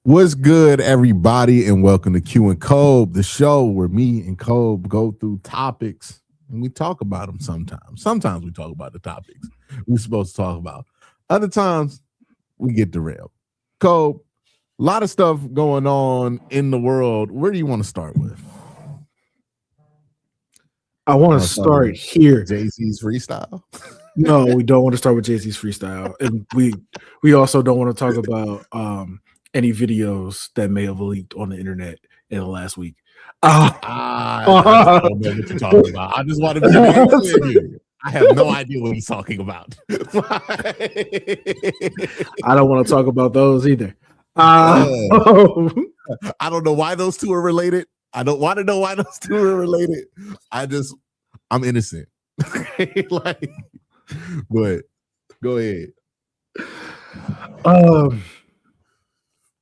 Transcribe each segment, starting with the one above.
What's good, everybody, and welcome to Q Colb, the show where me and Colb go through topics and we talk about them sometimes. Sometimes we talk about the topics we're supposed to talk about. Other times we get derailed. Colb, a lot of stuff going on in the world. Where do you want to start with? I want to start here. Jay-Z's freestyle? No, we don't want to start with Jay-Z's freestyle. And we also don't want to talk about any videos that may have leaked on the internet in the last week. I don't know what you're talking about. I just want to be clear here. I have no idea what he's talking about. I don't want to talk about those either. I don't know why those two are related. I don't want to know why those two are related. I'm innocent. Like, but go ahead.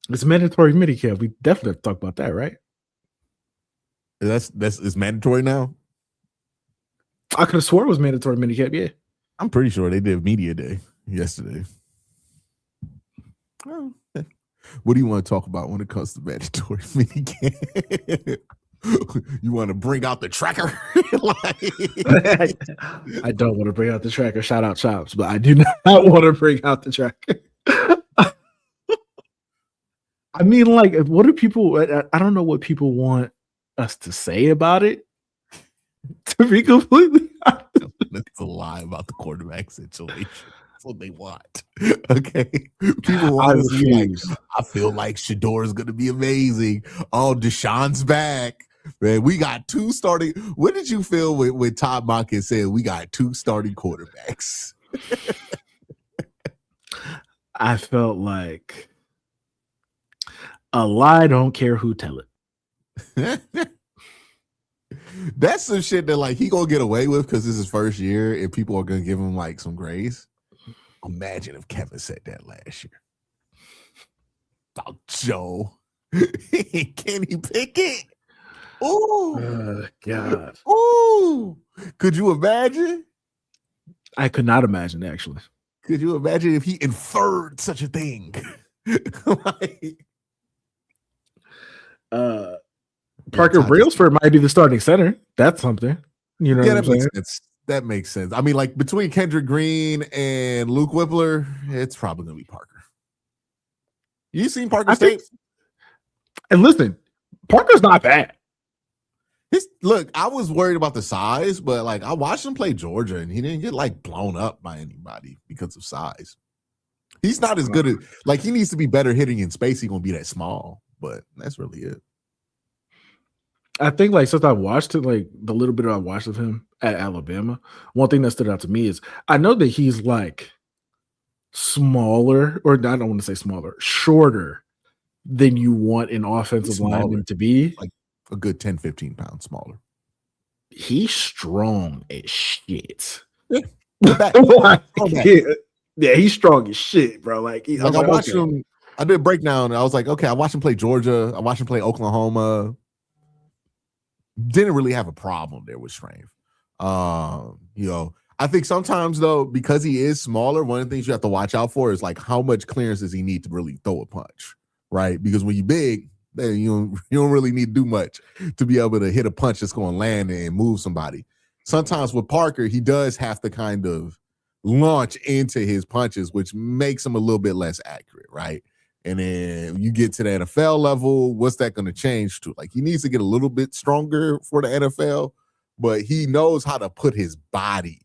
It's mandatory minicamp. We definitely have to talk about that, right? That's it's mandatory now. I could have swore it was mandatory minicamp. Yeah, I'm pretty sure they did media day yesterday. Oh. What do you want to talk about when it comes to mandatory minicamp? You want to bring out the tracker? I don't want to bring out the tracker. Shout out Chops, but I do not want to bring out the tracker. I mean, like, what do people? I don't know what people want us to say about it. To be completely honest, that's a lie about the quarterback situation. That's what they want. Okay, people want to be like, I feel like Shador is going to be amazing. Oh, Deshaun's back. Man, we got two starting. What did you feel when Todd Monken said we got two starting quarterbacks? I felt like a lie. Don't care who tell it. That's some shit that like he gonna get away with because this is his first year and people are gonna give him like some grace. Imagine if Kevin said that last year. Oh, Joe, can he pick it? Oh God! Oh, could you imagine? I could not imagine, actually. Could you imagine if he inferred such a thing? Parker Brailsford might be the starting center. That's something. You know, that makes sense. That makes sense. I mean, like between Kendrick Green and Luke Whippler, it's probably gonna be Parker. You seen Parker's tape? And listen, Parker's not bad. Look, I was worried about the size, but like I watched him play Georgia and he didn't get like blown up by anybody because of size. He's not as good as like he needs to be better hitting in space. He's gonna be that small, but that's really it. I think like since I watched it, like the little bit I watched of him at Alabama, one thing that stood out to me is I know that he's like smaller, or I don't want to say smaller, shorter than you want an offensive lineman to be. Like a good 10, 15 pounds smaller. He's strong as shit. Yeah, yeah, he's strong as shit, bro. Like I watched him. I did a breakdown. I was like, okay, I watched him play Georgia. I watched him play Oklahoma. Didn't really have a problem there with strength. You know, I think sometimes though, because he is smaller, one of the things you have to watch out for is like how much clearance does he need to really throw a punch, right? Because when you're big, then you don't really need to do much to be able to hit a punch that's going to land and move somebody. Sometimes with Parker, he does have to kind of launch into his punches, which makes him a little bit less accurate, right? And then you get to the NFL level, what's that going to change to? Like he needs to get a little bit stronger for the NFL, but he knows how to put his body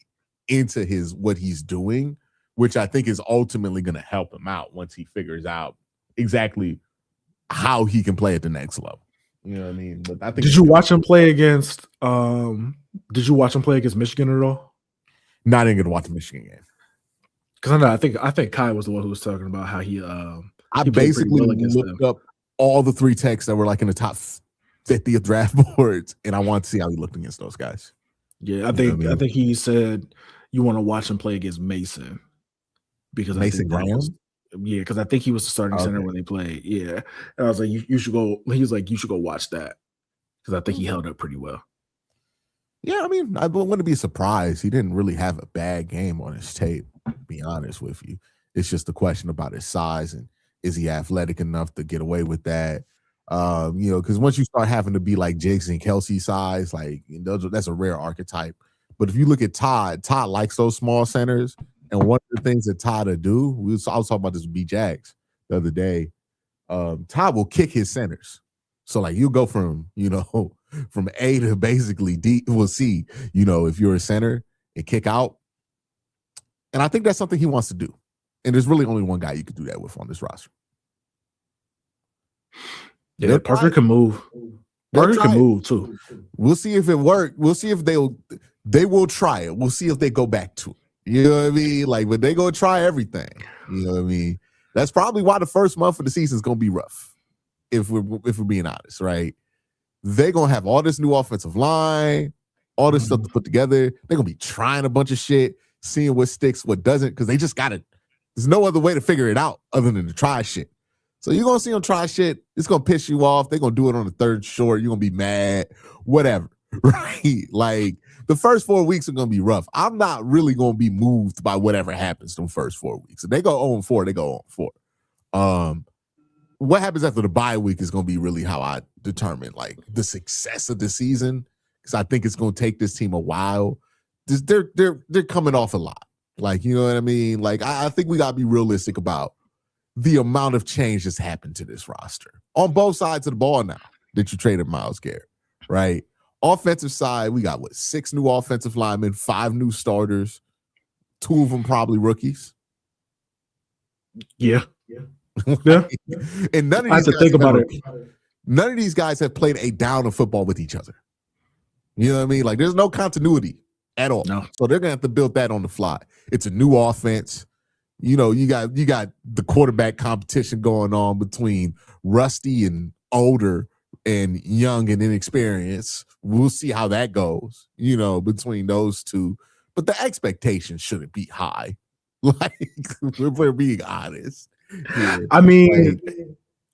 into what he's doing, which I think is ultimately going to help him out once he figures out exactly how he can play at the next level. You know what I mean? But I think Did you watch him play against Michigan at all? No, I didn't get to watch the Michigan game. Because I know I think Kai was the one who was talking about how he I basically looked up all the three techs that were like in the top 50 of draft boards, and I want to see how he looked against those guys. Yeah, I think he said you want to watch him play against Mason because Mason Graham. Because I think he was the starting center when they played. Yeah, and I was like, you should go. He was like, you should go watch that because I think he held up pretty well. Yeah, I mean, I wouldn't be surprised. He didn't really have a bad game on his tape, to be honest with you. It's just a question about his size and Is he athletic enough to get away with that? Because once you start having to be like Jakes and Kelsey size, like that's a rare archetype. But if you look at Todd likes those small centers. And one of the things that Todd will do, I was talking about this with B Jags the other day. Todd will kick his centers. So like you go from from A to basically D, we'll C, if you're a center and kick out. And I think that's something he wants to do. And there's really only one guy you could do that with on this roster. Yeah, Parker can move. Parker can move too. We'll see if it works. We'll see if they will try it. We'll see if they go back to it. You know what I mean? Like, but they gonna try everything. You know what I mean? That's probably why the first month of the season is gonna be rough. If we're being honest, right? They're gonna have all this new offensive line, all this stuff to put together. They're gonna be trying a bunch of shit, seeing what sticks, what doesn't, because they just got it. There's no other way to figure it out other than to try shit. So you're gonna see them try shit. It's gonna piss you off. They're gonna do it on the third short. You're gonna be mad, whatever. Right? Like the first 4 weeks are gonna be rough. I'm not really gonna be moved by whatever happens the first 4 weeks. If they go 0-4, they go 0-4. What happens after the bye week is gonna be really how I determine like the success of the season. Because I think it's gonna take this team a while. They're coming off a lot. Like, you know what I mean? Like, I think we gotta be realistic about the amount of change that's happened to this roster on both sides of the ball now that you traded Myles Garrett, right? Offensive side, we got 6 new offensive linemen, 5 new starters, 2 of them probably rookies. Yeah. And none of these guys have played a down of football with each other. You know what I mean? Like there's no continuity at all. No. So they're gonna have to build that on the fly. It's a new offense. You got the quarterback competition going on between rusty and older and young and inexperienced. We'll see how that goes, between those two. But the expectations shouldn't be high. Like, we're being honest. Here. I mean,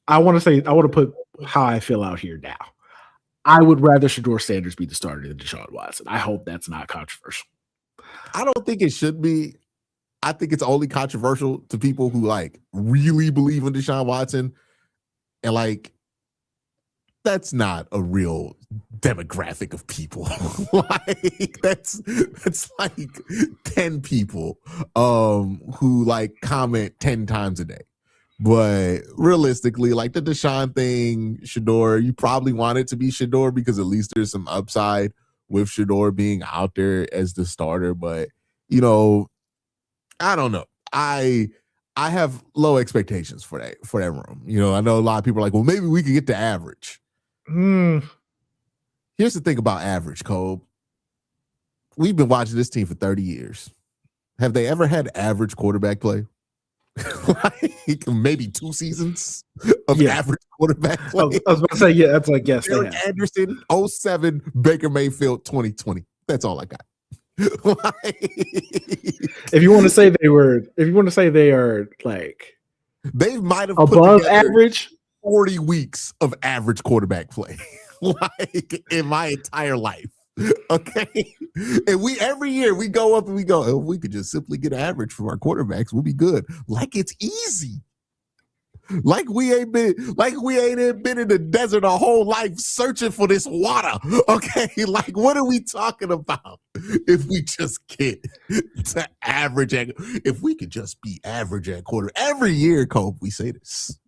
I want to put how I feel out here now. I would rather Shedeur Sanders be the starter than Deshaun Watson. I hope that's not controversial. I don't think it should be. I think it's only controversial to people who like really believe in Deshaun Watson. And like, that's not a real demographic of people. Like that's like 10 people who like comment 10 times a day. But realistically, like the Deshaun thing, Shedeur, you probably want it to be Shedeur because at least there's some upside with Shedeur being out there as the starter. But, I don't know. I have low expectations for that room. I know a lot of people are like, well, maybe we could get to average. Here's the thing about average, Colb. We've been watching this team for 30 years. Have they ever had average quarterback play? Like maybe 2 seasons of average quarterback play. I was about to say, yeah, that's like, yes. Eric Anderson, 07, Baker Mayfield, 2020. That's all I got. If you want to say they are like they might have above average 40 weeks of average quarterback play like in my entire life. Okay. And every year we go up and we go, oh, if we could just simply get average from our quarterbacks, we'll be good. Like it's easy. Like we ain't been in the desert a whole life searching for this water. Okay. Like what are we talking about? If we just get to average if we could just be average at quarter every year, Colb, we say this.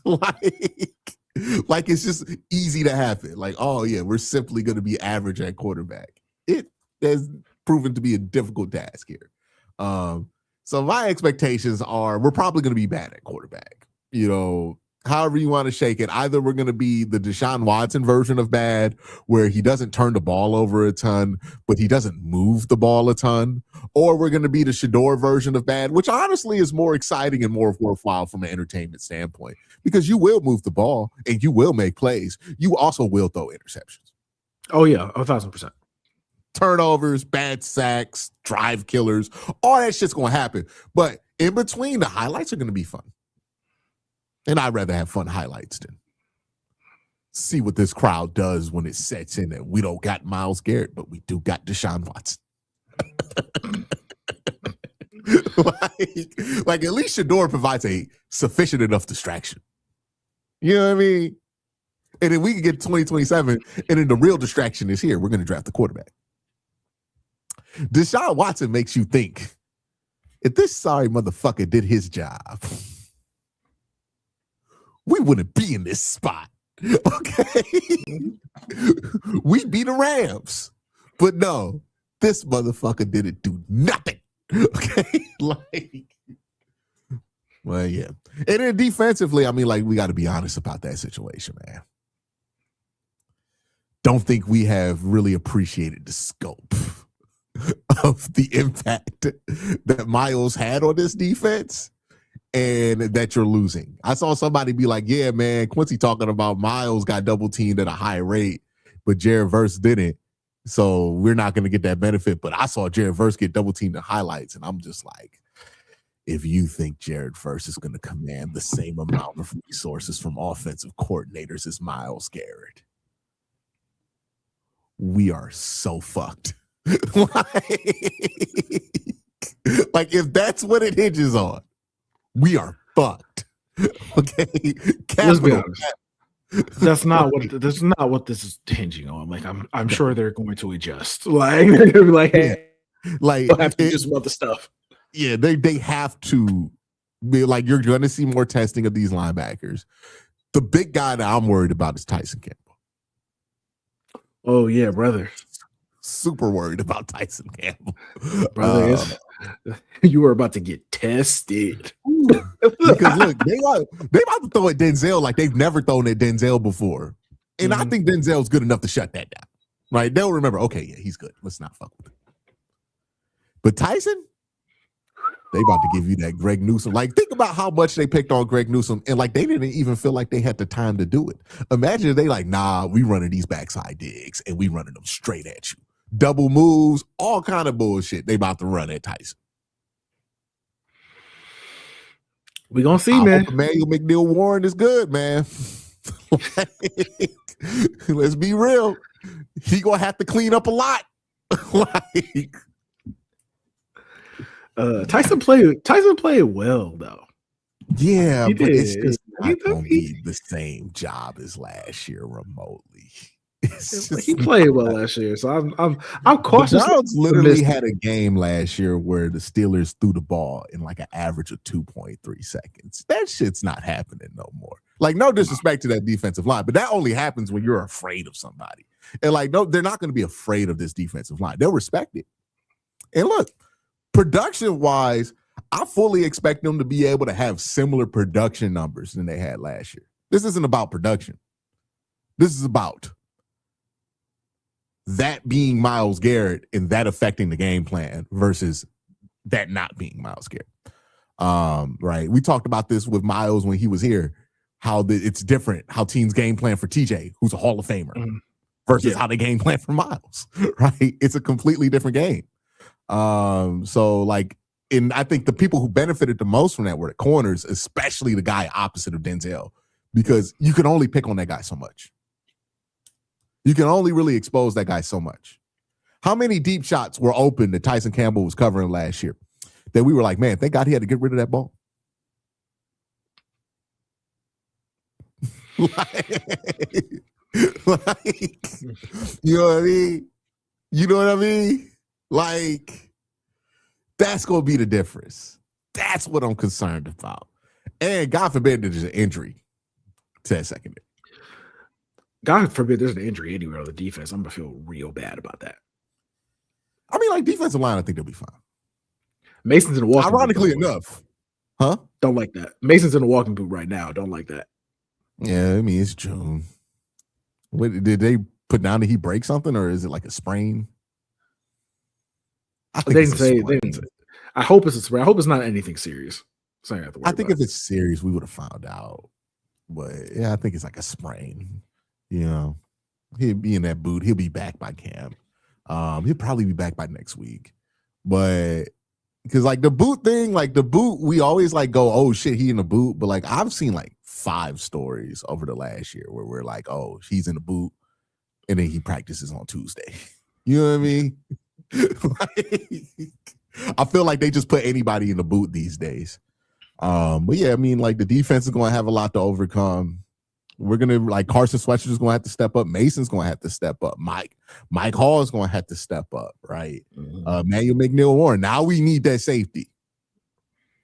Like it's just easy to happen. Like, oh yeah, we're simply going to be average at quarterback. It has proven to be a difficult task here. So my expectations are we're probably going to be bad at quarterback. However you want to shake it. Either we're going to be the Deshaun Watson version of bad, where he doesn't turn the ball over a ton, but he doesn't move the ball a ton, or we're going to be the Shedeur version of bad, which honestly is more exciting and more worthwhile from an entertainment standpoint, because you will move the ball and you will make plays. You also will throw interceptions. Oh yeah, 1,000%. Turnovers, bad sacks, drive killers, all that shit's going to happen. But in between, the highlights are going to be fun. And I'd rather have fun highlights than see what this crowd does when it sets in that we don't got Myles Garrett, but we do got Deshaun Watson. like at least Shador provides a sufficient enough distraction. You know what I mean? And if we can get 2027, and then the real distraction is here, we're going to draft the quarterback. Deshaun Watson makes you think, if this sorry motherfucker did his job, we wouldn't be in this spot. Okay? We beat the Rams. But no, this motherfucker didn't do nothing. Okay? Well, yeah. And then defensively, I mean, like, we got to be honest about that situation, man. Don't think we have really appreciated the scope of the impact that Myles had on this defense and that you're losing. I saw somebody be like, yeah, man, Quincy talking about Myles got double teamed at a high rate, but Jared Verse didn't. So we're not going to get that benefit. But I saw Jared Verse get double teamed in highlights, and I'm just like, if you think Jared Verse is going to command the same amount of resources from offensive coordinators as Myles Garrett, we are so fucked. like if that's what it hinges on, we are fucked. Okay, let's be honest. That's not what this is hinging on. Like I'm sure they're going to adjust. Like they're gonna be like, hey, like we'll have to do some other stuff. Yeah, they have to be like, you're going to see more testing of these linebackers. The big guy that I'm worried about is Tyson Campbell. Oh yeah, brother. Super worried about Tyson Campbell. Brother, you were about to get tested. Because look, they about to throw at Denzel like they've never thrown at Denzel before. And I think Denzel's good enough to shut that down. Right? They'll remember, okay, yeah, he's good. Let's not fuck with him. But Tyson, they about to give you that Greg Newsome. Like, think about how much they picked on Greg Newsome, and like they didn't even feel like they had the time to do it. Imagine if they like, nah, we running these backside digs and we running them straight at you. Double moves, all kind of bullshit they about to run at Tyson. We gonna see, man. Emmanuel McNeil Warren is good, man. Let's be real. He gonna have to clean up a lot. Tyson played well though. Yeah, but it's just not gonna be the same job as last year remotely. He played well last year, so I'm cautious. The Browns literally had a game last year where the Steelers threw the ball in like an average of 2.3 seconds. That shit's not happening no more. Like, no disrespect to that defensive line, but that only happens when you're afraid of somebody. And like, no, they're not going to be afraid of this defensive line. They'll respect it. And look, production-wise, I fully expect them to be able to have similar production numbers than they had last year. This isn't about production. This is about that being Myles Garrett and that affecting the game plan versus that not being Myles Garrett. Right. We talked about this with Myles when he was here, how it's different, how teams game plan for TJ, who's a Hall of Famer, versus how they game plan for Myles. Right. It's a completely different game. So like, and I think the people who benefited the most from that were the corners, especially the guy opposite of Denzel, because you can only pick on that guy so much. You can only really expose that guy so much. How many deep shots were open that Tyson Campbell was covering last year that we were like, man, thank God he had to get rid of that ball? like, you know what I mean? You know what I mean? Like, that's going to be the difference. That's what I'm concerned about. And God forbid there's an injury to that secondary. God forbid there's an injury anywhere on the defense. I'm going to feel real bad about that. I mean, like, defensive line, I think they'll be fine. Mason's in a walking boot. Ironically enough. Huh? Don't like that. Mason's in a walking boot right now. Don't like that. Yeah, I mean, it's June. What, did they put down that he break something, or is it like a sprain? They didn't say. I hope it's a sprain. I hope it's not anything serious. So I think if it's serious, we would have found out. But yeah, I think it's like a sprain. You know, he'll be in that boot. He'll be back by camp. He'll probably be back by next week. But because like the boot thing, like the boot, we always like go, oh shit, he in the boot. But like I've seen like 5 stories over the last year where we're like, oh, he's in the boot, and then he practices on Tuesday. You know what I mean? I feel like they just put anybody in the boot these days. But yeah, I mean, like the defense is going to have a lot to overcome. We're going to like Carson Sweatshirt's going to have to step up. Mason's going to have to step up. Mike Hall is going to have to step up, right? Manuel McNeil Warren. Now we need that safety,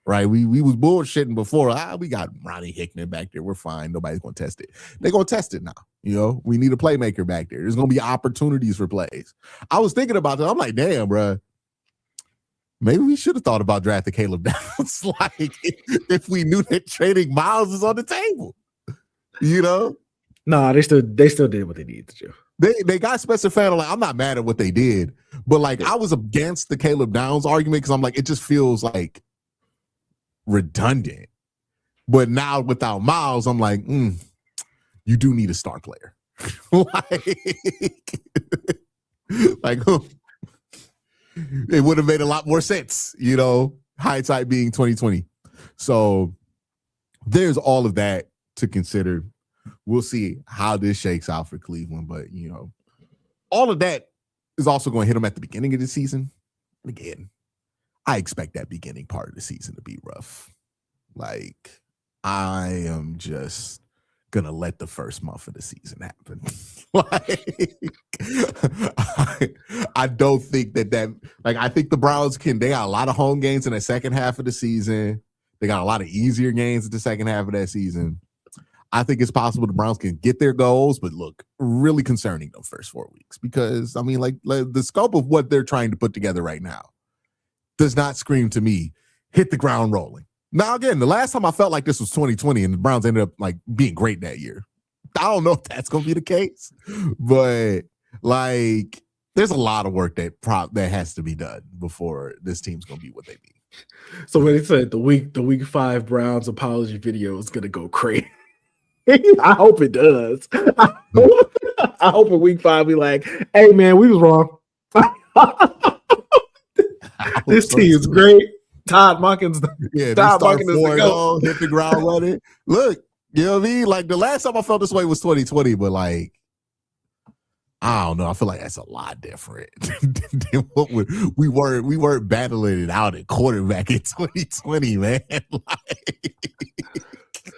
right? We was bullshitting before. We got Ronnie Hickman back there. We're fine. Nobody's going to test it. They're going to test it now. You know, we need a playmaker back there. There's going to be opportunities for plays. I was thinking about that. I'm like, damn, bro. Maybe we should have thought about drafting Caleb Downs. Like, if we knew that trading Myles is on the table. You know? Nah, they still did what they needed to do. They got Spencer Fandle. Like, I'm not mad at what they did, but like I was against the Caleb Downs argument because I'm like, it just feels like redundant. But now without Myles, I'm like, you do need a star player. like it would have made a lot more sense, you know, hindsight being 2020. So there's all of that to consider. We'll see how this shakes out for Cleveland, but you know, all of that is also going to hit them at the beginning of the season. Again, I expect that beginning part of the season to be rough. Like, I am just gonna let the first month of the season happen. I don't think that like I think the Browns they got a lot of home games in the second half of the season. They got a lot of easier games in the second half of that season. I think it's possible the Browns can get their goals, but look, really concerning the first 4 weeks because I mean, like the scope of what they're trying to put together right now does not scream to me hit the ground rolling. Now, again, the last time I felt like this was 2020 and the Browns ended up like being great that year. I don't know if that's going to be the case, but like there's a lot of work that has to be done before this team's going to be what they need. So when they said the week 5 Browns apology video is going to go crazy. I hope it does. I hope in week 5 we like, hey man, we was wrong. This team is great. Todd Monken's hit the ground running. Look, you know what I mean? Like the last time I felt this way was 2020, but like I don't know. I feel like that's a lot different than what we weren't battling it out at quarterback in 2020, man. Like,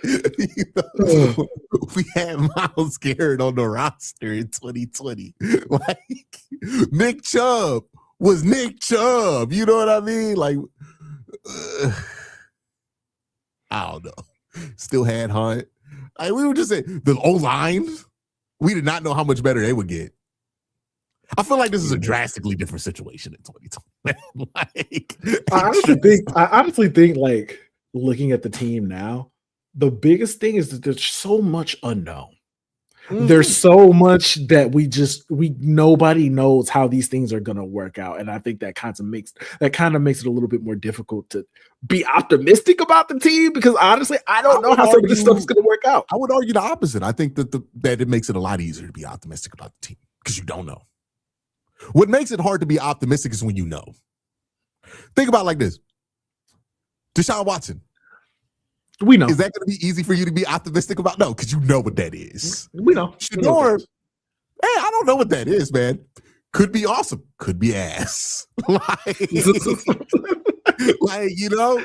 you know, we had Myles Garrett on the roster in 2020. Like Nick Chubb was Nick Chubb. You know what I mean? Like I don't know. Still had Hunt. Like, we were just saying the O-line. We did not know how much better they would get. I feel like this is a drastically different situation in 2020. Like, I honestly think like looking at the team now, the biggest thing is that there's so much unknown. There's so much that nobody knows how these things are gonna work out. And I think that kind of makes it a little bit more difficult to be optimistic about the team because honestly, I don't know how some of this stuff is gonna work out. I would argue the opposite. I think that that it makes it a lot easier to be optimistic about the team because you don't know. What makes it hard to be optimistic is when you know. Think about it like this. Deshaun Watson. We know. Is that going to be easy for you to be optimistic about? No, because you know what that is. We know. Shador, hey, I don't know what that is, man. Could be awesome. Could be ass. like, you know,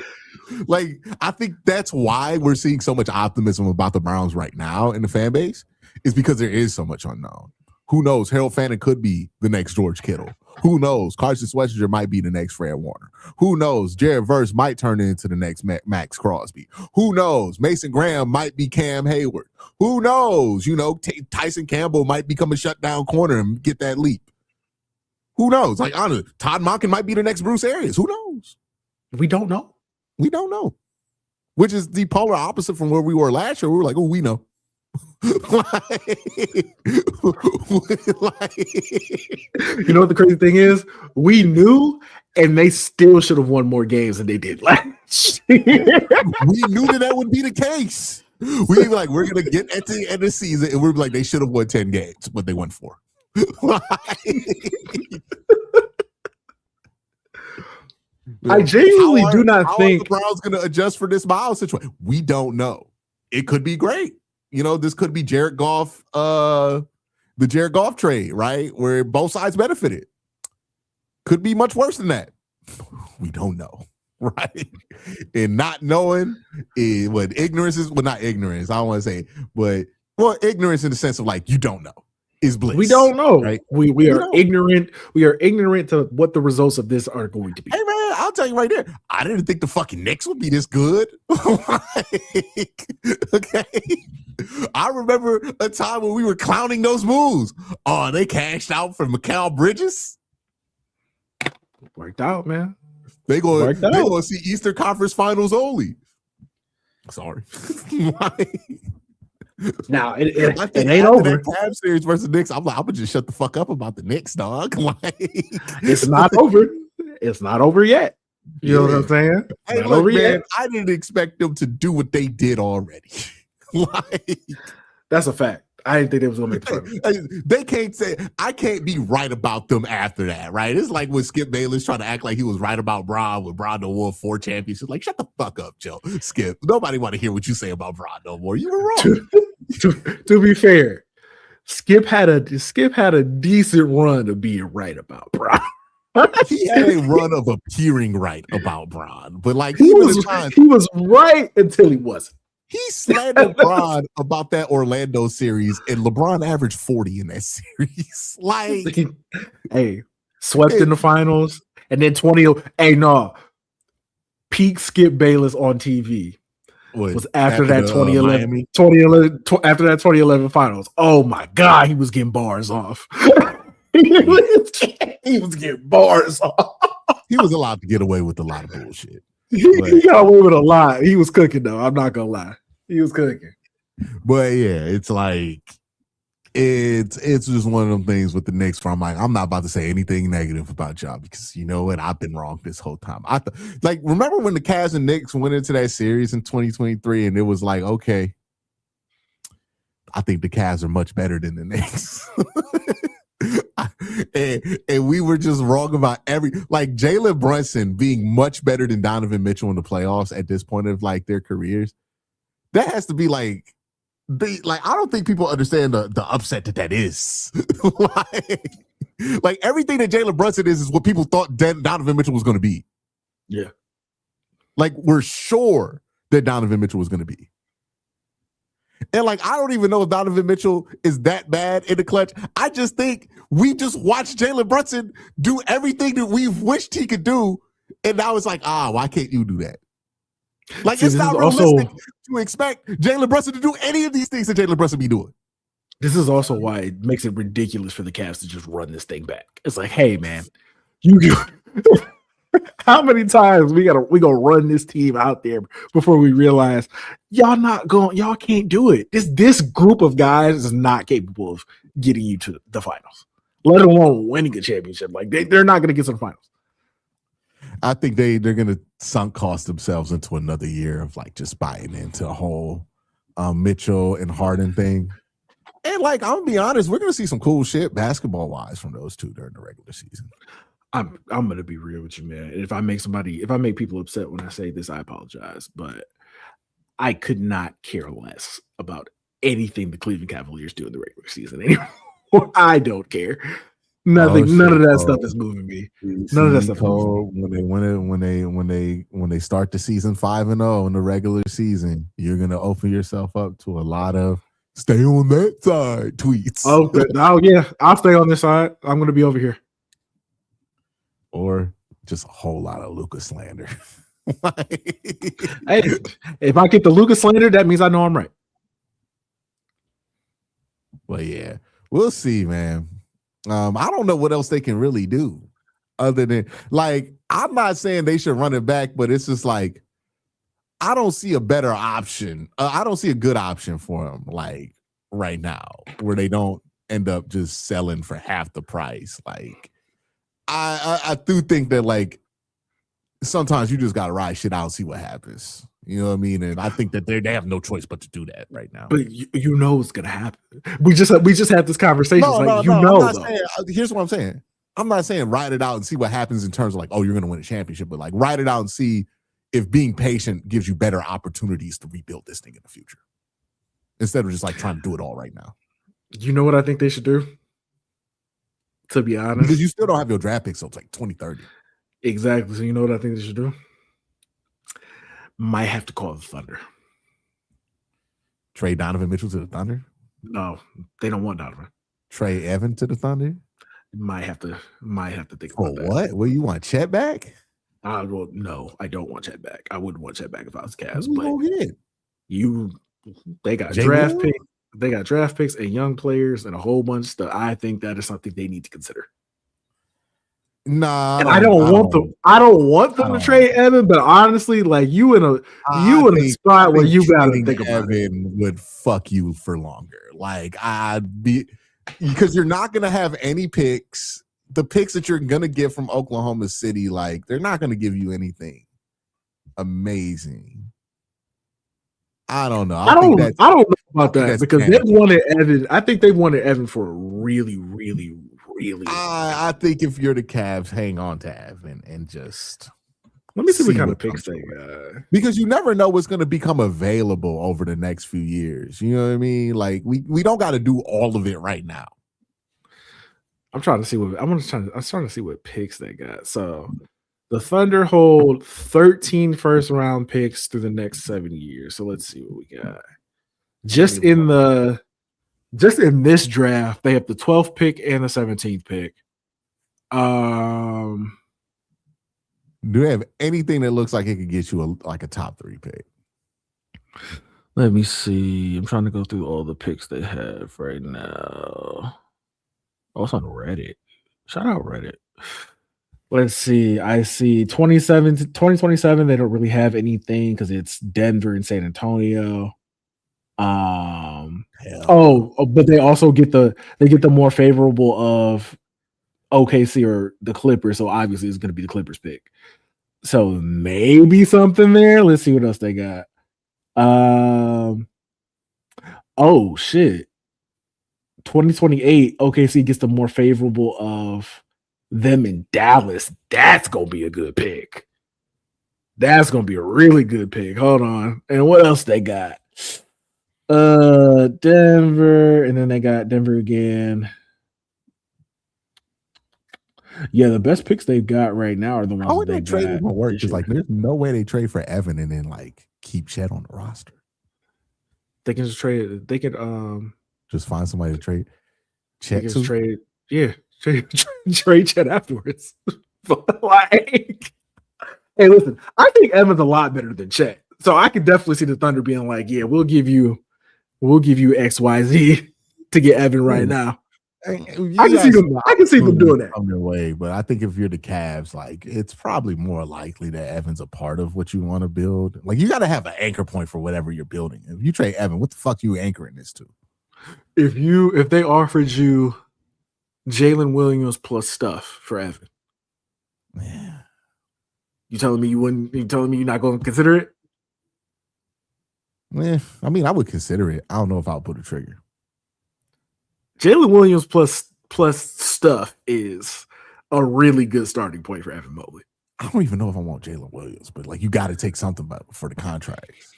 like I think that's why we're seeing so much optimism about the Browns right now in the fan base is because there is so much unknown. Who knows? Harold Fannin could be the next George Kittle. Who knows? Carson Sweatshirts might be the next Fred Warner. Who knows? Jared Verse might turn into the next Max Crosby. Who knows? Mason Graham might be Cam Hayward. Who knows? You know, Tyson Campbell might become a shutdown corner and get that leap. Who knows? Like, honestly, Todd Monken might be the next Bruce Arians. Who knows? We don't know. We don't know. Which is the polar opposite from where we were last year. We were like, oh, we know. You know what the crazy thing is? We knew, and they still should have won more games than they did last year. We knew that would be the case. We were like, we're gonna get at the end of the season, and we're like, they should have won 10 games, but they won 4. I genuinely do not think the Browns gonna adjust for this Myles situation. We don't know. It could be great. You know, this could be Jared Goff, the Jared Goff trade, right? Where both sides benefited. Could be much worse than that. We don't know, right? And not knowing is what ignorance is. Well, not ignorance. I don't want to say, but ignorance in the sense of like you don't know is bliss. We don't know. Right? We are ignorant. We are ignorant to what the results of this are going to be. Hey man, I'll tell you right there. I didn't think the fucking Knicks would be this good. Like, okay. I remember a time when we were clowning those moves. Oh, they cashed out for Mikal Bridges. Worked out, man. They going to see Eastern Conference Finals only. Sorry. Now it ain't over. That Cavs series versus Knicks, I'm gonna just shut the fuck up about the Knicks, dog. Like, it's not over. It's not over yet. You know what I'm saying? Hey, look, man, I didn't expect them to do what they did already. Like, that's a fact. I didn't think they was gonna make the finals. They can't say I can't be right about them after that, right? It's like when Skip Bayless trying to act like he was right about Bron when Bron won 4 championships. Like, shut the fuck up, Joe. Skip. Nobody want to hear what you say about Bron no more. You were wrong. To be fair, Skip had a decent run of being right about Bron. He had a run of appearing right about Bron, but like he was right until he wasn't. He slandered Bron about that Orlando series, and LeBron averaged 40 in that series. Like, hey, swept in the finals, and then 20. Hey, no, peak Skip Bayless on TV was after that 2011 finals. Oh my God, he was getting bars off. He was getting bars off. He was allowed to get away with a lot of bullshit. He got away with a lot. He was cooking though. I'm not gonna lie. He was cooking. But yeah, it's like it's just one of them things with the Knicks where I'm like, I'm not about to say anything negative about y'all because you know what? I've been wrong this whole time. Like, remember when the Cavs and Knicks went into that series in 2023 and it was like, okay, I think the Cavs are much better than the Knicks. and we were just wrong about like Jalen Brunson being much better than Donovan Mitchell in the playoffs at this point of like their careers. That has to be like I don't think people understand the upset that is. like everything that Jalen Brunson is what people thought Donovan Mitchell was going to be. Yeah. Like we're sure that Donovan Mitchell was going to be. And like, I don't even know if Donovan Mitchell is that bad in the clutch. I just think we just watched Jalen Brunson do everything that we've wished he could do. And now it's like, why can't you do that? Like, it's not realistic to expect Jalen Brunson to do any of these things that Jalen Brunson be doing. This is also why it makes it ridiculous for the Cavs to just run this thing back. It's like, hey, man, how many times we gonna run this team out there before we realize y'all can't do it. This group of guys is not capable of getting you to the finals, let alone winning a championship. Like they're not gonna get to the finals. I think they're gonna sunk cost themselves into another year of like just buying into a whole Mitchell and Harden thing. And like, I'm gonna be honest, we're gonna see some cool shit basketball wise from those two during the regular season. I'm gonna be real with you, man. If I make people upset when I say this, I apologize. But I could not care less about anything the Cleveland Cavaliers do in the regular season anymore. I don't care. Nothing. None of that stuff is moving me. None of that stuff. When they start the season 5-0 in the regular season, you're gonna open yourself up to a lot of "stay on that side" tweets. Oh yeah, I'll stay on this side. I'm gonna be over here. Or just a whole lot of Luka slander. Hey, if I get the Luka slander, that means I know I'm right. Well, yeah, we'll see, man. I don't know what else they can really do other than like, I'm not saying they should run it back, but it's just like, I don't see a better option. I don't see a good option for them like right now where they don't end up just selling for half the price. Like, I do think that like sometimes you just gotta ride shit out and see what happens. You know what I mean? And I think that they have no choice but to do that right now. But you know what's gonna happen. We just had this conversation. Here's what I'm saying. I'm not saying ride it out and see what happens in terms of like, oh, you're gonna win a championship, but like ride it out and see if being patient gives you better opportunities to rebuild this thing in the future. Instead of just like trying to do it all right now. You know what I think they should do? To be honest, because you still don't have your draft picks, so it's like 2030. Exactly. So you know what I think they should do? Might have to call the Thunder. Trade Donovan Mitchell to the Thunder. No, they don't want Donovan. Trade Evan to the Thunder. Might have to think For about that. what? Well, you want Chet back? Well, no, I don't want Chet back. I wouldn't want Chet back if I was Cavs. Who But gonna get? they got Jay draft Will? picks. They got draft picks and young players and a whole bunch of stuff. I think that is something they need to consider. Nah, And I don't want them to trade Evan, but honestly, like you in a spot where you gotta think about it. Evan would fuck you for longer. Like because you're not gonna have any picks. The picks that you're gonna get from Oklahoma City, like they're not gonna give you anything amazing. I don't know. I don't know about that because they wanted Evan. I think they wanted Evan for a really, really, really. I think if you're the Cavs, hang on to Evan and just let me see what kind of picks they got. Because you never know what's going to become available over the next few years. You know what I mean? Like we don't got to do all of it right now. I'm trying to see what picks they got. So the Thunder hold 13 first round picks through the next 7 years. So let's see what we got. Just in this draft, they have the 12th pick and the 17th pick. Do they have anything that looks like it could get you a top 3 pick? Let me see. I'm trying to go through all the picks they have right now. Oh, it's on Reddit. Shout out Reddit. Let's see. I see 2027. They don't really have anything because it's Denver and San Antonio. But they also get the more favorable of OKC or the Clippers. So obviously it's going to be the Clippers pick. So maybe something there. Let's see what else they got. Oh shit. 2028, OKC gets the more favorable of them in Dallas. That's gonna be a good pick. That's gonna be a really good pick. Hold on. And what else they got? Denver, and then they got Denver again. Yeah, the best picks they've got right now are the ones that they trade gonna work because like there's no way they trade for Evan and then like keep Chet on the roster. They can just trade. They could just find somebody to trade. Chet to trade. Yeah, trade Chet afterwards. Like, hey, listen, I think Evan's a lot better than Chet, so I could definitely see the Thunder being like, "Yeah, we'll give you XYZ to get Evan right now." I can see them doing that. On their way, but I think if you're the Cavs, like it's probably more likely that Evan's a part of what you want to build. Like you got to have an anchor point for whatever you're building. If you trade Evan, what the fuck are you anchoring this to? If they offered you Jalen Williams plus stuff for Evan, man, you telling me you wouldn't? You telling me you're not going to consider it? Yeah, I mean, I would consider it. I don't know if I'll pull the trigger. Jalen Williams plus stuff is a really good starting point for Evan Mobley. I don't even know if I want Jalen Williams, but like you got to take something for the contracts.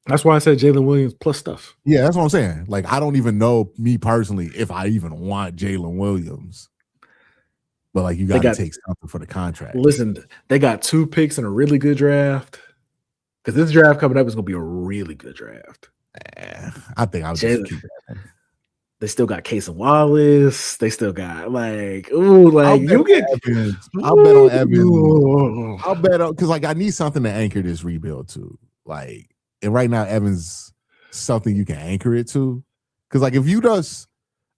That's why I said Jalen Williams plus stuff. Yeah, that's what I'm saying. Like I don't even know me personally if I even want Jalen Williams, but like you got to take something for the contract. Listen, they got 2 picks in a really good draft because this draft coming up is going to be a really good draft. I think I'll just keep that. They still got Case and Wallace. They still got like, ooh, like you get. I'll bet on Evans. I'll bet on because like I need something to anchor this rebuild to. Like, and right now Evans something you can anchor it to. Because like if you just,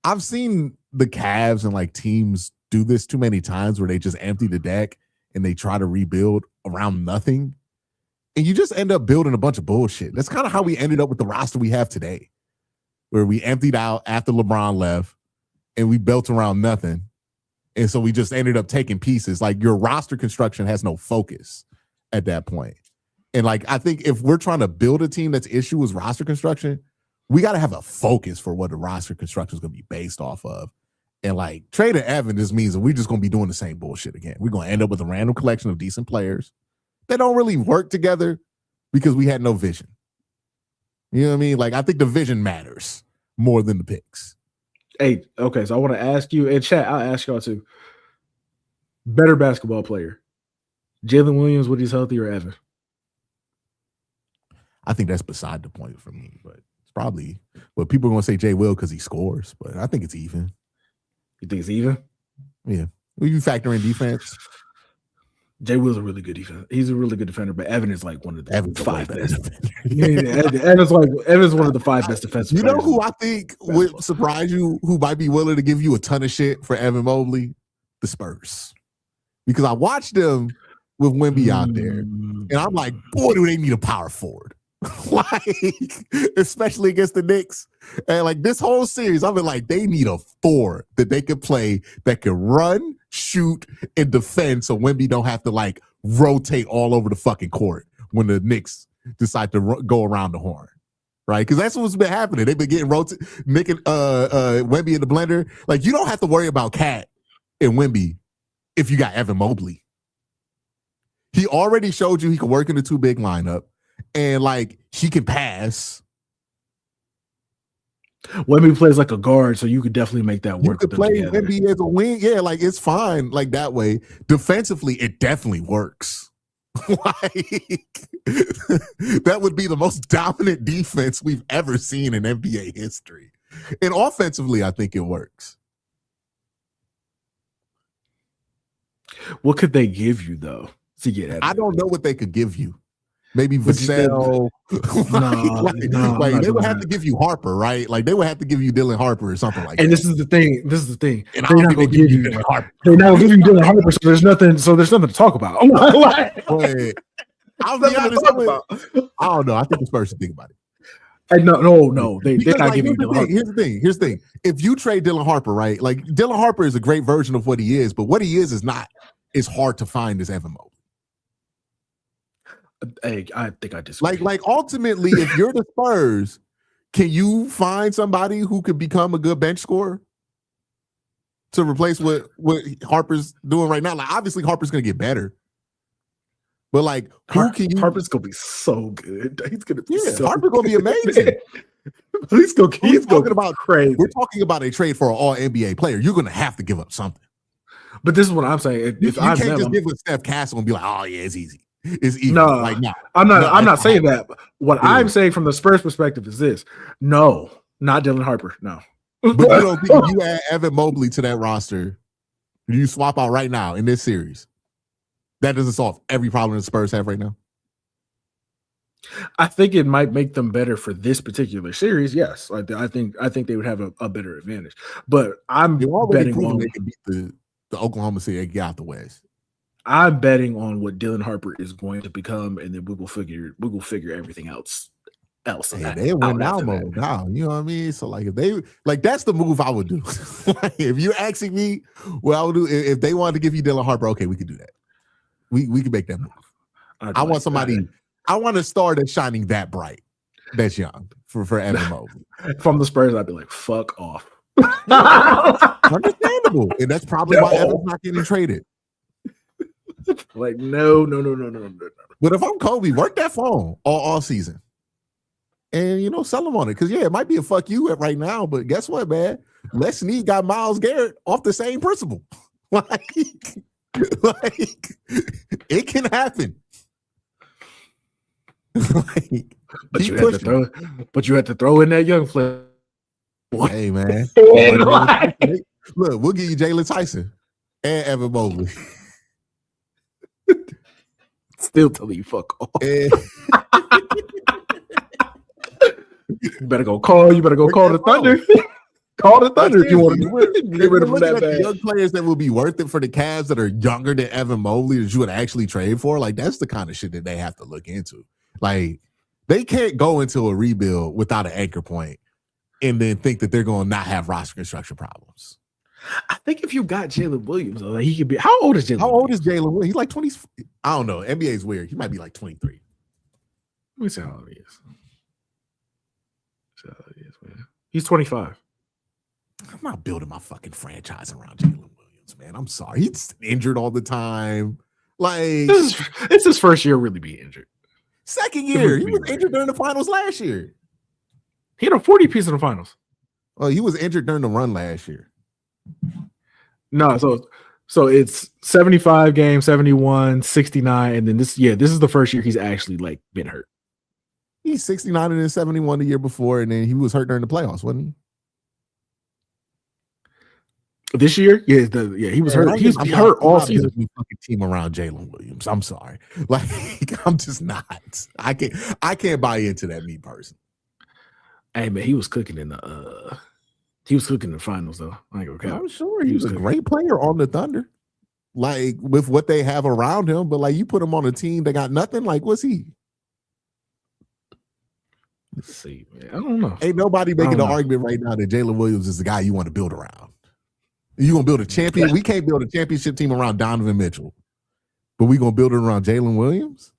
I've seen the Cavs and like teams do this too many times where they just empty the deck and they try to rebuild around nothing, and you just end up building a bunch of bullshit. That's kind of how we ended up with the roster we have today, where we emptied out after LeBron left and we built around nothing. And so we just ended up taking pieces. Like your roster construction has no focus at that point. And like, I think if we're trying to build a team that's issue is roster construction, we got to have a focus for what the roster construction is going to be based off of. And like trading Evan just means that we're just going to be doing the same bullshit again. We're going to end up with a random collection of decent players that don't really work together because we had no vision. You know what I mean? Like, I think the vision matters more than the picks. Hey, okay, so I want to ask you, in chat, I'll ask y'all too. Better basketball player, Jalen Williams when he's healthy or Evan? I think that's beside the point for me, but it's probably. But people are going to say Jay Will because he scores, but I think it's even. You think it's even? Yeah. Will you factor in defense? Jay Will's a really good defender. He's a really good defender, but Evan is like one of the Evan's 5 best. Evan's Evan's one of the 5 best defensive. You know who I think would surprise you? Who might be willing to give you a ton of shit for Evan Mobley? The Spurs, because I watched them with Wemby out there, and I'm like, boy, do they need a power forward? Like, especially against the Knicks, and like this whole series, I've been like, they need a 4 that they could play that can run, shoot, and defend, so Wemby don't have to like rotate all over the fucking court when the Knicks decide to go around the horn, right? Because that's what's been happening. They've been getting making Wemby in the blender. Like, you don't have to worry about Cat and Wemby if you got Evan Mobley. He already showed you he can work in the 2 big lineup, and like he can pass. Wemby plays like a guard, so you could definitely make that work. You could play Wemby as a wing, yeah, like it's fine like that way. Defensively, it definitely works. Like that would be the most dominant defense we've ever seen in NBA history. And offensively, I think it works. What could they give you though to get Evan? I don't know what they could give you. Maybe Vassell. Like they would have to give you Harper, right? Like they would have to give you Dylan Harper or something like that. And this is the thing. And they're not going to give you Dylan Harper. They're not going to give you Dylan Harper, so there's nothing. So there's nothing to talk about. I'll be honest. I don't know. I think the Spurs should think about it. And no. They're not giving you Dylan Harper. Here's the thing. If you trade Dylan Harper, right? Like Dylan Harper is a great version of what he is, but what he is not. It's hard to find as Evan Mobley. Hey, I think I disagree. Like ultimately, if you're the Spurs, can you find somebody who could become a good bench scorer to replace what Harper's doing right now? Like obviously Harper's gonna get better. But like Harper's gonna be so good. He's gonna be Harper's gonna be amazing. he's talking about crazy. We're talking about a trade for an all NBA player. You're gonna have to give up something. But this is what I'm saying. You can't just give with Steph Castle and be like, oh yeah, it's easy. It's easy. No, like no. I'm not saying that. What I'm saying from the Spurs perspective is this: no, not Dylan Harper. No. But you don't think if you add Evan Mobley to that roster, you swap out right now in this series, that doesn't solve every problem the Spurs have right now? I think it might make them better for this particular series. Yes, I think they would have a better advantage. But I'm betting on they could beat the Oklahoma City and get out the West. I'm betting on what Dylan Harper is going to become, and then we will figure everything else. Yeah, they win now mode now. You know what I mean? So like if they like that's the move I would do. Like, if you're asking me, what I would do if they wanted to give you Dylan Harper, okay, we could do that. We can make that move. I want somebody. I want a star that's shining that bright, that's young for Evan Mobley. From the Spurs, I'd be like, fuck off. Understandable, and that's probably why Evan's not getting traded. Like no. But if I'm Kobe, work that phone all season, and sell him on it because it might be a fuck you right now, but guess what, man? Les Snead got Myles Garrett off the same principle. like it can happen. But you had to throw in that young flip. Hey man, look, we'll give you Jalen Tyson and Evan Mobley. Still telling you fuck off. You better go call. You better go call the Thunder. Call the Thunder if you want to get rid of that bad. Young players that will be worth it for the Cavs that are younger than Evan Mobley that you would actually trade for. Like that's the kind of shit that they have to look into. Like they can't go into a rebuild without an anchor point and then think that they're going to not have roster construction problems. I think if you got Jalen Williams, he could be. How old is Jalen? How old is Jalen Williams? He's like 20. I don't know. NBA is weird. He might be like 23. Let me see how old he is. Man. He's 25. I'm not building my fucking franchise around Jalen Williams, man. I'm sorry. He's injured all the time. Like it's his first year really being injured. Second year. He was injured during the finals last year. He had a 40-piece in the finals. Well, he was injured during the run last year. No, so So it's 75 games, 71, 69, and then this is the first year he's actually like been hurt. He's 69 and then 71 the year before, and then he was hurt during the playoffs, wasn't he? This year, he was hurt. He was hurt all season. Fucking team around Jalen Williams. I'm sorry, like I'm just not. I can't buy into that. Me personally. Hey man, he was cooking in the finals though. I ain't gonna count. I'm sure he was a great player on the Thunder, like with what they have around him. But like you put him on a team that got nothing. Like what's he? Let's see, man. I don't know. Ain't nobody making the argument right now that Jalen Williams is the guy you want to build around. You gonna build a champion? We can't build a championship team around Donovan Mitchell, but we gonna build it around Jalen Williams.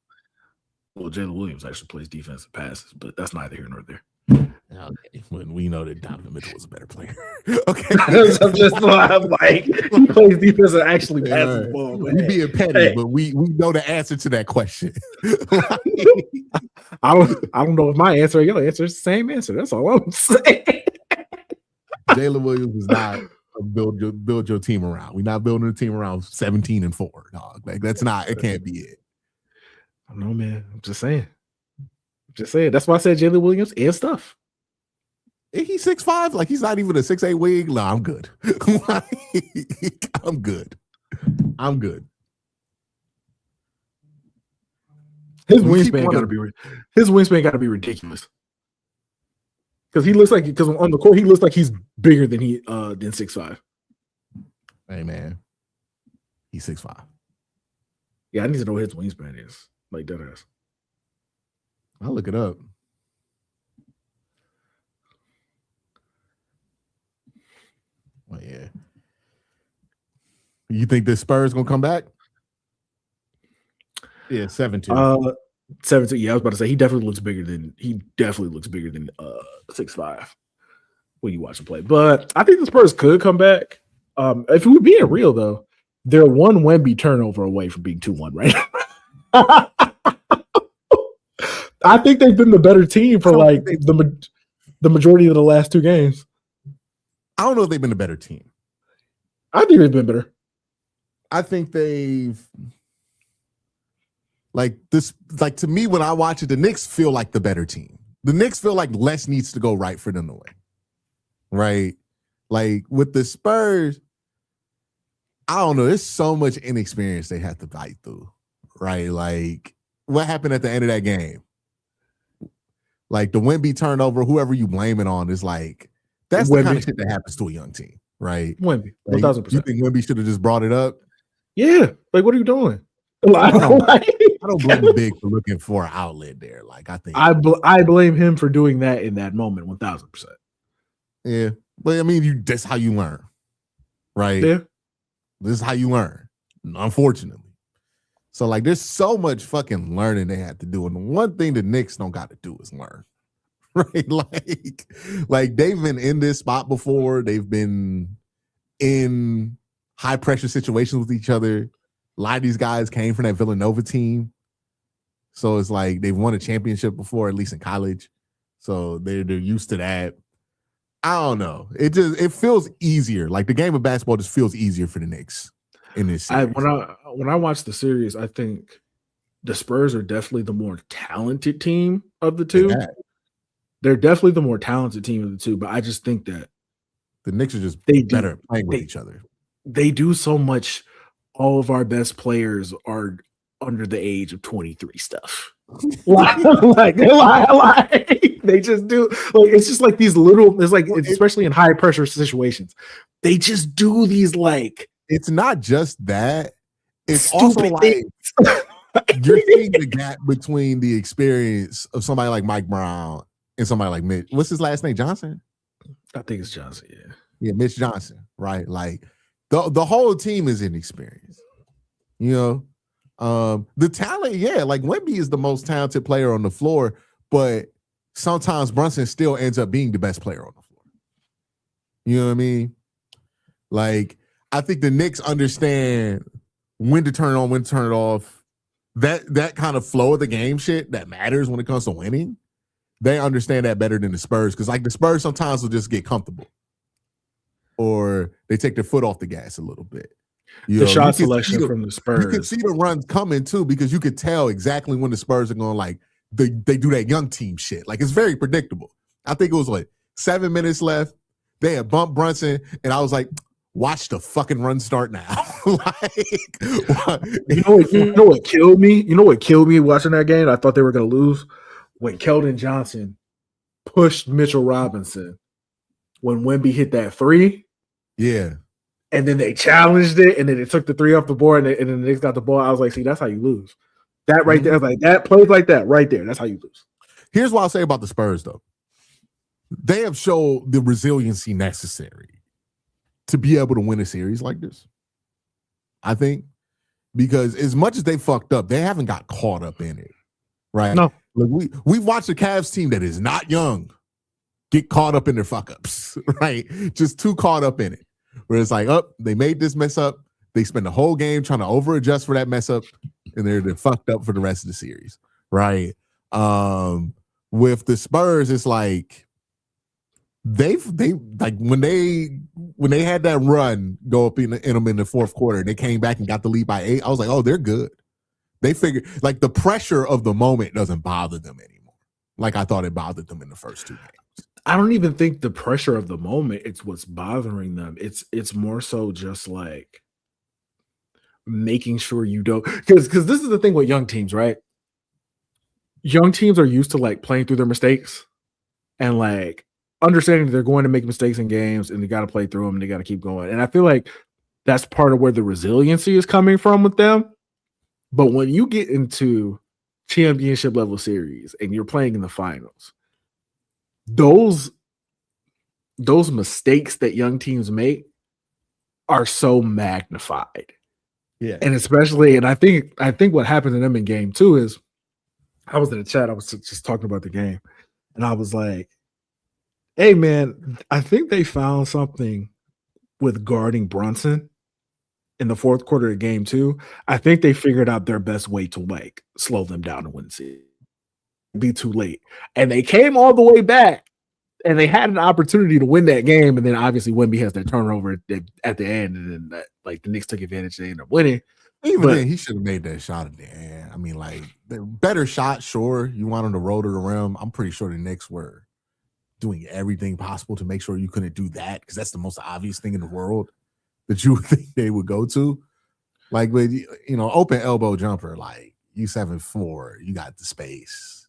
Well, Jalen Williams actually plays defensive passes, but that's neither here nor there. Okay, when we know that Donovan Mitchell was a better player. Okay, I'm like he plays defense and actually passes the ball. We being petty, but we know the answer to that question. I don't know if my answer or your answer is the same answer. That's all I'm saying. Jalen Williams is not a build your team around. We're not building a team around 17-4, dog. Like that's not. It can't be it. I don't know, man. I'm just saying. That's why I said Jalen Williams and stuff. He's 6'5", like he's not even a 6'8" wing. No, I'm good. I'm good. His wingspan got to be ridiculous. Because on the court he looks like he's bigger than 6'5". Hey man, he's 6'5". Yeah, I need to know what his wingspan is. Like that ass. I'll look it up. Well, yeah. You think the Spurs gonna come back? Yeah, 7-2. 7-2. Yeah, I was about to say he definitely looks bigger than 6'5" when you watch him play. But I think the Spurs could come back. If we're being real though, they're one Wemby turnover away from being 2-1 right now. I think they've been the better team for like the majority of the last two games. I don't know if they've been a better team. I think they've been better. I think they've to me when I watch it, the Knicks feel like the better team. The Knicks feel like less needs to go right for them to win. Right? Like with the Spurs, I don't know. There's so much inexperience they have to fight through. Right? Like what happened at the end of that game? Like the Wemby turnover, whoever you blame it on is like, that's the kind of shit that happens to a young team, right? Wemby, 1,000%. You think Wemby should have just brought it up? Yeah. Like, what are you doing? I don't blame the big for looking for an outlet there. Like, I think I blame him for doing that in that moment, 1,000%. Yeah, but I mean, that's how you learn, right? Yeah, this is how you learn. Unfortunately, so like, there's so much fucking learning they have to do, and the one thing the Knicks don't got to do is learn. Right, like they've been in this spot before. They've been in high pressure situations with each other. A lot of these guys came from that Villanova team, so it's like they've won a championship before, at least in college. So they're used to that. I don't know. It feels easier. Like the game of basketball just feels easier for the Knicks in this series. When I watch the series, I think the Spurs are definitely the more talented team of the two. Yeah. They're definitely the more talented team of the two, but I just think that the Knicks are just better at playing with each other. They do so much. All of our best players are under the age of 23 stuff. like they just do. Like it's just like these little. It's like especially in high pressure situations, they just do these like. It's not just that. It's also like you're seeing the gap between the experience of somebody like Mike Brown and somebody like Mitch. What's his last name? Johnson? I think it's Johnson, yeah. Yeah, Mitch Johnson, right? Like the whole team is inexperienced. You know? The talent, yeah, like Wemby is the most talented player on the floor, but sometimes Brunson still ends up being the best player on the floor. You know what I mean? Like, I think the Knicks understand when to turn it on, when to turn it off. That kind of flow of the game shit that matters when it comes to winning. They understand that better than the Spurs, because like the Spurs sometimes will just get comfortable or they take their foot off the gas a little bit. The shot selection from the Spurs. You could see the runs coming too, because you could tell exactly when the Spurs are going, like they do that young team shit. Like it's very predictable. I think it was like 7 minutes left. They had bumped Brunson, and I was like, watch the fucking run start now. You know what killed me? You know what killed me watching that game? I thought they were going to lose when Keldon Johnson pushed Mitchell Robinson when Wemby hit that three. Yeah. And then they challenged it, and then they took the three off the board, and then the Knicks got the ball. I was like, see, that's how you lose. That right there, I was like, that plays like that right there. That's how you lose. Here's what I'll say about the Spurs, though. They have shown the resiliency necessary to be able to win a series like this. I think, because as much as they fucked up, they haven't got caught up in it, right? No. Like we've watched a Cavs team that is not young get caught up in their fuck-ups, right? Just too caught up in it. Where it's like, they made this mess up. They spend the whole game trying to over-adjust for that mess up, and they're fucked up for the rest of the series, right? With the Spurs, it's like they like when they had that run go up in them in the fourth quarter, and they came back and got the lead by 8. I was like, oh, they're good. They figured, like, the pressure of the moment doesn't bother them anymore, like I thought it bothered them in the first 2 games. I don't even think the pressure of the moment it's what's bothering them. It's more so just like making sure you don't, because this is the thing with young teams, right? Young teams are used to like playing through their mistakes and like understanding they're going to make mistakes in games, and they got to play through them, and they got to keep going. And I feel like that's part of where the resiliency is coming from with them. But when you get into championship level series and you're playing in the finals, those mistakes that young teams make are so magnified. Yeah. And especially, and I think what happened to them in game 2 is, I was in the chat, I was just talking about the game, and I was like, hey man, I think they found something with guarding Brunson in the fourth quarter of game 2. I think they figured out their best way to like slow them down and win the series. Be too late. And they came all the way back, and they had an opportunity to win that game. And then obviously Wemby has that turnover at the end, and then like the Knicks took advantage. They ended up winning. Even then, he should have made that shot at the end. I mean, like, the better shot, sure. You want him to roll to the rim. I'm pretty sure the Knicks were doing everything possible to make sure you couldn't do that, because that's the most obvious thing in the world that you would think they would go to. Like, with, open elbow jumper, like, you 7'4", you got the space.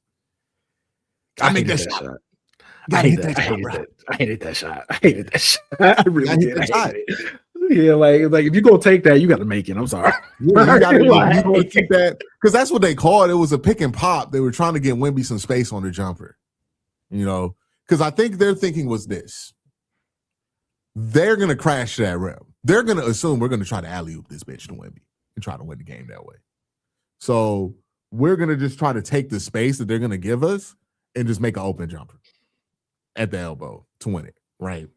I make that shot. I hated that shot. I really did. I hated it. Yeah, like if you're gonna take that, you got to make it. I'm sorry. Yeah, you gotta keep that, because that's what they called it. Was a pick and pop. They were trying to get Wemby some space on the jumper, because I think their thinking was this: they're gonna crash that rim. They're gonna assume we're gonna try to alley-oop this bitch to Wemby and try to win the game that way. So we're gonna just try to take the space that they're gonna give us and just make an open jumper at the elbow to win it, right?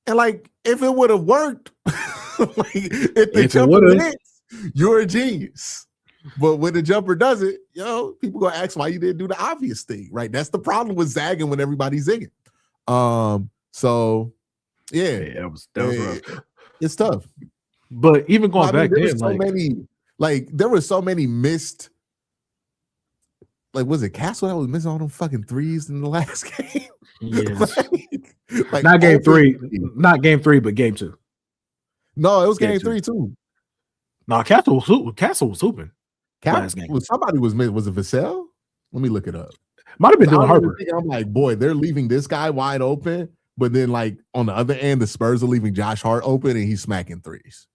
And like, if it would have worked, like, if the jumper hits, you're a genius. But when the jumper does it, people gonna ask why you didn't do the obvious thing, right? That's the problem with zagging when everybody's zigging. So yeah, that was rough. It's tough. But even going back then, there were so many missed. Like, was it Castle that was missing all them fucking threes in the last game? Yes. like not game 3, but game 2. No, it was game 3 too. No, Castle was hooping. Somebody was missing. Was it Vassell? Let me look it up. Might have been Dylan Harper. I'm like, boy, they're leaving this guy wide open, but then like on the other end, the Spurs are leaving Josh Hart open, and he's smacking threes.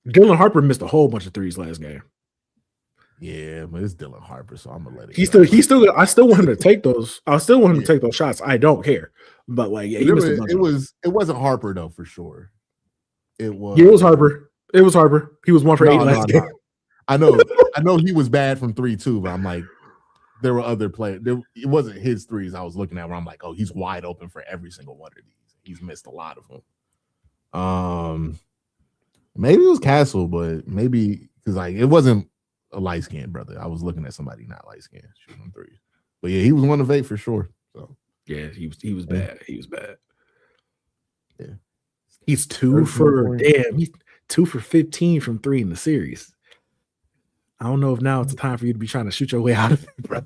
Dylan Harper missed a whole bunch of threes last game. Yeah, but it's Dylan Harper, so I'm gonna let it. I still want him to take those. I still want him to take those shots. I don't care, but like, yeah, it wasn't Harper though, for sure. It was. Yeah, it was Harper. It was Harper. He was 1 for 8 last game. I know he was bad from 3 too, but I'm like, there were other players. It wasn't his threes I was looking at where I'm like, oh, he's wide open for every single one of these. He's missed a lot of them. Maybe it was Castle, but maybe because like it wasn't a light skinned brother. I was looking at somebody not light skinned shooting threes. But yeah, he was 1 of 8 for sure. So yeah, he was bad. He was bad. Yeah. He's 2 for 15 from 3 in the series. I don't know if now it's the time for you to be trying to shoot your way out of it, bro.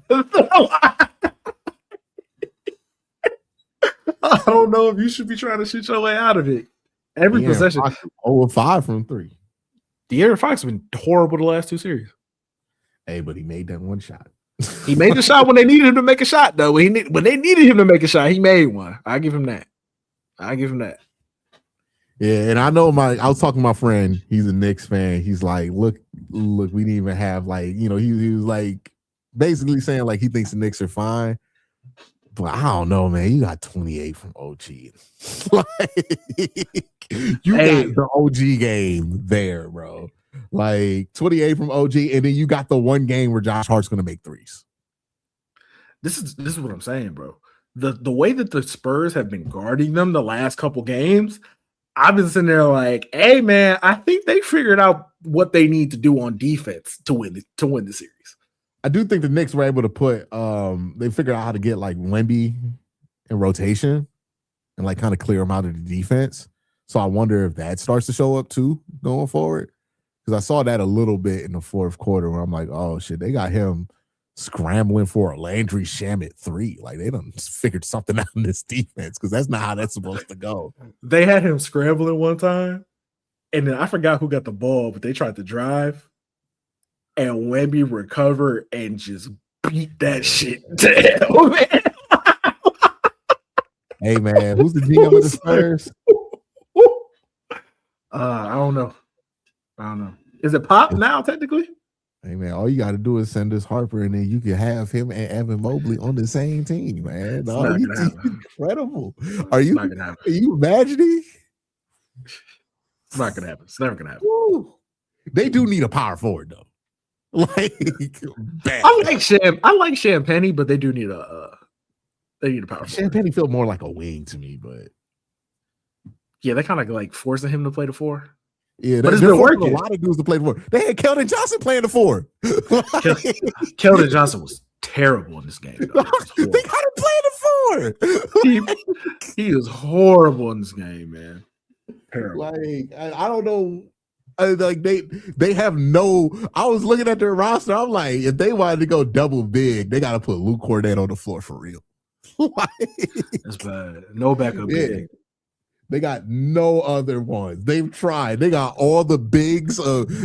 I don't know if you should be trying to shoot your way out of it. Every possession. 0-5 from 3. De'Aaron Fox has been horrible the last 2 series. Hey, but he made that one shot. He made the shot when they needed him to make a shot, though. When they needed him to make a shot, he made one. I give him that. Yeah, and I know I was talking to my friend. He's a Knicks fan. He's like, look, we didn't even have he was like basically saying like he thinks the Knicks are fine. But I don't know, man. You got 28 from OG. Like, you got the OG game there, bro. Like 28 from OG, and then you got the one game where Josh Hart's going to make threes. This is what I'm saying, bro. The way that the Spurs have been guarding them the last couple games, I've been sitting there like, hey, man, I think they figured out what they need to do on defense to win the series. I do think the Knicks were able to put they figured out how to get like Wemby in rotation and like kind of clear him out of the defense. So I wonder if that starts to show up too going forward. Because I saw that a little bit in the fourth quarter where I'm like, oh shit, they got him scrambling for a Landry Shamet 3. Like they done figured something out in this defense because that's not how that's supposed to go. They had him scrambling one time, and then I forgot who got the ball, but they tried to drive. And Wemby recovered and just beat that shit down, man. Hey, man, who's the GM of the Spurs? I don't know. Is it Pop now, technically? Hey, man, all you got to do is send us Harper, and then you can have him and Evan Mobley on the same team, man. It's not gonna happen. Incredible. Are you imagining? It's not going to happen. It's never going to happen. Woo. They do need a power forward, though. Like bad. I like Champagne, but they do need a power. Champagne felt more like a wing to me, but yeah, they kind of like forcing him to play the 4. Yeah, but it's been working. A lot of dudes to play the 4. They had Keldon Johnson playing the 4. Keldon Johnson was terrible in this game. They got him playing the 4. He was horrible in this game, man. Terrible. Like I don't know. Like they have no. I was looking at their roster. I'm like, if they wanted to go double big, they got to put Luke Cornett on the floor for real. That's bad. No backup big. They got no other ones. They've tried. They got all the bigs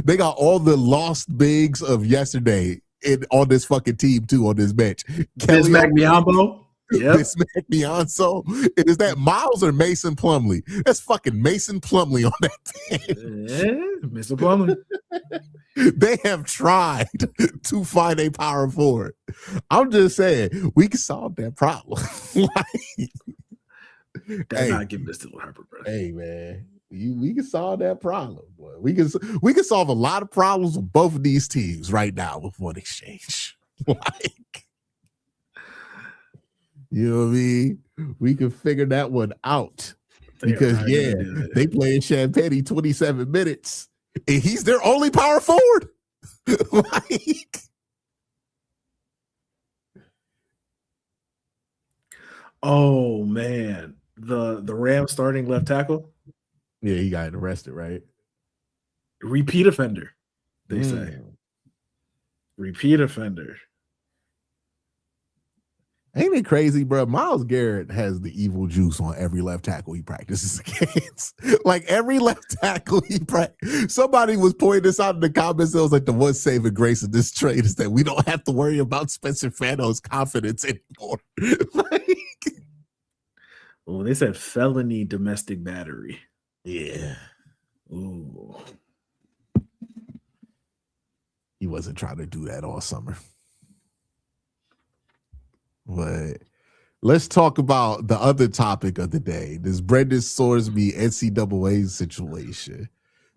they got all the lost bigs of yesterday on this fucking team too on this bench. Bismack Biyombo. Yep. Bismack Biyombo. And is that Myles or Mason Plumlee? That's fucking Mason Plumlee on that team. Yeah, Mason Plumlee. They have tried to find a power forward. I'm just saying we can solve that problem. That's not giving this to Harper, bro. Hey, man, we can solve that problem, boy. We can solve a lot of problems with both of these teams right now with one exchange. Like, you know what I mean? We can figure that one out because they playing Champagne 27 minutes, and he's their only power forward. Like, oh man. The Rams starting left tackle. Yeah, he got arrested, right? Repeat offender, they say. Repeat offender. Ain't it crazy, bro? Myles Garrett has the evil juice on every left tackle he practices against. Like every left tackle he practices. Somebody was pointing this out in the comments. It was like the one saving grace of this trade is that we don't have to worry about Spencer Fano's confidence anymore. Like, well, they said felony domestic battery. Yeah. Ooh. He wasn't trying to do that all summer. But let's talk about the other topic of the day, this Brendan Sorsby NCAA situation.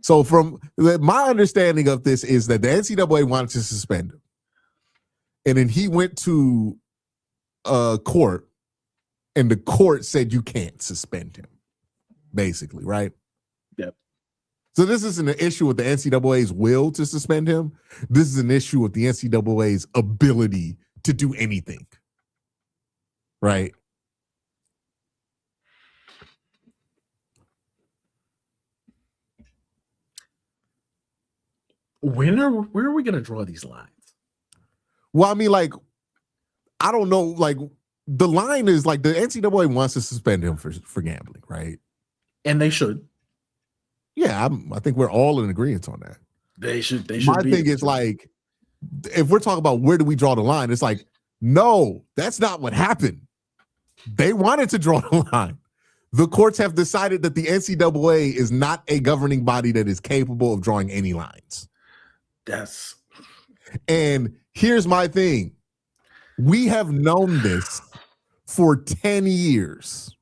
So from my understanding of this is that the NCAA wanted to suspend him. And then he went to court, and the court said you can't suspend him, basically, right? Yep. So this isn't an issue with the NCAA's will to suspend him. This is an issue with the NCAA's ability to do anything. Right. where are we gonna draw these lines? Well, I mean, like, I don't know. Like, the line is like the NCAA wants to suspend him for gambling, right? And they should. Yeah, I think we're all in agreement on that. They should. My thing is like, if we're talking about where do we draw the line, it's like, no, that's not what happened. They wanted to draw the line. The courts have decided that the NCAA is not a governing body that is capable of drawing any lines. And here's my thing. We have known this for 10 years.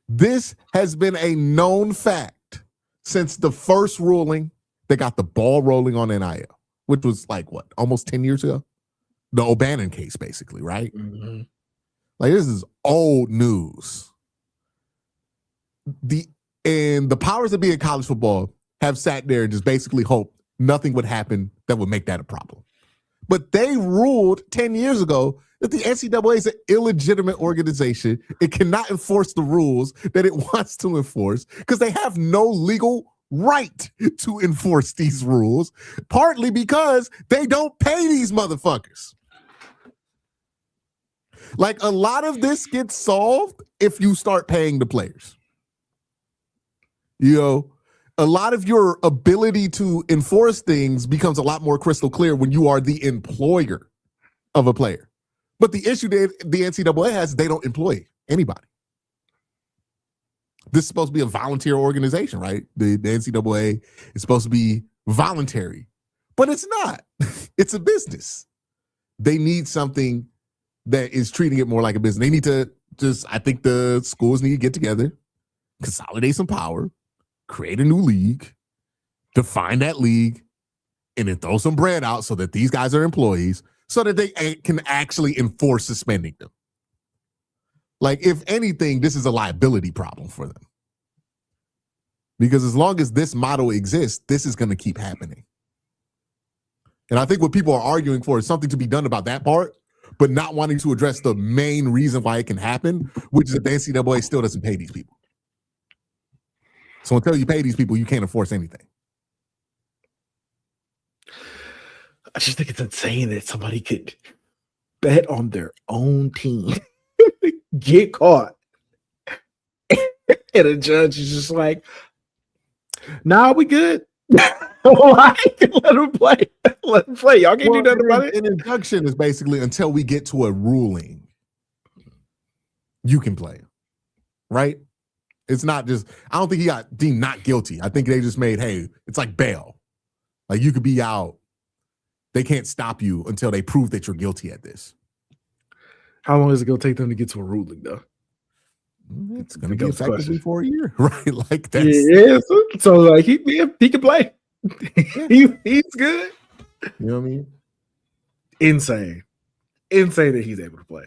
This has been a known fact since the first ruling that got the ball rolling on NIL, which was like, what, almost 10 years ago? The O'Bannon case, basically, right? Mm-hmm. Like, this is old news. The powers that be in college football have sat there and just basically hoped nothing would happen that would make that a problem. But they ruled 10 years ago that the NCAA is an illegitimate organization. It cannot enforce the rules that it wants to enforce because they have no legal right to enforce these rules, partly because they don't pay these motherfuckers. Like, a lot of this gets solved if you start paying the players. You know, a lot of your ability to enforce things becomes a lot more crystal clear when you are the employer of a player. But the issue that the NCAA has, they don't employ anybody. This is supposed to be a volunteer organization, right? The NCAA is supposed to be voluntary, but it's not. It's a business. They need something that is treating it more like a business. They need to I think the schools need to get together, consolidate some power, create a new league, define that league, and then throw some bread out so that these guys are employees so that they can actually enforce suspending them. Like, if anything, this is a liability problem for them. Because as long as this model exists, this is going to keep happening. And I think what people are arguing for is something to be done about that part, but not wanting to address the main reason why it can happen, which is that the NCAA still doesn't pay these people. So until you pay these people, you can't enforce anything. I just think it's insane that somebody could bet on their own team, get caught, and a judge is just like, nah, we good. Like, let him play. Let him play. Y'all can't do nothing about it. An injunction is basically until we get to a ruling, you can play. Right? It's not just, I don't think he got deemed not guilty. I think they just made, hey, it's like bail. Like, you could be out. They can't stop you until they prove that you're guilty at this. How long is it going to take them to get to a ruling, though? It's going to be effectively for a year, right? Like, that's... Yeah, so like, he can play. He's good. You know what I mean? Insane that he's able to play.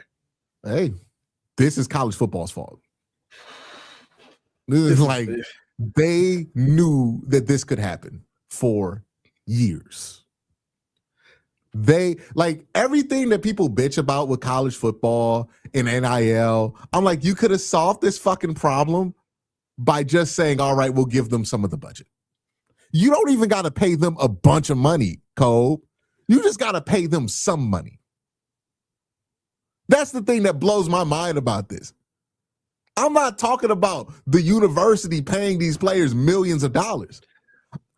Hey, this is college football's fault. This is like, they knew that this could happen for years. They, like, everything that people bitch about with college football and NIL, I'm like, you could have solved this fucking problem by just saying, all right, we'll give them some of the budget. You don't even got to pay them a bunch of money, Colb. You just got to pay them some money. That's the thing that blows my mind about this. I'm not talking about the university paying these players millions of dollars.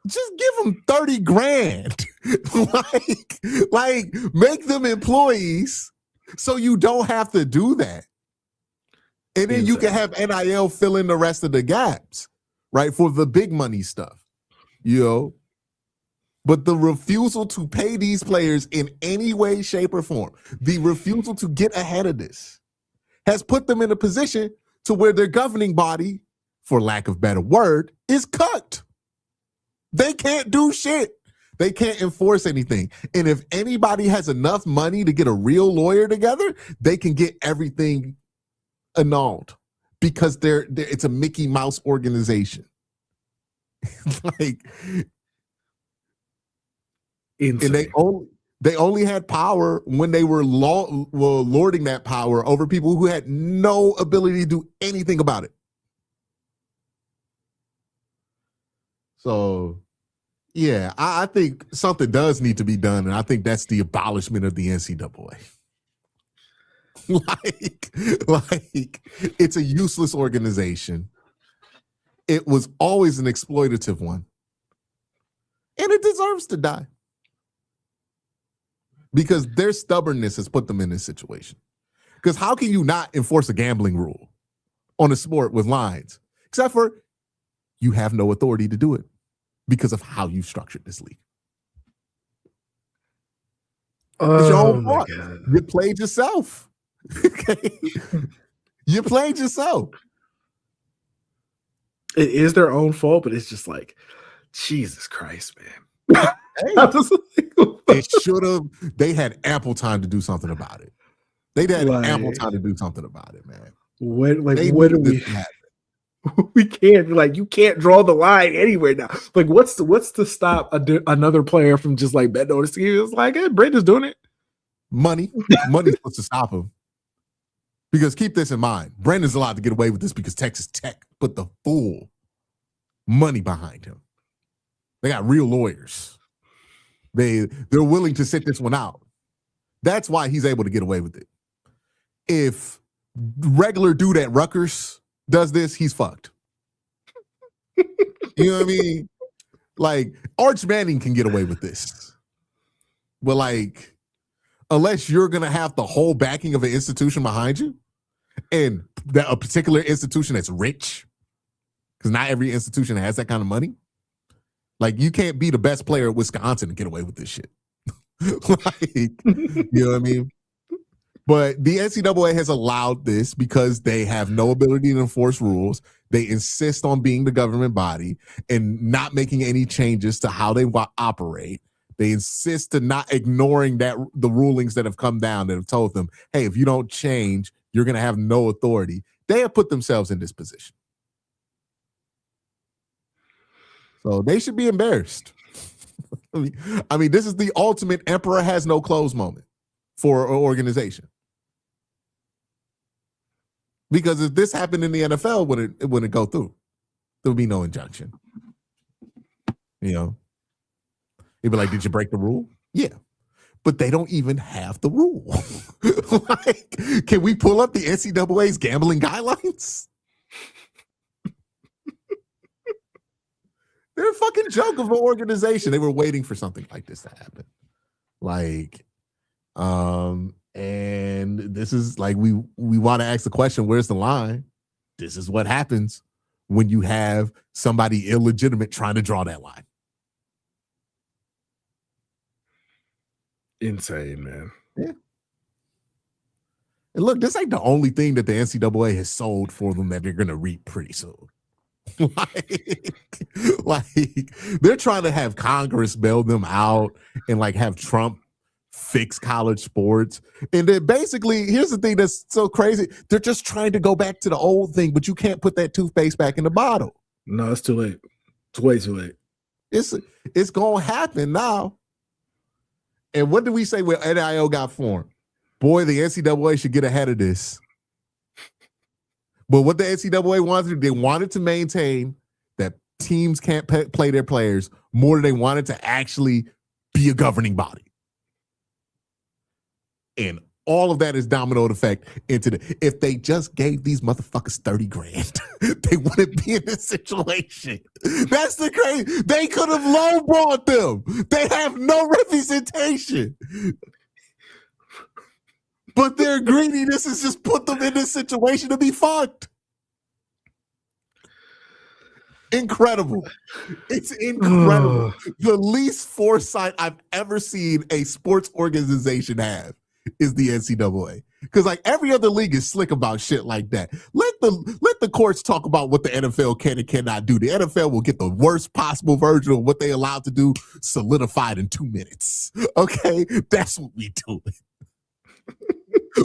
Just give them 30 grand. like make them employees so you don't have to do that. And then you can have NIL fill in the rest of the gaps, right? For the big money stuff, you know? But the refusal to pay these players in any way, shape, or form, the refusal to get ahead of this has put them in a position to where their governing body, for lack of better word, is cut. They can't do shit. They can't enforce anything. And if anybody has enough money to get a real lawyer together, they can get everything annulled because it's a Mickey Mouse organization. Like, insane. And they only had power when they were lording that power over people who had no ability to do anything about it. So Yeah, I think something does need to be done, and I think that's the abolishment of the NCAA. like it's a useless organization. It was always an exploitative one, and it deserves to die because their stubbornness has put them in this situation. Because how can you not enforce a gambling rule on a sport with lines, except for you have no authority to do it because of how you structured this league? It's your own fault. You played yourself. Okay, you played yourself. It is their own fault, but it's just like, Jesus Christ, man. Hey, it should have. They had ample time to do something about it. They had ample time to do something about it, man. What do we? We can't, like, you can't draw the line anywhere now. Like, what's to stop another player from just like betting on the team? It's like, hey, Brendan's doing it. Money's supposed to stop him. Because keep this in mind, Brandon's allowed to get away with this because Texas Tech put the full money behind him. They got real lawyers. They're willing to sit this one out. That's why he's able to get away with it. If regular dude at Rutgers does this, he's fucked. You know what I mean? Like, Arch Manning can get away with this. But like, unless you're going to have the whole backing of an institution behind you, and that a particular institution that's rich, because not every institution has that kind of money. Like, you can't be the best player at Wisconsin and get away with this shit. Like, you know what I mean? But the NCAA has allowed this because they have no ability to enforce rules. They insist on being the government body and not making any changes to how they operate. They insist to not ignoring the rulings that have come down that have told them, hey, if you don't change, you're going to have no authority. They have put themselves in this position. So they should be embarrassed. I mean, this is the ultimate emperor has no clothes moment for an organization. Because if this happened in the NFL, it wouldn't go through. There would be no injunction. You know? You'd be like, did you break the rule? Yeah. But they don't even have the rule. Like, can we pull up the NCAA's gambling guidelines? They're a fucking joke of an organization. They were waiting for something like this to happen. Like, and this is like, we want to ask the question, where's the line? This is what happens when you have somebody illegitimate trying to draw that line. Insane, man. Yeah. And look, this ain't the only thing that the NCAA has sold for them that they're going to reap pretty soon. like they're trying to have Congress bail them out and like have Trump fix college sports. And then basically, here's the thing that's so crazy. They're just trying to go back to the old thing, but you can't put that toothpaste back in the bottle. No, it's too late. It's way too late. It's going to happen now. And what did we say when NIL got formed? Boy, the NCAA should get ahead of this. But what the NCAA wanted to do, they wanted to maintain that teams can't play their players more than they wanted to actually be a governing body. And all of that is domino effect into if they just gave these motherfuckers 30 grand, they wouldn't be in this situation. That's the crazy. They could have lowballed them. They have no representation. But their greediness has just put them in this situation to be fucked. Incredible. It's incredible. The least foresight I've ever seen a sports organization have is the NCAA. Because like every other league is slick about shit like that. Let the courts talk about what the NFL can and cannot do. The NFL will get the worst possible version of what they allowed to do solidified in 2 minutes. Okay? That's what we do.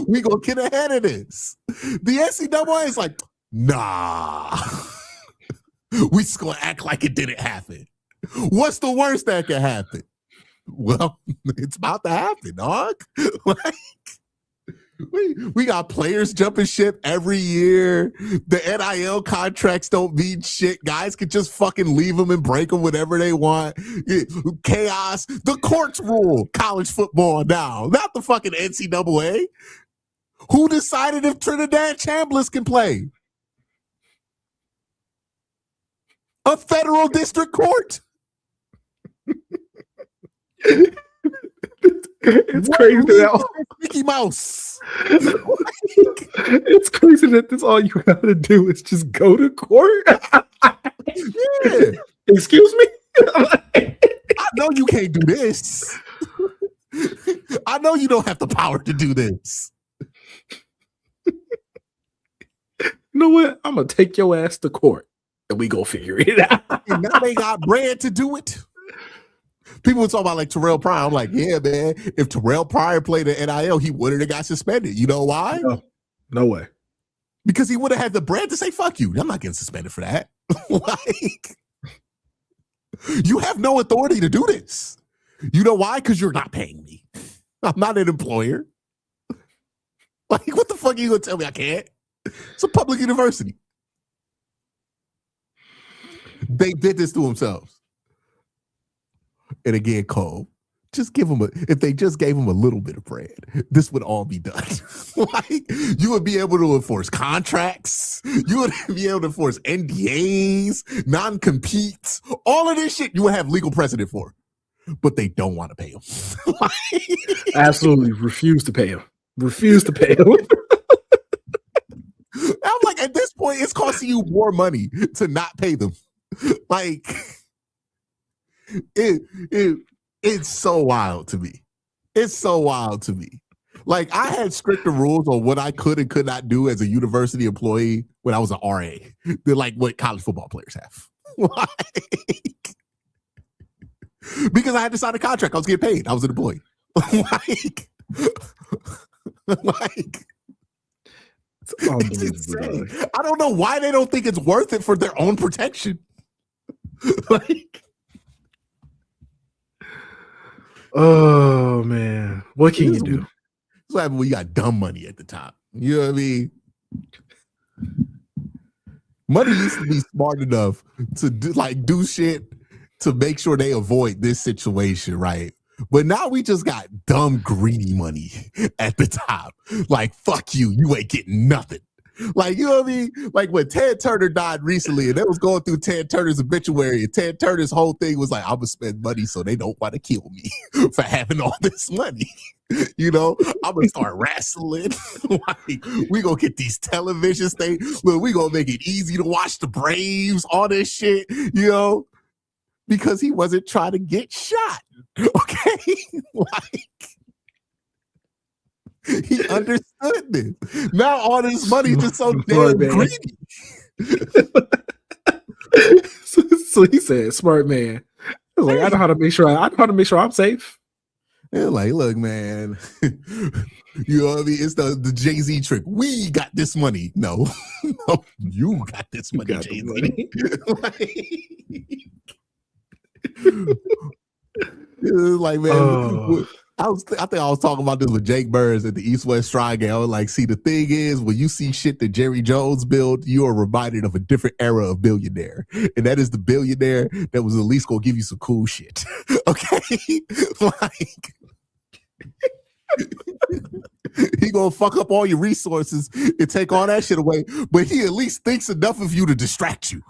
We gonna get ahead of this. The NCAA is like, nah. We just gonna act like it didn't happen. What's the worst that can happen? Well, it's about to happen, dog. Like, We got players jumping ship every year. The NIL contracts don't mean shit. Guys can just fucking leave them and break them whenever they want. Chaos. The courts rule college football now, not the fucking NCAA. Who decided if Trinidad Chambliss can play? A federal district court. It's crazy that Mickey Mouse. It's crazy that that's all you gotta do is just go to court. Yeah. Excuse me? I know you can't do this. I know you don't have the power to do this. You know what? I'm gonna take your ass to court and we go figure it out. And now they got bread to do it. People were talking about like Terrell Pryor. I'm like, yeah, man. If Terrell Pryor played at NIL, he wouldn't have got suspended. You know why? No way. Because he would have had the bread to say, fuck you. I'm not getting suspended for that. Like, you have no authority to do this. You know why? Because you're not paying me. I'm not an employer. Like, what the fuck are you going to tell me I can't? It's a public university. They did this to themselves. And again, Cole, just give them if they just gave them a little bit of bread, this would all be done. Like, you would be able to enforce contracts. You would be able to enforce NDAs, non-competes, all of this shit you would have legal precedent for. But they don't want to pay them. Absolutely refuse to pay him. Refuse to pay him. I'm like, at this point, it's costing you more money to not pay them. Like, it's so wild to me. It's so wild to me. Like, I had stricter rules on what I could and could not do as a university employee when I was an RA than like what college football players have. Like, because I had to sign a contract. I was getting paid. I was an employee. Like, it's unbelievable. I don't know why they don't think it's worth it for their own protection. Like, oh man, what can you do? That's what happens when you got dumb money at the top. You know what I mean? Money used to be smart enough to do shit to make sure they avoid this situation, right? But now we just got dumb, greedy money at the top. Like, fuck you, you ain't getting nothing. Like, you know what I mean? Like when Ted Turner died recently and they was going through Ted Turner's obituary, and Ted Turner's whole thing was like, I'm gonna spend money so they don't want to kill me for having all this money. You know, I'm gonna start wrestling. Like, we gonna get these television stations. Look, we gonna make it easy to watch the Braves, all this shit, you know, because he wasn't trying to get shot. Okay? Like, he understood this. Now all this money is just so damn greedy. So he said, "Smart man." I was like, I know how to make sure. I know how to make sure I'm safe. They're like, look, man. You know what I mean? It's the Jay-Z trick. We got this money. No, no, you got this money, Jay-Z. Like, man. I think I was talking about this with Jake Burns at the East West Shrine game. I was like, see, the thing is, when you see shit that Jerry Jones built, you are reminded of a different era of billionaire. And that is the billionaire that was at least going to give you some cool shit. Okay? Like, he gonna fuck up all your resources and take all that shit away, but he at least thinks enough of you to distract you,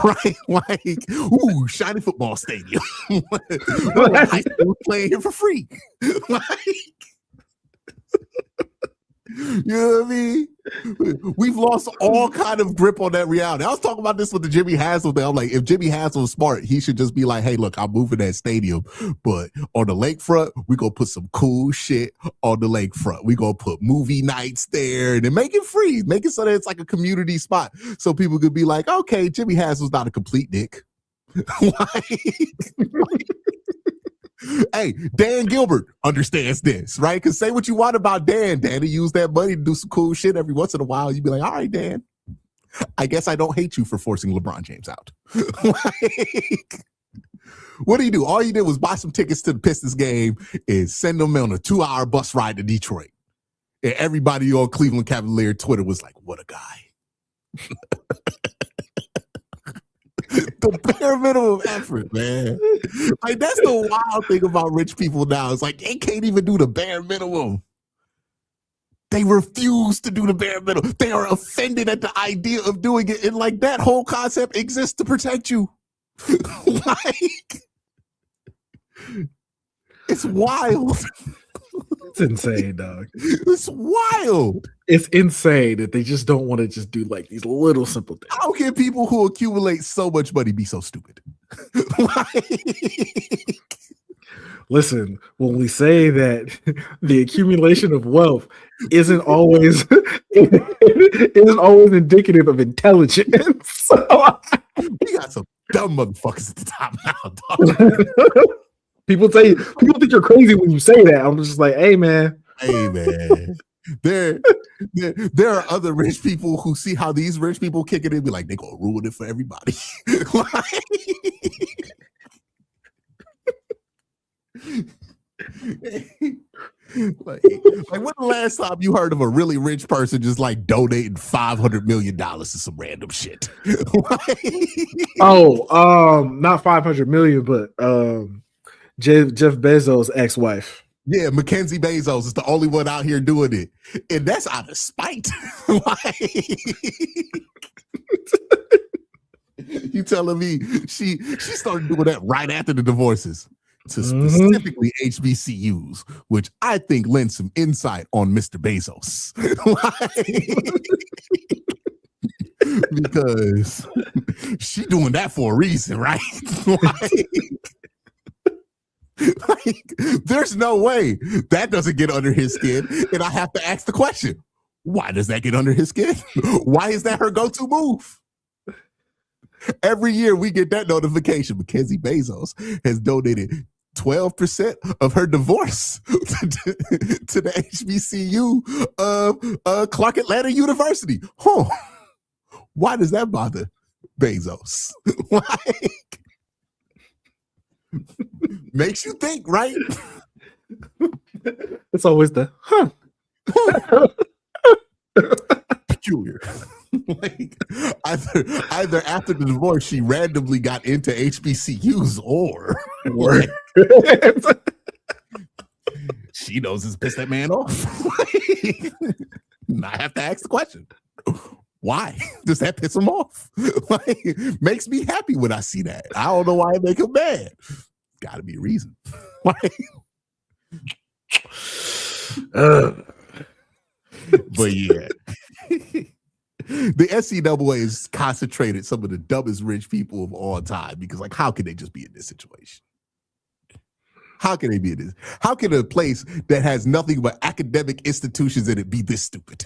right? Like, ooh, shiny football stadium. High school playing here for free. Like, you know what I mean? We've lost all kind of grip on that reality. I was talking about this with the Jimmy Hassel thing. I'm like, if Jimmy Hassel was smart, he should just be like, hey, look, I'm moving that stadium, but on the lakefront, we're going to put some cool shit on the lakefront. We're going to put movie nights there and then make it free. Make it so that it's like a community spot so people could be like, okay, Jimmy Hassel's not a complete dick. Hey, Dan Gilbert understands this, right? Because say what you want about Dan. Danny used that money to do some cool shit every once in a while. You'd be like, all right, Dan, I guess I don't hate you for forcing LeBron James out. Like, what do? All you did was buy some tickets to the Pistons game and send them on a 2-hour bus ride to Detroit. And everybody on Cleveland Cavalier Twitter was like, what a guy. The bare minimum effort, man. Like, that's the wild thing about rich people now. It's like, they can't even do the bare minimum. They refuse to do the bare minimum. They are offended at the idea of doing it. And like, that whole concept exists to protect you. Like, it's wild. It's insane, dog. It's wild. It's insane that they just don't want to just do like these little simple things. How can people who accumulate so much money be so stupid? Like, listen, when we say that the accumulation of wealth isn't always indicative of intelligence. we got some dumb motherfuckers at the top now, dog. People think you're crazy when you say that. I'm just like, hey man. There are other rich people who see how these rich people kick it and be like, they gonna ruin it for everybody. like when the last time you heard of a really rich person just like donating $500 million to some random shit? Not 500 million, but Jeff Bezos' ex-wife. Yeah, Mackenzie Bezos is the only one out here doing it. And that's out of spite. You telling me she started doing that right after the divorces to specifically HBCUs, which I think lends some insight on Mr. Bezos. Because she doing that for a reason, right? Like, there's no way that doesn't get under his skin. And I have to ask the question, why does that get under his skin? Why is that her go-to move? Every year we get that notification. Mackenzie Bezos has donated 12% of her divorce to the HBCU of Clark Atlanta University. Huh. Why does that bother Bezos? Like, makes you think, right? It's always the peculiar. Like, either after the divorce she randomly got into HBCUs or like, she knows it's pissed that man off. I have to ask the question, why does that piss him off? Like, makes me happy when I see that. I don't know why it make him mad. Gotta be a reason. But yeah. The NCAA has concentrated some of the dumbest rich people of all time because, like, how can they just be in this situation? How can they be in this? How can a place that has nothing but academic institutions in it be this stupid?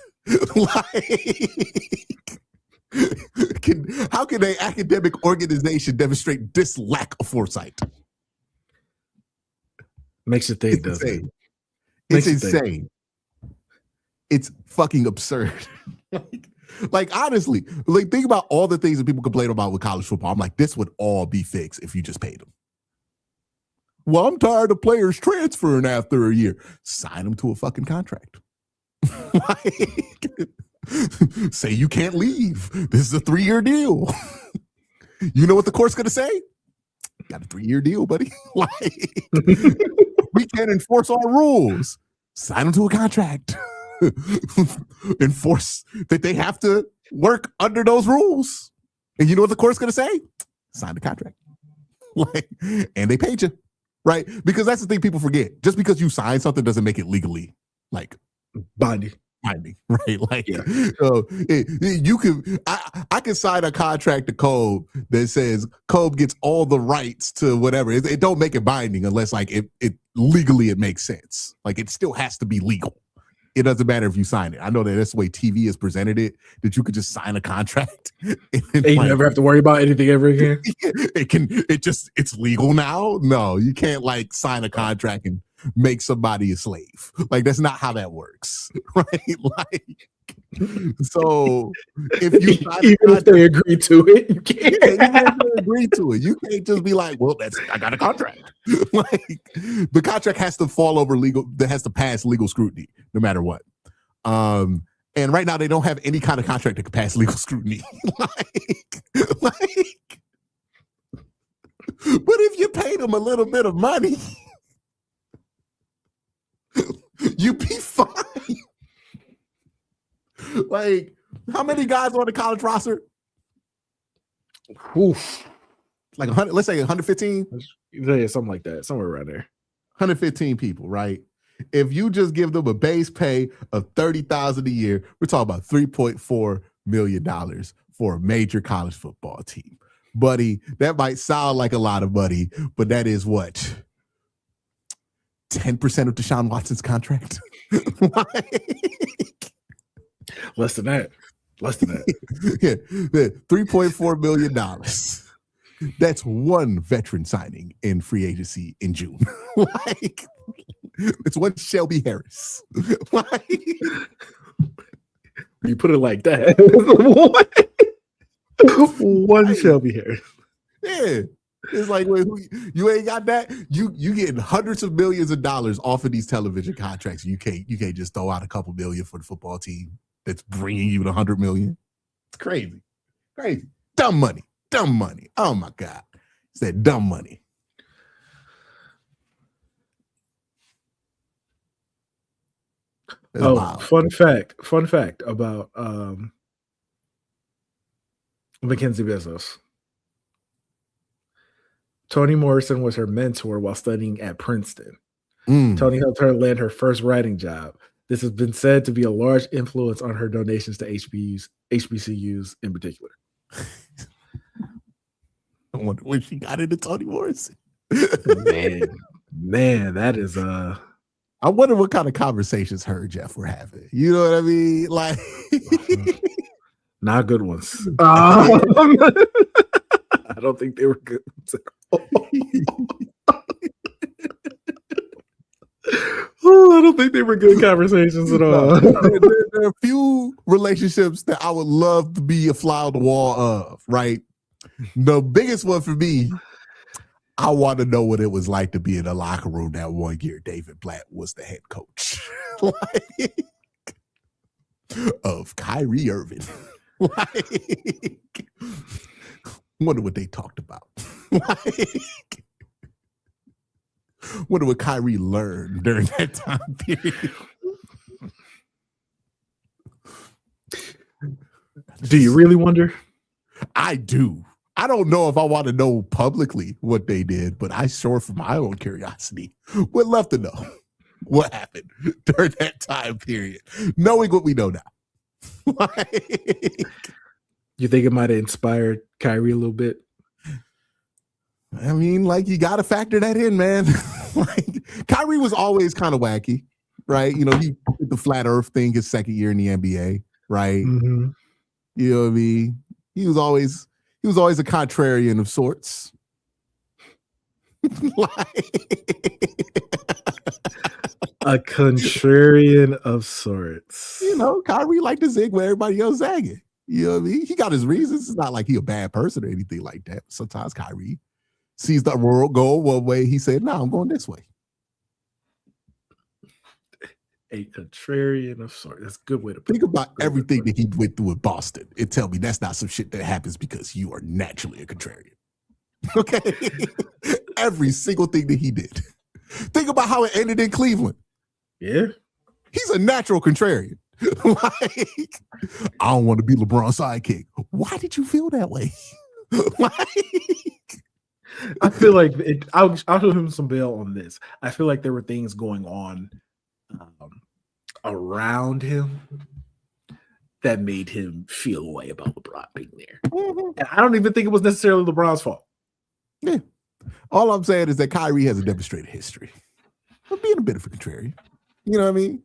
How can an academic organization demonstrate this lack of foresight? Makes you think, it's doesn't insane. It's insane. It's fucking absurd. Like, honestly, like, think about all the things that people complain about with college football. I'm like, this would all be fixed if you just paid them. Well, I'm tired of players transferring after a year. Sign them to a fucking contract. Like, say you can't leave. This is a 3-year deal. You know what the court's going to say? Got a 3-year deal, buddy. Like, we can't enforce our rules. Sign them to a contract. Enforce that they have to work under those rules. And you know what the court's going to say? Sign the contract. Like, and they paid you, right? Because that's the thing people forget. Just because you sign something doesn't make it legally, like, binding, right? Like, yeah. You could, I can sign a contract to Colb that says Colb gets all the rights to whatever. It don't make it binding unless, like, it legally it makes sense. Like, it still has to be legal. It doesn't matter if you sign it. I know that that's the way TV has presented it, that you could just sign a contract and you never have to worry about anything ever again. It's legal now. No, you can't, like, sign a contract and make somebody a slave. Like, that's not how that works, right? Like, so if you even if they agree to it, you can't. Even if they agree to it, you can't just be like, well, I got a contract. Like, the contract has to fall over legal, that has to pass legal scrutiny no matter what. And right now they don't have any kind of contract that can pass legal scrutiny. But if you pay them a little bit of money, you be fine. Like, how many guys on the college roster? Oof. Like 100, let's say 115? Yeah, something like that. Somewhere around there. 115 people, right? If you just give them a base pay of $30,000 a year, we're talking about $3.4 million for a major college football team. Buddy, that might sound like a lot of money, but that is what? 10% of Deshaun Watson's contract? Less than that. Yeah, $3.4 million. That's one veteran signing in free agency in June. Like, it's one Shelby Harris. Like, you put it like that. One Shelby Harris. Yeah. It's like, wait, you ain't got that? You getting hundreds of millions of dollars off of these television contracts. You can't just throw out a couple million for the football team that's bringing you to 100 million. It's crazy. Dumb money. Oh my God. It's that dumb money. That's fun fact about Mackenzie Bezos. Toni Morrison was her mentor while studying at Princeton. Tony helped her land her first writing job. This has been said to be a large influence on her donations to HBCUs in particular. I wonder when she got into Toni Morrison. Man, that is I wonder what kind of conversations her and Jeff were having. You know what I mean? Like, not good ones. I don't think they were good ones. I don't think they were good conversations at all. There are a few relationships that I would love to be a fly on the wall of, right? The biggest one for me, I want to know what it was like to be in the locker room that one year David Blatt was the head coach of Kyrie Irving. Wonder what they talked about. Wonder what Kyrie learned during that time period. Do you really wonder? I do. I don't know if I want to know publicly what they did, but I sure, for my own curiosity, would love to know what happened during that time period, knowing what we know now. You think it might have inspired Kyrie a little bit? I mean, like, you got to factor that in, man. Like, Kyrie was always kind of wacky, right? You know, he did the flat earth thing his second year in the NBA, right? Mm-hmm. You know what I mean? He was always a contrarian of sorts. A contrarian of sorts. You know, Kyrie liked to zig where everybody else zagging. You know what I mean? He got his reasons. It's not like he a bad person or anything like that. Sometimes Kyrie sees the world go one way. He said, no, I'm going this way. A contrarian of sorts. That's a good way to put it. Think about everything that he went through in Boston and tell me that's not some shit that happens because you are naturally a contrarian. Okay? Every single thing that he did. Think about how it ended in Cleveland. Yeah. He's a natural contrarian. Like, I don't want to be LeBron's sidekick. Why did you feel that way? I feel like I'll show him some bail on this. I feel like there were things going on around him that made him feel a way about LeBron being there. Mm-hmm. And I don't even think it was necessarily LeBron's fault. Yeah. All I'm saying is that Kyrie has a demonstrated history of being a bit of a contrarian. You know what I mean?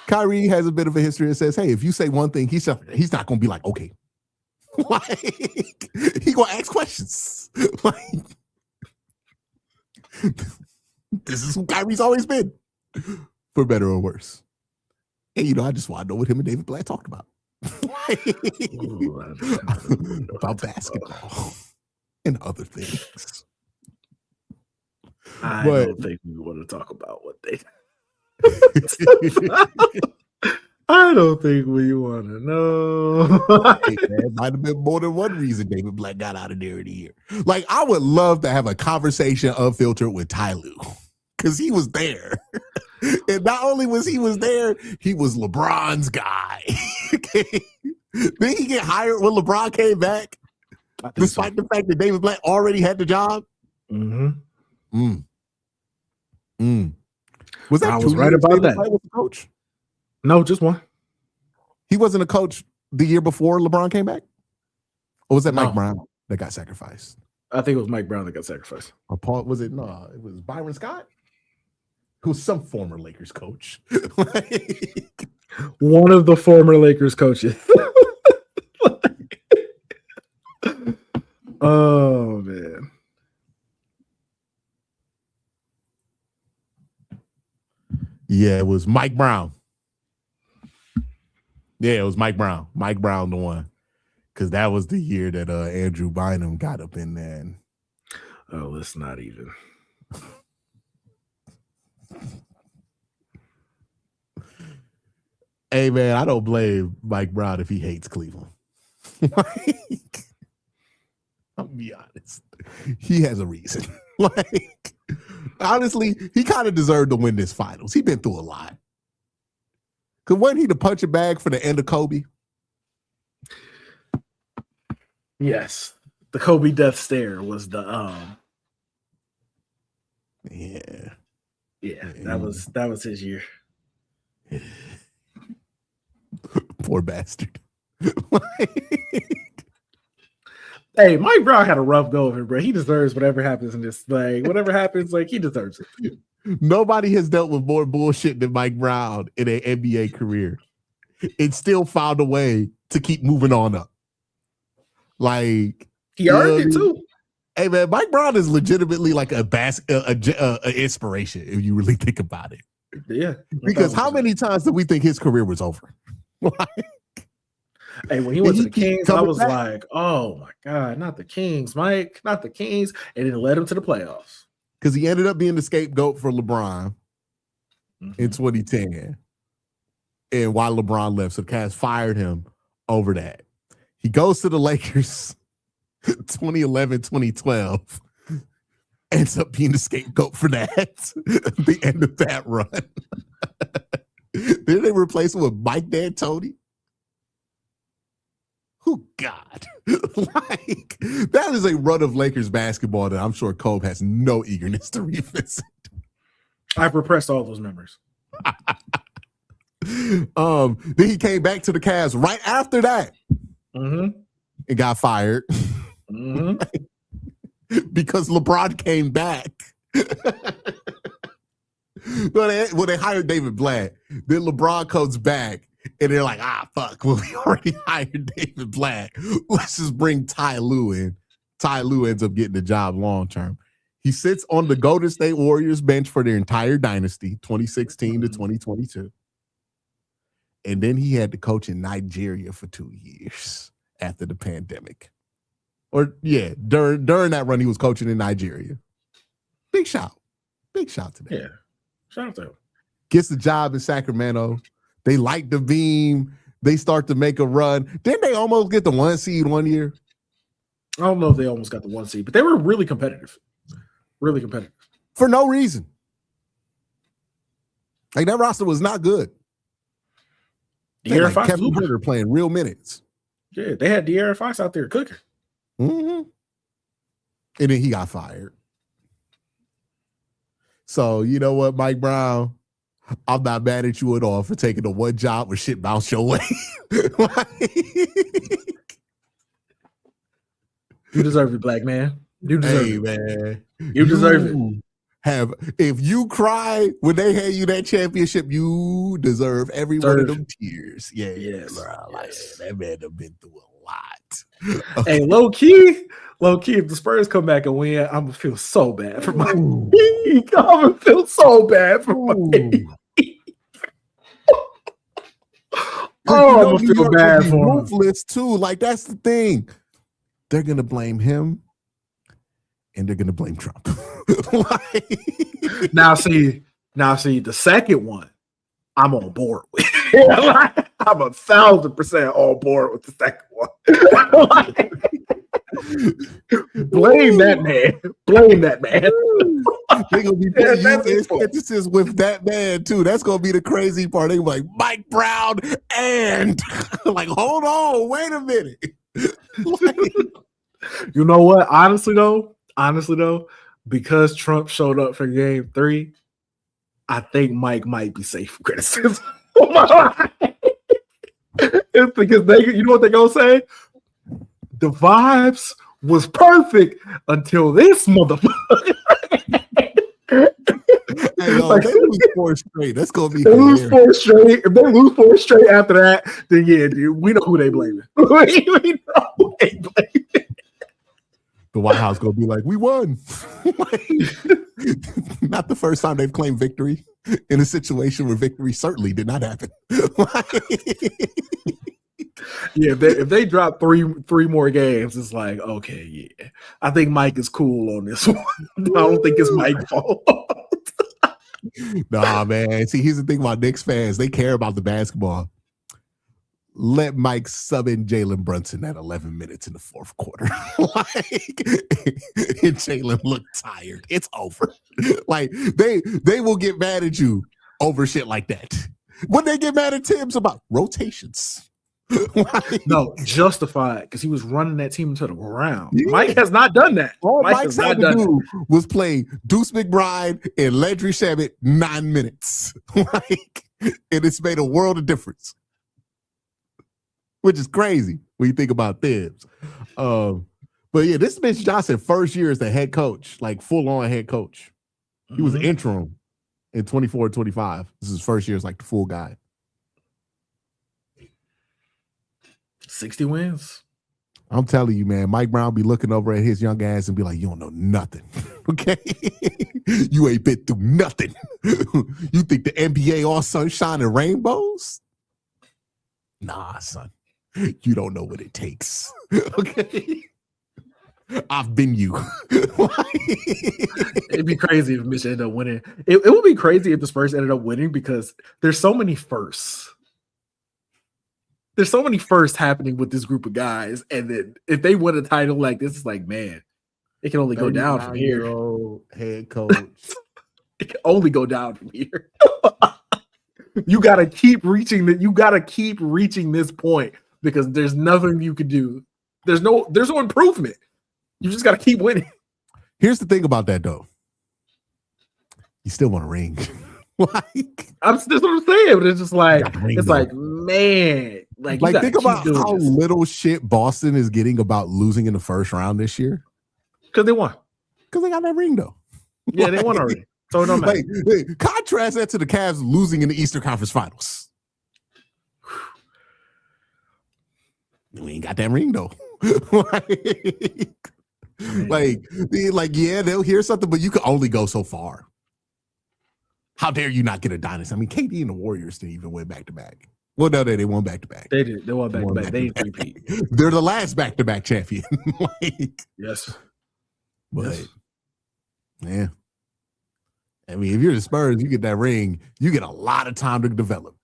Kyrie has a bit of a history that says, hey, if you say one thing, he's not going to be like, okay. Like, he going to ask questions. Like, this is who Kyrie's always been, for better or worse. And, you know, I just want to know what him and David Blatt talked about. About basketball and other things. I don't think we want to talk about what they I don't think we want to know. Hey, man, might have been more than one reason David Black got out of there in the year. Like, I would love to have a conversation unfiltered with Ty Lue because he was there. And not only was he there, he was LeBron's guy. Did he get hired when LeBron came back? Despite the fact that David Black already had the job? Mm-hmm. Was that I was right about that. Was the coach? No, just one. He wasn't a coach the year before LeBron came back? Or was that Mike Brown that got sacrificed? I think it was Mike Brown that got sacrificed. Or Paul, was it? No, it was Byron Scott, who was some former Lakers coach. One of the former Lakers coaches. Oh, man. Yeah, it was Mike Brown. Yeah, it was Mike Brown. Mike Brown, the one. Because that was the year that Andrew Bynum got up in there. And... Oh, let's not even. Hey, man, I don't blame Mike Brown if he hates Cleveland. Like, I'll be honest. He has a reason. Like, honestly, he kind of deserved to win this finals. He's been through a lot. Because wasn't he the punching bag for the end of Kobe? Yes. The Kobe death stare was the Yeah, that was his year. Poor bastard. Hey, Mike Brown had a rough go of it, bro. He deserves whatever happens in this. Like, whatever happens, like, he deserves it. Nobody has dealt with more bullshit than Mike Brown in an NBA career. It still found a way to keep moving on up. Like, he earned it too. Hey, man, Mike Brown is legitimately like an inspiration if you really think about it. Yeah. Because how many times did we think his career was over? Hey, when he went to the Kings, I was like, oh my God, not the Kings, Mike, not the Kings. And it led him to the playoffs. Because he ended up being the scapegoat for LeBron in 2010. And while LeBron left, so the Cavs fired him over that. He goes to the Lakers 2011, 2012. Ends up being the scapegoat for that. The end of that run. Did they replace him with Mike D'Antoni? Oh, God. Like, that is a run of Lakers basketball that I'm sure Colb has no eagerness to revisit. I've repressed all those memories. Then he came back to the Cavs right after that and got fired because LeBron came back. When they hired David Blatt, then LeBron comes back and they're like, fuck, well, we already hired David Blatt. Let's just bring Ty Lue in. Ty Lue ends up getting the job long term. He sits on the Golden State Warriors bench for their entire dynasty, 2016 to 2022. And then he had to coach in Nigeria for 2 years after the pandemic. Or, yeah, during that run, he was coaching in Nigeria. Big shout. Big shout to that. Yeah. Shout out to him. Gets the job in Sacramento. They light the beam. They start to make a run. Didn't they almost get the 1 seed 1 year? I don't know if they almost got the 1 seed, but they were really competitive. Really competitive. For no reason. Like, that roster was not good. De'Aaron Fox, Kevin Huerter playing real minutes. Yeah, they had De'Aaron Fox out there cooking. And then he got fired. So, you know what, Mike Brown? I'm not mad at you at all for taking the one job where shit bounced your way. You deserve it, black man. You deserve it. Man. You deserve it. If you cry when they hand you that championship, you deserve every one of them tears. Yeah, yes, bro. Like, that man have been through a lot. Hey, low key, if the Spurs come back and win, I'm gonna feel so bad for my team. I'm gonna feel so bad for my team. I'm gonna feel bad for him. Ruthless too. Like, that's the thing. They're gonna blame him, and they're gonna blame Trump. Now see, the second one, I'm on board with it. I'm 1,000% on board with the second one. Blame that man. Blame that man. They're gonna be putting you in sentences with that man too. That's gonna be the crazy part. They like Mike Brown and like, hold on, wait a minute. Like, you know what? Honestly though, because Trump showed up for game 3, I think Mike might be safe from criticism. It's because you know what they're gonna say? The vibes was perfect until this motherfucker. Hey, yo, they lose 4 straight. That's gonna be. They lose 4 straight. If they lose 4 straight after that, then yeah, dude, we know who they blaming. we know who they blaming. The White House gonna be like, we won. Not the first time they've claimed victory in a situation where victory certainly did not happen. Yeah, if they drop three more games, it's like, okay, yeah. I think Mike is cool on this one. I don't think it's Mike's fault. Nah, man. See, here's the thing about Knicks fans. They care about the basketball. Let Mike sub in Jalen Brunson at 11 minutes in the fourth quarter. And Jalen looked tired. It's over. Like, they will get mad at you over shit like that. When they get mad at Tibbs about rotations. No, justified, because he was running that team into the ground. Yeah. Mike has not done that. All Mike's had to do was play Deuce McBride and Landry Shamet 9 minutes. And it's made a world of difference. Which is crazy when you think about Tibbs. But yeah, this is Mitch Johnson, first year as the head coach, like full-on head coach. He was interim in 24-25. This is his first year as like the full guy. 60 wins. I'm telling you, man, Mike Brown be looking over at his young ass and be like, you don't know nothing. Okay? You ain't been through nothing. You think the NBA all sunshine and rainbows? Nah, son. You don't know what it takes. Okay? I've been you. It'd be crazy if Mitch ended up winning. It would be crazy if the Spurs ended up winning because there's so many firsts. There's so many firsts happening with this group of guys. And then if they win a title like this, it's like, man, it can only go down from here. Head coach. It can only go down from here. You gotta keep reaching this point because there's nothing you can do. There's no improvement. You just gotta keep winning. Here's the thing about that though. You still want a ring. That's what I'm saying, but it's just like like, man, like think about how little shit Boston is getting about losing in the first round this year. Because they won. Because they got that ring though. Yeah, they won already. So it don't matter. Contrast that to the Cavs losing in the Eastern Conference Finals. We ain't got that ring though. Yeah, they'll hear something, but you can only go so far. How dare you not get a dynasty? I mean, KD and the Warriors didn't even win back-to-back. Well, no, they won back-to-back. They did. They won back-to-back. They didn't repeat. They're the last back-to-back champion. Yes. But, yeah. I mean, if you're the Spurs, you get that ring, you get a lot of time to develop.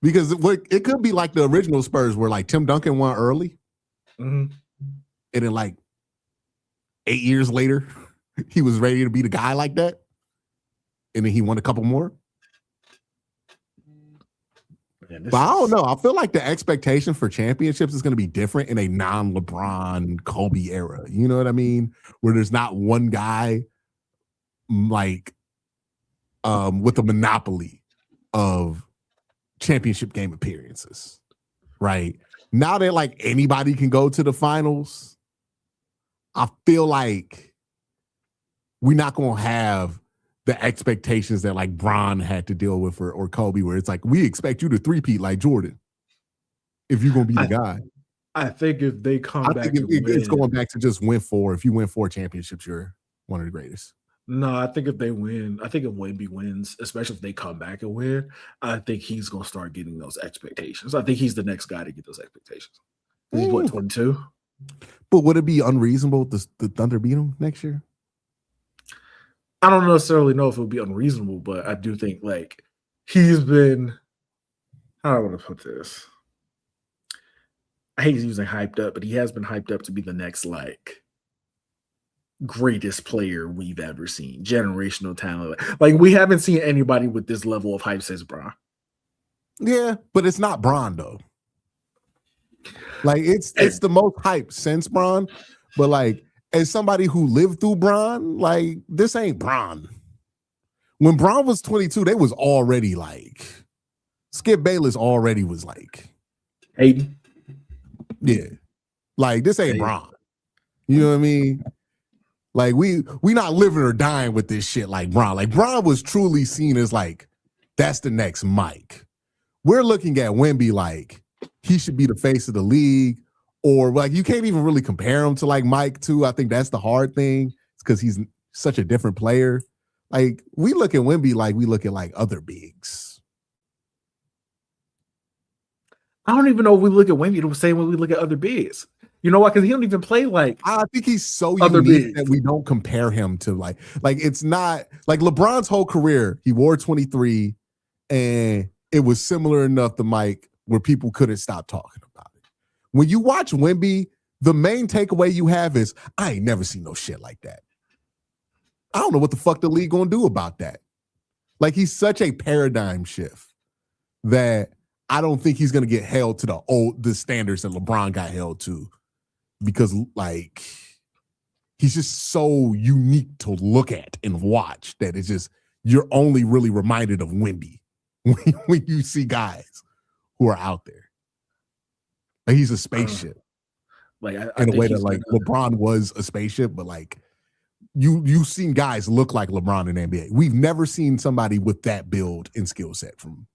Because it could be like the original Spurs where like Tim Duncan won early. And then like 8 years later, he was ready to be the guy like that. And then he won a couple more. Man, but I don't know. I feel like the expectation for championships is going to be different in a non-LeBron, Kobe era. You know what I mean? Where there's not one guy like with a monopoly of championship game appearances. Right? Now that like anybody can go to the finals, I feel like we're not going to have the expectations that like Bron had to deal with or Kobe, where it's like, we expect you to three-peat like Jordan if you're going to be the guy. I think if they come back to win, it's going back to just win 4. If you win 4 championships, you're one of the greatest. No, I think if they win, I think if Wemby wins, especially if they come back and win, I think he's going to start getting those expectations. I think he's the next guy to get those expectations. He's what, 22? But would it be unreasonable to the Thunder beat him next year? I don't necessarily know if it would be unreasonable, but I do think like he's been, how do I want to put this? I hate using hyped up, but he has been hyped up to be the next like greatest player we've ever seen, generational talent. Like we haven't seen anybody with this level of hype since Bron. Yeah, but it's not Bron though. Like it's the most hype since Bron, but like as somebody who lived through Bron, like this ain't Bron. When Bron was 22, they was already like Skip Bayless already was like 80. Yeah. Like this ain't Bron. You know what I mean? Like we not living or dying with this shit like Bron. Like Bron was truly seen as like that's the next Mike. We're looking at Wemby like he should be the face of the league, or like you can't even really compare him to like Mike too. I think that's the hard thing. It's because he's such a different player. Like we look at Wemby like we look at like other bigs. I don't even know if we look at Wemby the same way we look at other bigs. You know why? Because he don't even play like. I think he's so unique that we don't compare him to like it's not like LeBron's whole career. He wore 23, and it was similar enough to Mike where people couldn't stop talking about it. When you watch Wemby, the main takeaway you have is I ain't never seen no shit like that. I don't know what the fuck the league gonna do about that. Like he's such a paradigm shift that I don't think he's gonna get held to the standards that LeBron got held to, because like he's just so unique to look at and watch that it's just you're only really reminded of Wemby when you see guys who are out there. Like he's a spaceship. Like in a way that like LeBron was a spaceship, but like you've seen guys look like LeBron in the NBA. We've never seen somebody with that build and skill set from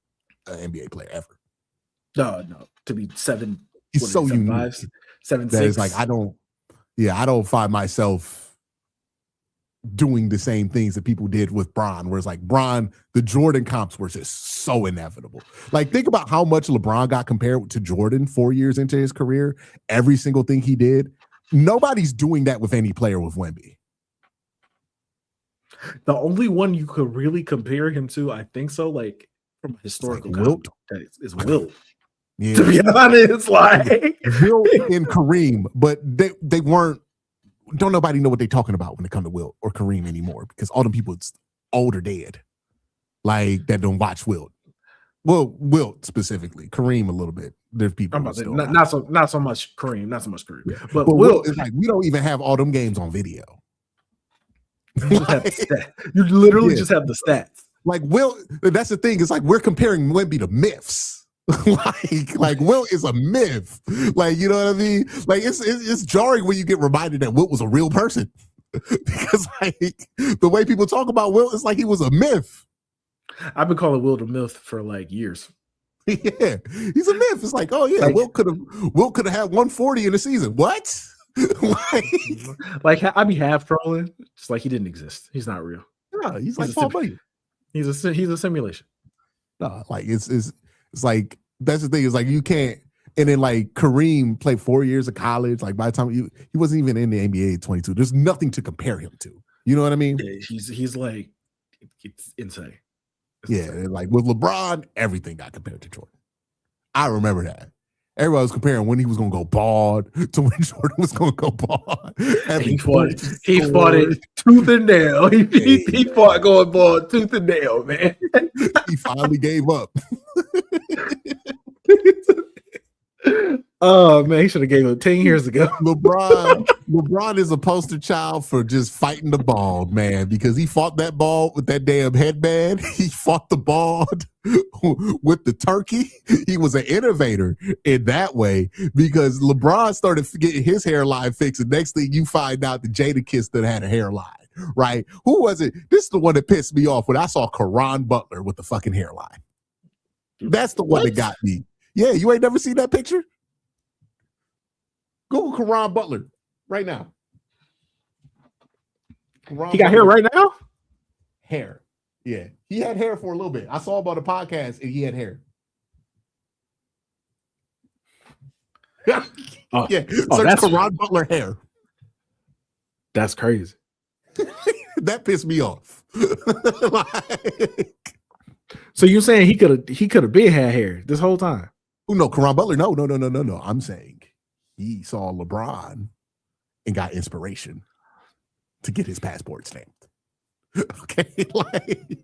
an NBA player ever. No, to be seven. He's so unique. 7'6". It's like I don't find myself doing the same things that people did with Bron, where it's like Bron, the Jordan comps were just so inevitable. Like think about how much LeBron got compared to Jordan 4 years into his career. Every single thing he did. Nobody's doing that with any player with Wemby. The only one you could really compare him to, I think so, like from a historical Wilt is Wilt. Yeah. To be honest, like Wilt and Kareem, but they weren't. Don't nobody know what they're talking about when it comes to Wilt or Kareem anymore, because all them people it's old or dead, like that don't watch Wilt. Well, Wilt specifically, Kareem a little bit. There's people not so much Kareem, yeah. but Wilt is like we don't even have all them games on video. You just have the stats. You literally just have the stats. Like Wilt, that's the thing. It's like we're comparing Wemby to myths. like Wilt is a myth. Like, you know what I mean? Like it's jarring when you get reminded that Wilt was a real person. Because like the way people talk about Wilt is like he was a myth. I've been calling Wilt a myth for like years. Yeah, he's a myth. It's like, oh yeah, like, Wilt could have had 140 in the season. What? like I'd be half trolling. It's like he didn't exist. He's not real. No, he's like Paul Bunyan. He's a simulation. No, like it's like that's the thing. Is like you can't. And then like Kareem played 4 years of college. Like by the time he wasn't even in the NBA at 22. There's nothing to compare him to. You know what I mean? Yeah, he's like it's insane. Insane. Like with LeBron, everything got compared to Jordan. I remember that. Everybody was comparing when he was going to go bald to when Jordan was going to go bald. He fought it tooth and nail. He fought going bald tooth and nail, man. He finally gave up. Oh man, he should have gave up 10 years ago. LeBron is a poster child for just fighting the bald, man, because he fought that bald with that damn headband. He fought the bald with the turkey. He was an innovator in that way, because LeBron started getting his hairline fixed. And next thing you find out that Jadakiss still had a hairline, right? Who was it? This is the one that pissed me off when I saw Caron Butler with the fucking hairline. That's the one that got me. Yeah, you ain't never seen that picture? Google Caron Butler right now. He got hair right now? Hair. Yeah. He had hair for a little bit. I saw him on the podcast and he had hair. Yeah. That's Caron Butler hair. That's crazy. That pissed me off. So you're saying he could have been had hair this whole time? Oh no, Caron Butler. No. I'm saying he saw LeBron and got inspiration to get his passport stamped. Okay, like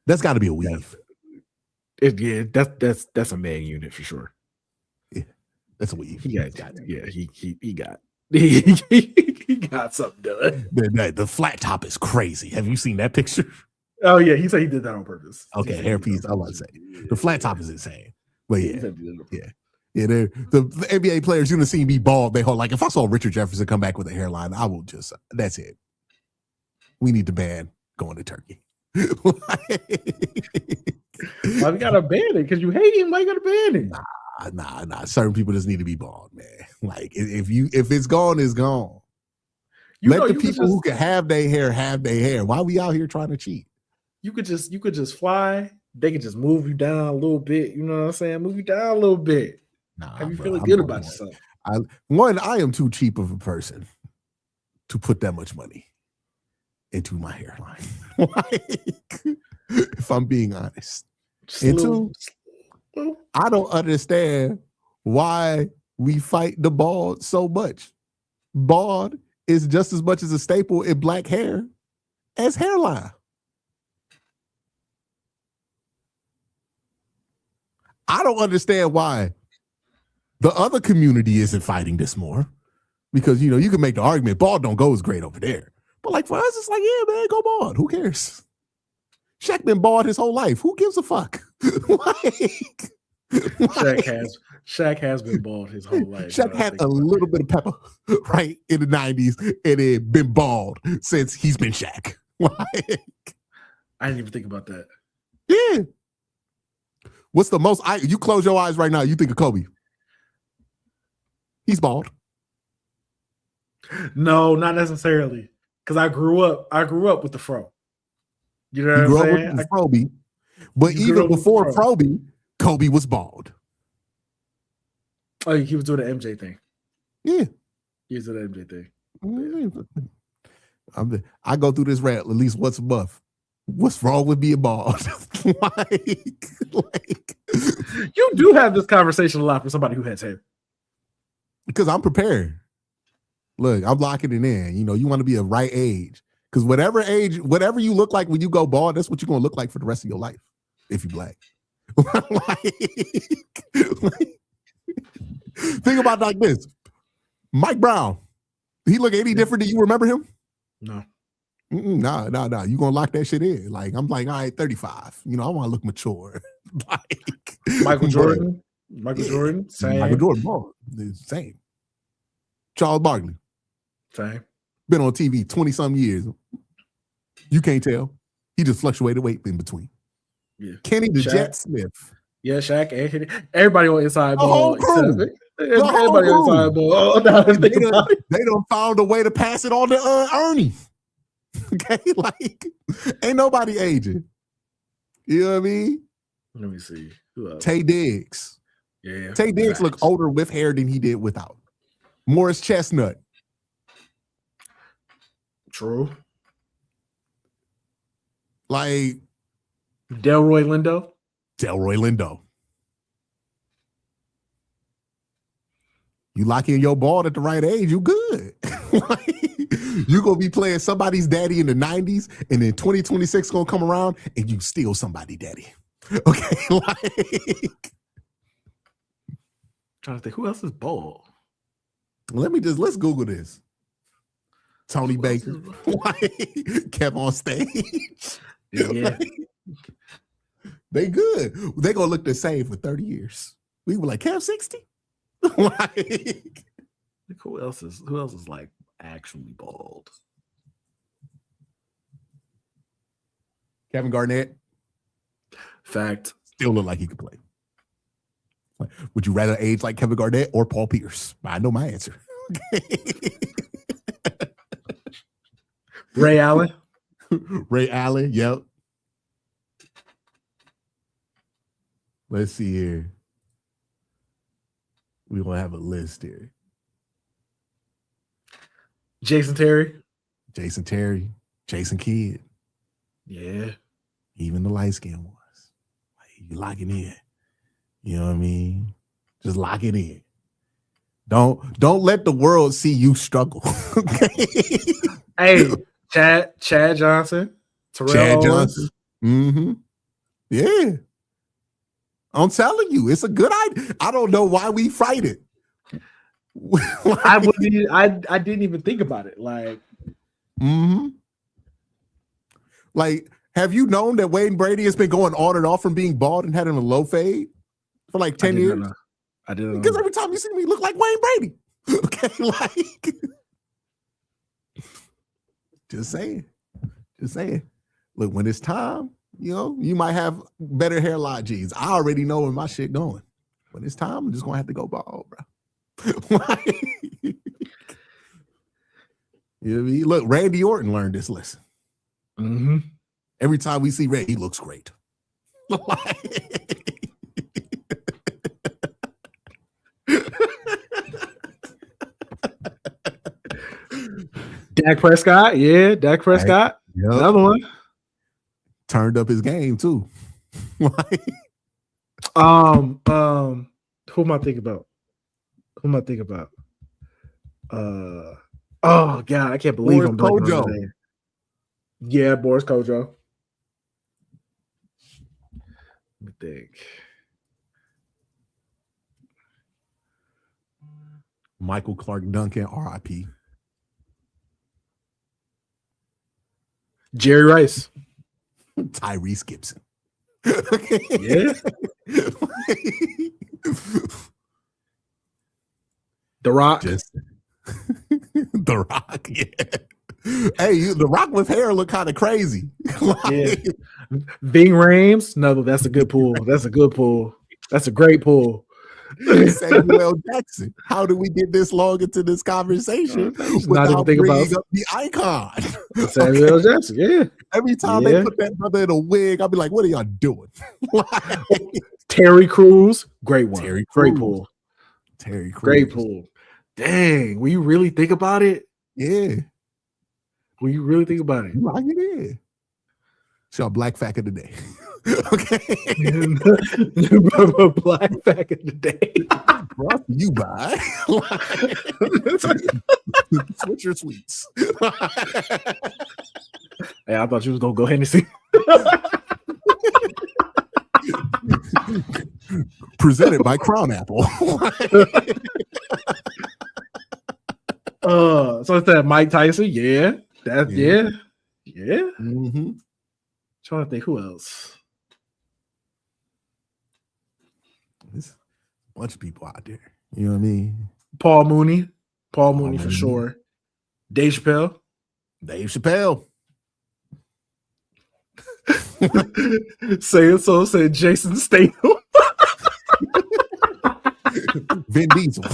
that's got to be a weave. Yeah, that's a man unit for sure. Yeah, that's a weave. He got something done. The flat top is crazy. Have you seen that picture? Oh yeah, he said he did that on purpose. Okay, hairpiece. I was about to say the flat top is insane, but yeah. The NBA players you're gonna see me bald. They hold like if I saw Richard Jefferson come back with a hairline, I will just that's it. We need to ban going to Turkey. Why we gotta ban it? Because you hate him. Why you gotta ban it? Nah. Certain people just need to be bald, man. Like if it's gone, it's gone. Let the people who can have their hair. Why are we out here trying to cheat? You could just fly. They could just move you down a little bit. You know what I'm saying? Move you down a little bit. Have you feeling good about yourself? I am too cheap of a person to put that much money into my hairline. Like, if I'm being honest. And two, I don't understand why we fight the bald so much. Bald is just as much as a staple in black hair as hairline. I don't understand why the other community isn't fighting this more, because you can make the argument bald don't go as great over there, but like for us it's like, yeah man, go bald, who cares? Shaq been bald his whole life, who gives a fuck? Shaq has been bald his whole life. Shaq had a little bit of pepper right in the 90s and it been bald since he's been Shaq. I didn't even think about that. Yeah. What's the most? You close your eyes right now, you think of Kobe. He's bald. No, not necessarily. Because I grew up with the fro. You know what I'm saying? With Froby. But even before Froby, Kobe was bald. Oh, he was doing the MJ thing. Yeah. He was doing the MJ thing. I go through this rant at least once a month. What's wrong with being bald? like you do have this conversation a lot for somebody who has hair. Because I'm prepared. Look, I'm locking it in. You want to be a right age. Because whatever you look like when you go bald, that's what you're going to look like for the rest of your life if you're black. Think about it like this. Mike Brown, he look any different than you remember him? No. Nah. You gonna lock that shit in? Like I'm like, all right, 35. I want to look mature. Like Michael Jordan, same. Michael Jordan, bald, same. Charles Barkley, same. Been on TV 20 some years. You can't tell. He just fluctuated weight in between. Yeah. Kenny the Jet Smith. Yeah, Shaq and Kenny. Everybody on inside ball. Everybody on inside ball. They done found a way to pass it on to Ernie. Okay, like ain't nobody aging. You know what I mean? Let me see. Who else? Tay Diggs. Yeah. Tay Diggs look older with hair than he did without. Morris Chestnut. True. Like Delroy Lindo. You lock in your ball at the right age, you good. You gonna be playing somebody's daddy in the 90s, and then 2026 gonna come around and you steal somebody daddy. Okay, like trying to think who else is bald. Let's Google this. Tony Baker, kept on stage. Yeah, they good. They gonna look the same for 30 years. We were like, Kev 60. Like, who else is like actually bald? Kevin Garnett. Fact. Still look like he could play. Would you rather age like Kevin Garnett or Paul Pierce? I know my answer. Ray Allen. Yep. Let's see here. We gonna have a list here. Jason Terry. Jason Kidd. Yeah. Even the light skin ones. Like, you lock it in. You know what I mean? Just lock it in. Don't let the world see you struggle. Okay. Hey, Chad Johnson, Terrell Chad Owens. Johnson. Mm-hmm. Yeah. I'm telling you, it's a good idea. I don't know why we fight it. I didn't even think about it. Like, like, have you known that Wayne Brady has been going on and off from being bald and having a low fade for like 10 years? I didn't know. Because every time you see me, look like Wayne Brady. Okay, like, just saying. Look, when it's time, you know, you might have better hairline genes. I already know where my shit going. When it's time, I'm just gonna have to go bald, bro. Like, you know what I mean? Look, Randy Orton learned this lesson. Mm-hmm. Every time we see Ray, he looks great. Dak Prescott, yeah, Dak Prescott. Yep. Another one. Turned up his game too. Who am I thinking about? Oh God, I can't believe Boris I'm blanking Kojo. on his name. Yeah, Boris Kojo. Let me think. Michael Clark Duncan, RIP. Jerry Rice. Tyrese Gibson. Yeah. The Rock. The Rock, yeah. Hey, The Rock with hair look kind of crazy. Yeah. Ving Rhames. No, that's a good pull. That's a great pull. Samuel L. Jackson. How do we get this long into this conversation without bringing up the icon? Samuel L. Jackson, yeah. Every time they put that brother in a wig, I'll be like, what are y'all doing? Terry Crews, great one. Great pull. Terry Crews. Great pull. Dang, will you really think about it? Yeah. Will you really think about it? You like it in. It's your black fact of the day. Okay. Black fact of the day. Brought to you by Switch your sweets. Hey, I thought you was gonna go Hennessy. Presented by Crown Apple. So it's that Mike Tyson, yeah. That's yeah. Mm-hmm. Trying to think who else. There's a bunch of people out there. You know what I mean? Paul Mooney for sure. Dave Chappelle. Said Jason Statham. Vin Diesel.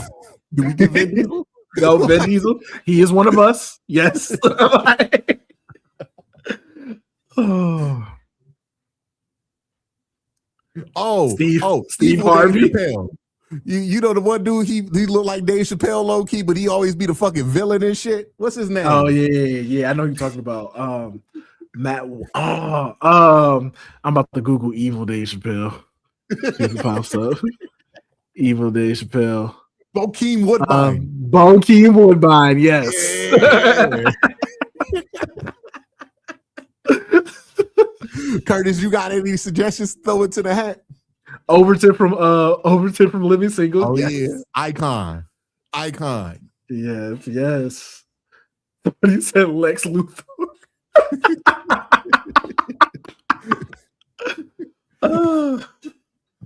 Do we get Vin Diesel? No, Vin Diesel. He is one of us. Yes. Steve Harvey. You know the one dude, he looked like Dave Chappelle low key, but he always be the fucking villain and shit. What's his name? Oh yeah. I know who you're talking about. Matt. I'm about to Google evil Dave Chappelle. If it pops up. Evil Dave Chappelle. Bokeem Woodbine. Bokeem Woodbine, yes. Yeah. Curtis, you got any suggestions? Throw it to the hat. Overton from Living Single. Oh yes. Yeah, icon. Yes. Somebody said Lex Luthor. I'm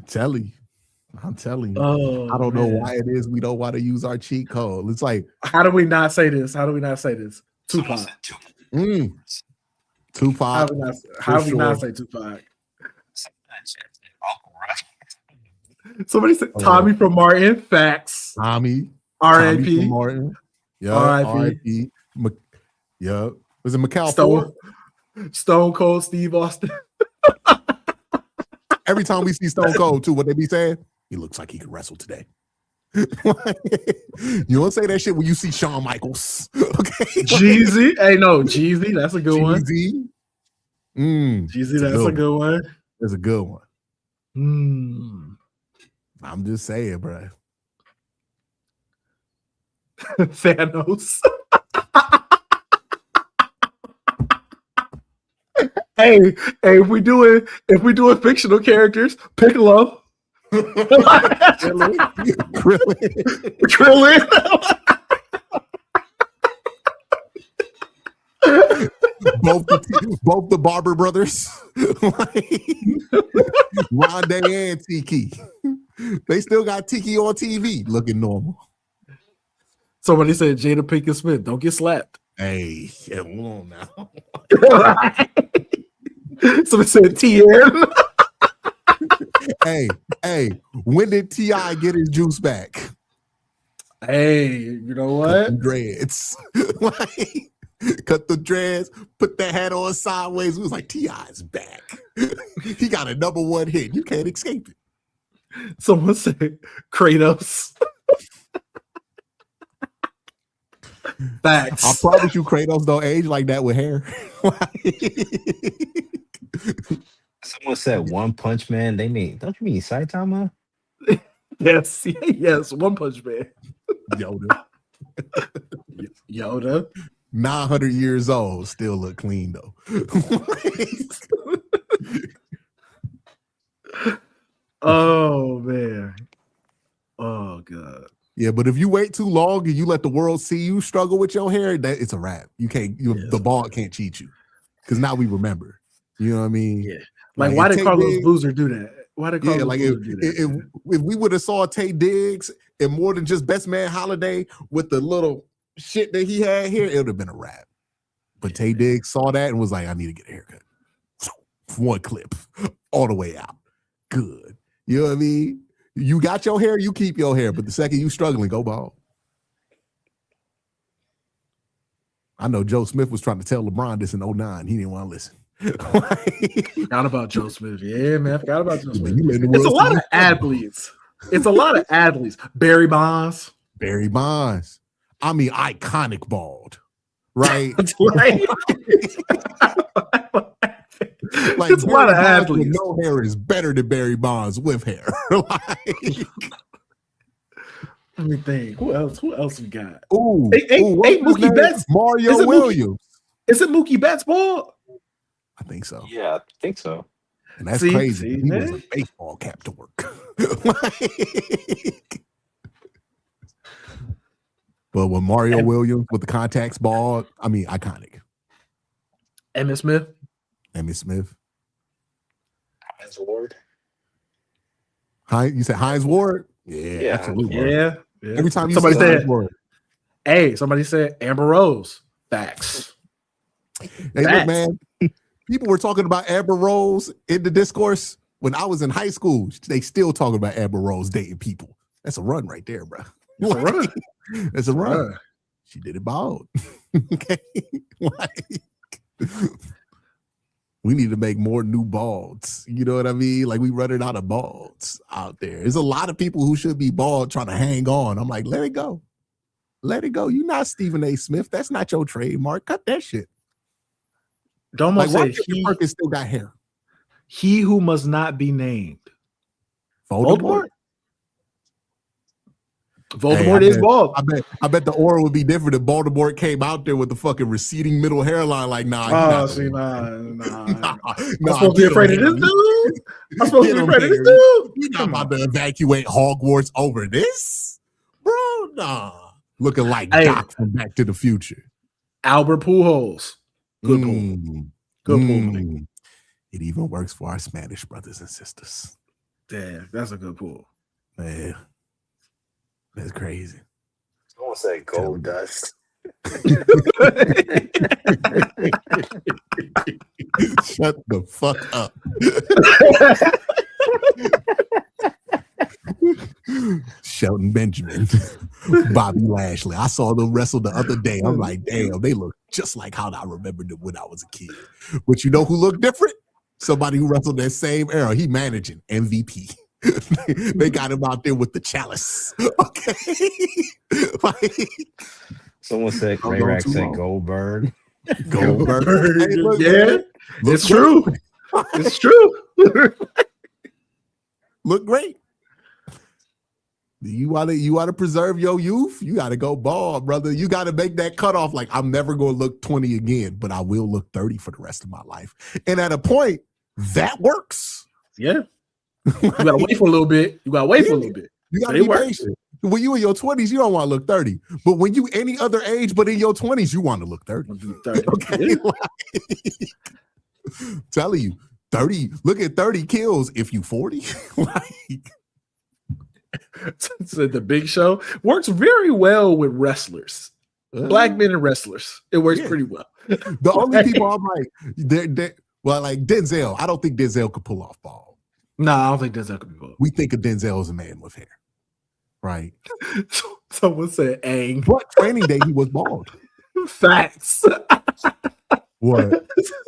telling you. I don't know why it is we don't want to use our cheat code. It's like, how do we not say this? Tupac. Tupac. How do we not say Tupac? Somebody said Tommy from Martin. Facts. Tommy. R.I.P. from Martin. Yeah. R.I.P. Yeah. Was it McCall Stone Cold Steve Austin? Every time we see Stone Cold too, what they be saying? He looks like he could wrestle today. You don't say that shit when you see Shawn Michaels. Okay. Jeezy. Hey, no, Jeezy. That's a good one. Jeezy, that's a good one. That's a good one. I'm just saying, bro. Thanos. hey, if we doing fictional characters, Piccolo. Krillin. both the Barber brothers, Rondé and Tiki. They still got Tiki on TV looking normal. Somebody said Jada Pinkett Smith, don't get slapped. Hey, yeah, hold on now. Somebody said TM. Hey, when did T.I. get his juice back? Hey, you know what? Dreads. Cut the dreads, put that hat on sideways. It was like, T.I.'s back. He got a #1 hit. You can't escape it. Someone said Kratos. Facts. I promise you, Kratos don't age like that with hair. Someone said One Punch Man. Don't you mean Saitama? Yes, One Punch Man. Yoda. 900 years old, still look clean though. Oh man. Oh god. Yeah, but if you wait too long and you let the world see you struggle with your hair, that it's a wrap. You can't. The bald can't cheat you, because now we remember. You know what I mean? Yeah. Like why did Carlos Boozer do that? Why did Carlos Boozer do that? If we would have saw Tay Diggs and more than just Best Man Holiday with the little shit that he had here, it would have been a wrap. But Tay Diggs saw that and was like, I need to get a haircut. One clip all the way out. Good. You know what I mean? You got your hair, you keep your hair. But the second you struggling, go bald. I know Joe Smith was trying to tell LeBron this in 2009. He didn't want to listen. Forgot about Joe Smith. Yeah, man. Forgot about Joe Smith. It's a lot of athletes. Barry Bonds. I mean, iconic bald. Right? Right. Like, it's a lot of athletes. With no hair is better than Barry Bonds with hair. Let me think. Who else we got? Hey, Mookie Betts. Mario Williams. Is it Mookie Betts bald? I think so. Yeah, I think so. And that's crazy. He was a baseball cap to work. But with Mario Williams with the contacts bald, I mean, iconic. Emmitt Smith. Hines Ward. You said Hines Ward? Yeah, absolutely. Yeah. Every time somebody said Amber Rose. Facts. Hey, look, man. People were talking about Amber Rose in the discourse when I was in high school. They still talking about Amber Rose dating people. That's a run right there, bro. That's a run. She did it bald. Okay. We need to make more new balds. You know what I mean? Like, we running out of balds out there. There's a lot of people who should be bald trying to hang on. I'm like, let it go. Let it go. You're not Stephen A. Smith. That's not your trademark. Cut that shit. Domo said Perkins still got hair. He who must not be named. Voldemort? Voldemort is bald. I bet the aura would be different if Voldemort came out there with the fucking receding middle hairline. Like, nah. I'm supposed to be afraid of this dude. You're not about to evacuate Hogwarts over this, bro. Nah, looking like Doc from Back to the Future. Albert Pujols. Good pull. Good pull. It even works for our Spanish brothers and sisters. Damn, that's a good pull. Man. That's crazy. Someone said gold dust. Shut the fuck up. Shelton Benjamin, Bobby Lashley. I saw them wrestle the other day. I'm like, damn, they look just like how I remembered them when I was a kid. But you know who looked different? Somebody who wrestled that same era. He managing MVP. They got him out there with the chalice. Okay. Someone said Ray Rack said Goldberg. Goldberg. Hey, look, Yeah, man, look it's true. great. It's true. Look great. You want to preserve your youth? You got to go bald, brother. You got to make that cutoff. Like, I'm never going to look 20 again, but I will look 30 for the rest of my life. And at a point, that works. Yeah. You gotta wait for a little bit. You gotta be patient. When you in your 20s, you don't want to look 30. But when you any other age, but in your 20s, you want to look 30. Okay. Telling you, 30, look at 30 kills if you 40. Like, so the Big Show works very well with wrestlers, black men and wrestlers. It works pretty well. The only people I'm like, like Denzel. I don't think Denzel could pull off bald. No, I don't think Denzel could be bald. We think of Denzel as a man with hair, right? Someone said Aang. But Training Day, he was bald. Facts. What?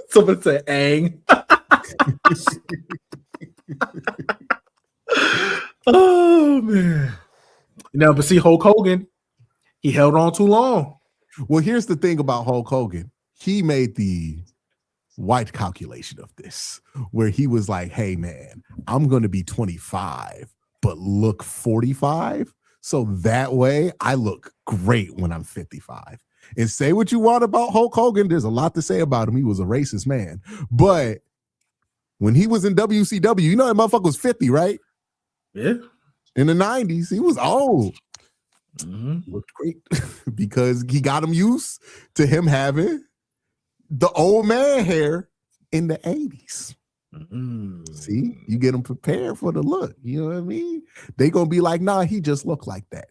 Someone said Aang. Oh man. But see, Hulk Hogan, he held on too long. Well, here's the thing about Hulk Hogan. He made the white calculation of this, where he was like, hey man, I'm gonna be 25, but look 45. So that way I look great when I'm 55. And say what you want about Hulk Hogan. There's a lot to say about him. He was a racist man. But when he was in WCW, you know that motherfucker was 50, right? Yeah. In the 90s, he was old. Mm-hmm. Looked great because he got him used to him having the old man hair in the 80s. Mm-hmm. See, you get them prepared for the look. You know what I mean? They gonna be like, nah, he just looked like that.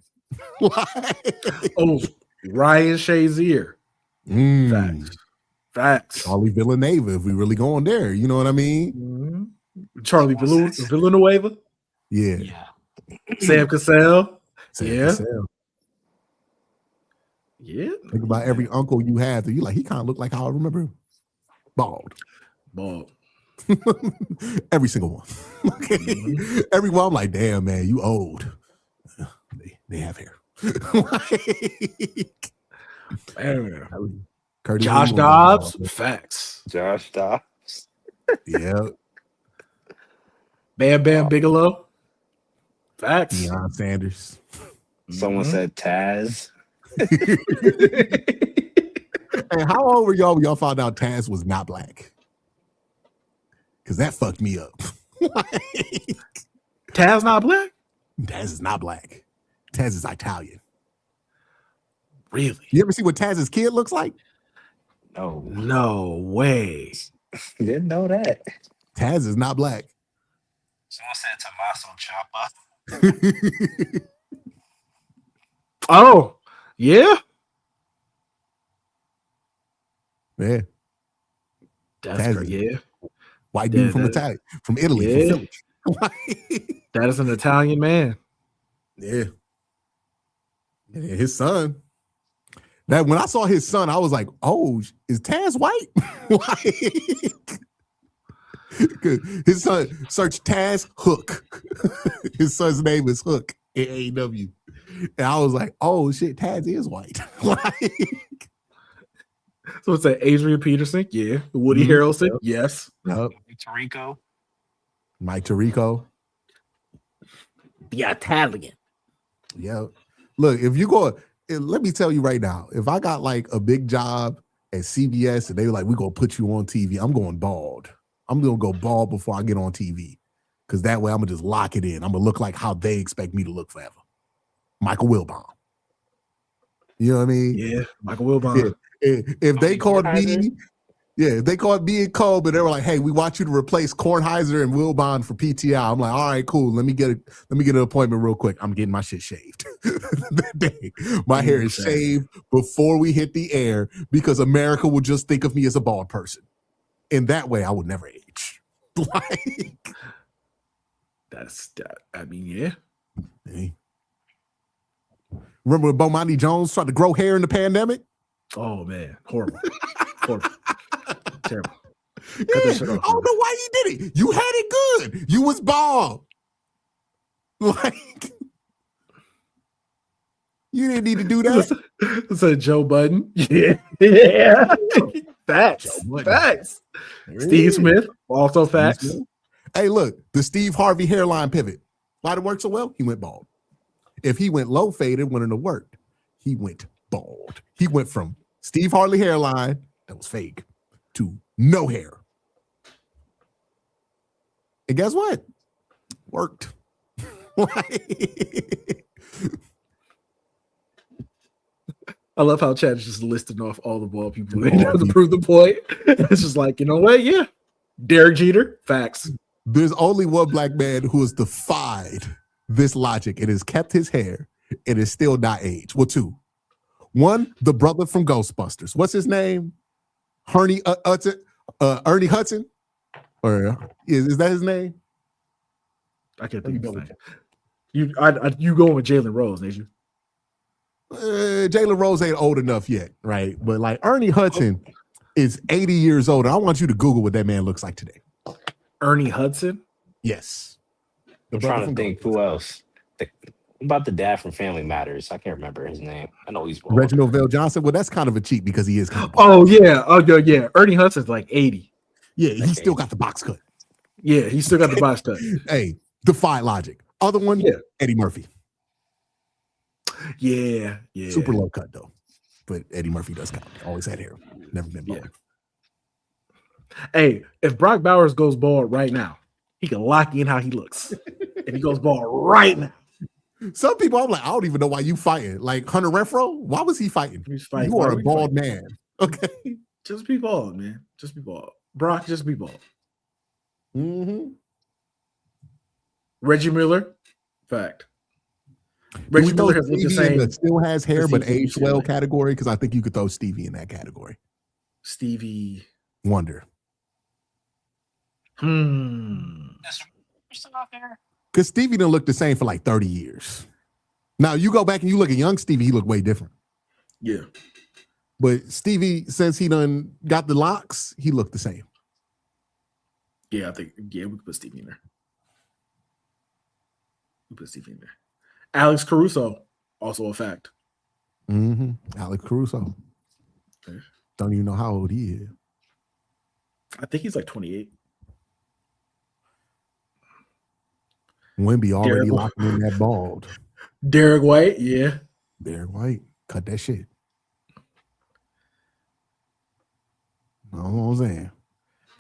Oh, Ryan Shazier. Facts. Charlie Villanueva, if we really going there, you know what I mean? Mm-hmm. Charlie Villanueva. Yeah. Sam Cassell. Cassell. Yeah. Think about every uncle you have that you like, he kind of looked like how I remember him. Bald. Every single one. Okay. Mm-hmm. Every one, I'm like, damn, man, you old. They have hair. Josh Dobbs. Facts. Josh Dobbs. Yeah. Bam Bigelow. Facts. Deion Sanders. Someone said Taz. And how old were y'all when y'all found out Taz was not black? Because that fucked me up. Taz not black? Taz is not black. Taz is Italian. Really? You ever see what Taz's kid looks like? No way. Didn't know that. Taz is not black. Someone said Tommaso Ciampa. Oh, yeah? Yeah. That's great. Yeah. White dude from Italy. Yeah. From Philly. That is an Italian man. Yeah. His son. That when I saw his son, I was like, "Oh, is Taz white?" His son search Taz Hook. His son's name is Hook in AEW, and I was like, "Oh shit, Taz is white." So it's like Adrian Peterson, yeah. Woody Harrelson, yes. Yep. Mike Tirico. The Italian. Yeah. Look, if you go, let me tell you right now, if I got like a big job at CBS and they were like, we're going to put you on TV, I'm going bald. I'm going to go bald before I get on TV. Because that way I'm going to just lock it in. I'm going to look like how they expect me to look forever. Michael Wilbon. You know what I mean? Yeah, Michael Wilbon. Yeah. If they called me, if they called me and Colb, and they were like, "Hey, we want you to replace Kornheiser and Wilbon for PTI," I'm like, "All right, cool. Let me get an appointment real quick. I'm getting my shit shaved." That day, my hair is shaved before we hit the air because America will just think of me as a bald person, and that way I would never age. Like, that's that. I mean, yeah. Hey. Remember when Bomani Jones tried to grow hair in the pandemic? Oh man, horrible. Terrible. Yeah, I don't know why you did it. You had it good. You was bald. Like, you didn't need to do that. So Joe Budden. Yeah. Facts. Joe Budden. Facts. There Steve it is. Smith, also Steve facts. Smith. Hey, look, the Steve Harvey hairline pivot. Why did it work so well? He went bald. If he went low faded, wouldn't have worked. He went bald. He went from Steve Harvey hairline that was fake to no hair. And guess what? Worked. I love how Chad is just listing off all the ball people to prove the point. It's just like, you know what? Yeah. Derek Jeter, facts. There's only one black man who has defied this logic and has kept his hair and is still not aged. Well, two. One, the brother from Ghostbusters. What's his name? Ernie Hudson? Or is that his name? I can't think of his name. You going with Jalen Rose, ain't you? Jalen Rose ain't old enough yet, right? But like Ernie Hudson is 80 years old. I want you to Google what that man looks like today. Ernie Hudson? Yes. I'm trying to think who else. What about the dad from Family Matters? I can't remember his name. I know he's bald. Reginald Vale Johnson. Well, that's kind of a cheat because he is kind of bald. Oh yeah. Ernie Hudson's like 80. Yeah, he still got the box cut. Yeah, he still got the box cut. Hey, defied logic. Other one, Eddie Murphy. Yeah. Super low cut though. But Eddie Murphy does count. Always had hair. Never been bald. Hey, if Brock Bowers goes bald right now, he can lock in how he looks. If he goes bald right now. Some people, I'm like, I don't even know why you fighting. Like Hunter Renfro, why was he fighting? He's fighting. You are a bald man. Okay. Just be bald, man. Just be bald. Brock, just be bald. Mm-hmm. Reggie Miller, fact. Reggie Miller has looked the same. Still has hair, but aged well category, because I think you could throw Stevie in that category. Stevie Wonder. Because Stevie didn't look the same for like 30 years. Now you go back and you look at young Stevie, he looked way different. Yeah. But Stevie, since he done got the locks, he looked the same. Yeah, I think we could put Stevie in there. Alex Caruso, also a fact. Mm-hmm. Alex Caruso. Okay. Don't even know how old he is. I think he's like 28. Wemby already locking in that bald. Derek White, yeah. Derek White, cut that shit. You know what I'm saying?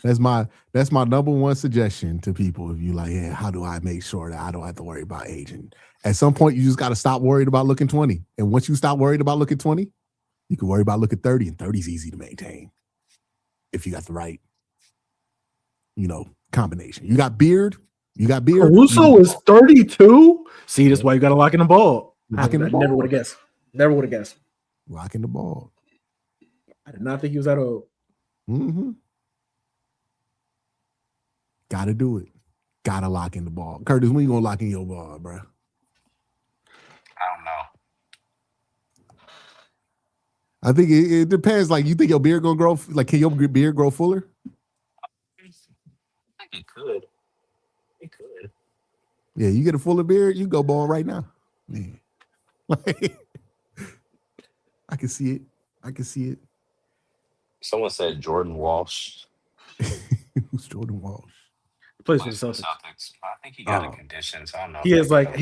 That's my number one suggestion to people. If you like, yeah, how do I make sure that I don't have to worry about aging? At some point, you just got to stop worried about looking 20. And once you stop worried about looking 20, you can worry about looking 30. And 30 is easy to maintain if you got the right, combination. You got beard. Caruso is 32. See, that's why you got to lock in the ball. Never would have guessed. Locking the ball. I did not think he was that old. Mm-hmm. Gotta do it. Gotta lock in the ball. Curtis, when you gonna lock in your ball, bro? I don't know. I think it depends. Like, you think your beard gonna grow? Like, can your beard grow fuller? I think it could. Yeah, you get a fuller beard, you go bald right now. Man. Like, I can see it. Someone said Jordan Walsh. Who's Jordan Walsh? Plays for the Celtics. I think he got a condition, so I don't know. He has like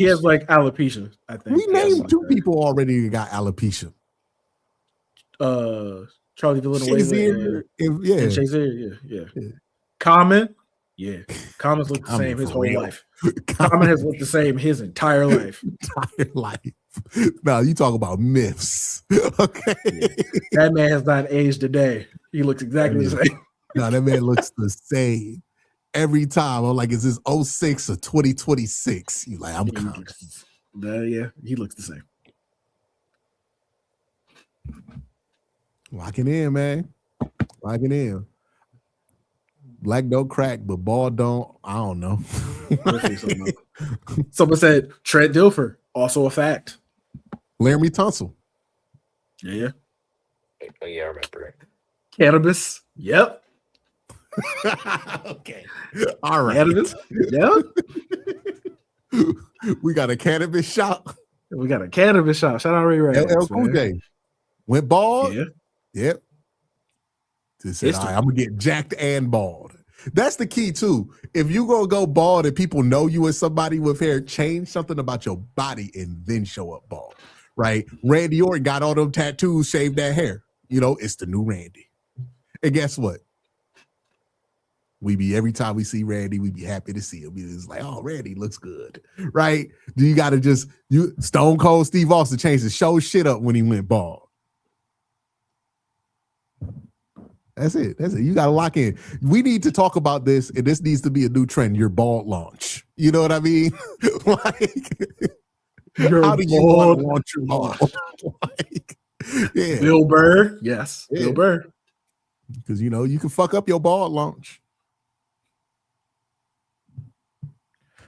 alopecia, I think. We named two people already that got alopecia. Charlie Villanueva and Shazier, yeah. Common. Yeah. Common's looked the same his whole life. Common has looked the same his entire life. Now you talk about myths. Okay. Yeah. That man has not aged a day. He looks exactly the same. No, that man looks the same. Every time I'm like, is this 06 or 2026? You like, I'm counting. Yeah, he looks the same. Locking in, man. Locking in. Black don't crack, but bald don't. I don't know. Someone said Trent Dilfer, also a fact. Laramie Tunsil. Yeah. Oh, yeah, I remember it. Cannabis. Yep. Okay. All right. Cannabis. Yep. We got a cannabis shop. We got a cannabis shop. Shout out Ray Ray. LL Cool J. Went bald. Yeah. Yep. Just said, all right, I'm gonna get jacked and bald. That's the key too. If you gonna go bald and people know you as somebody with hair, change something about your body and then show up bald. Right? Randy Orton got all them tattoos, shaved that hair. You know, it's the new Randy. And guess what? We be every time we see Randy, we be happy to see him. It's like, oh, Randy looks good, right? You got to Stone Cold Steve Austin changed the show shit up when he went bald. That's it. You got to lock in. We need to talk about this, and this needs to be a new trend. Your bald launch. You know what I mean? How do you want to launch your bald? Yeah. Bill Burr, yes, yeah. Bill Burr. Because you can fuck up your bald launch.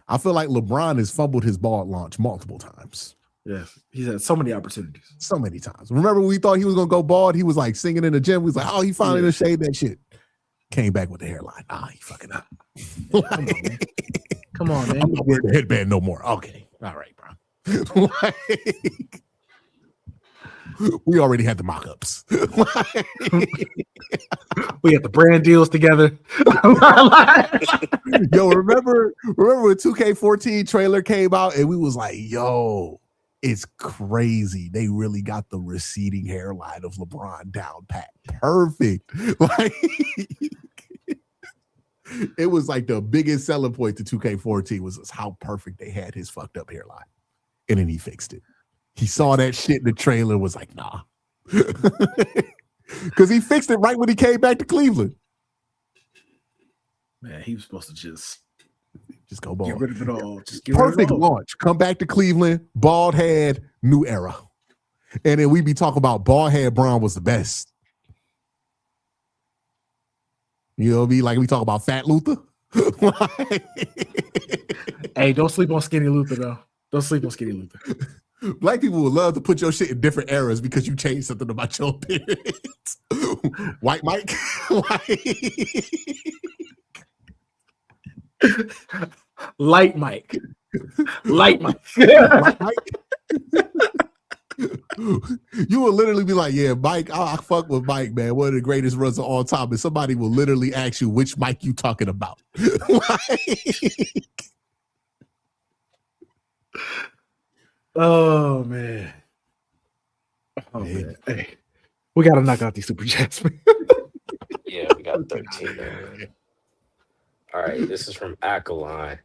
I feel like LeBron has fumbled his bald launch multiple times. Yes, he's had so many opportunities. So many times. Remember when we thought he was going to go bald? He was like singing in the gym. We was like, oh, he finally done shaved that shit. Came back with the hairline. He fucking up. Come on, man. I'm not wearing the headband no more. Okay. All right, bro. We already had the mock-ups. We had the brand deals together. Yo, remember when 2K14 trailer came out and we was like, yo, it's crazy. They really got the receding hairline of LeBron down pat. Perfect. Like, it was like the biggest selling point to 2K14 was how perfect they had his fucked up hairline. And then he fixed it. He saw that shit in the trailer, was like, nah. Because he fixed it right when he came back to Cleveland. Man, he was supposed to just go bald. Get rid of it all. Perfect launch. Come back to Cleveland, bald head, new era. And then we be talking about bald head Braun was the best. You know what I mean? Like we talk about Fat Luther. Hey, don't sleep on Skinny Luther, though. Don't sleep on Skinny Luther. Black people would love to put your shit in different eras because you changed something about your appearance. White Mike. Light Mike. Light Mike. Light Mike. You will literally be like, yeah, Mike, I fuck with Mike, man. One of the greatest runs of all time. And somebody will literally ask you which Mike you talking about. Oh man. Hey, we gotta knock out these super chats. Yeah, we got 13. All right, this is from Aquiline.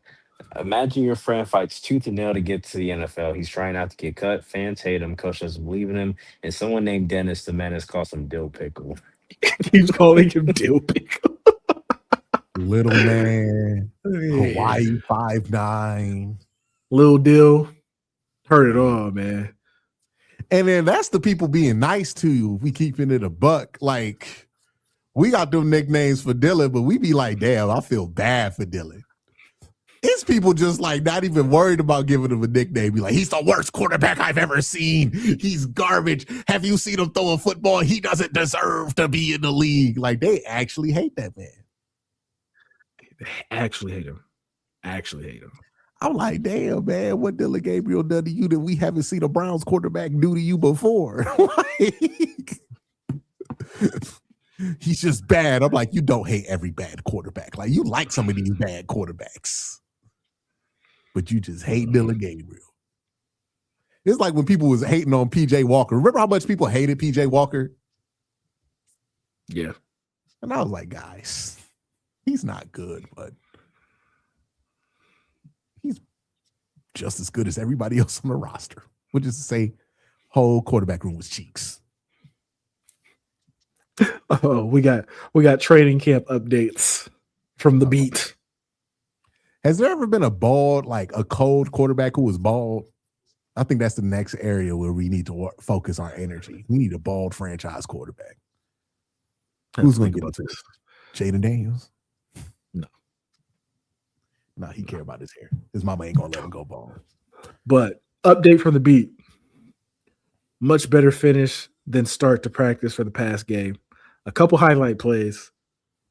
Imagine your friend fights tooth and nail to get to the NFL. He's trying not to get cut. Fans hate him. Coach doesn't believe in him. And someone named Dennis, the man, has cost him dill pickle. He's calling him dill pickle. Little man. Hawaii 5'9". Lil Dill. Heard it all, man. And then that's the people being nice to you. We keeping it a buck. Like, we got them nicknames for Dylan, but we be like, damn, I feel bad for Dylan. It's people just like not even worried about giving him a nickname. Be like, he's the worst quarterback I've ever seen. He's garbage. Have you seen him throw a football? He doesn't deserve to be in the league. Like, they actually hate that man. They actually hate him. I'm like, damn, man, what Dylan Gabriel done to you that we haven't seen a Browns quarterback do to you before? Like, he's just bad. I'm like, you don't hate every bad quarterback. Like, you like some of these bad quarterbacks, but you just hate Dylan Gabriel. It's like when people was hating on PJ Walker. Remember how much people hated PJ Walker? Yeah. And I was like, guys, he's not good, but he's just as good as everybody else on the roster. Which is to say, whole quarterback room was cheeks. Oh, we got training camp updates from the beat. Has there ever been a cold quarterback who was bald? I think that's the next area where we need to focus our energy. We need a bald franchise quarterback. Who's going to get into this? Jaden Daniels? No, he care about his hair. His mama ain't going to let him go bald. But update from the beat. Much better finish than start to practice for the past game. A couple highlight plays,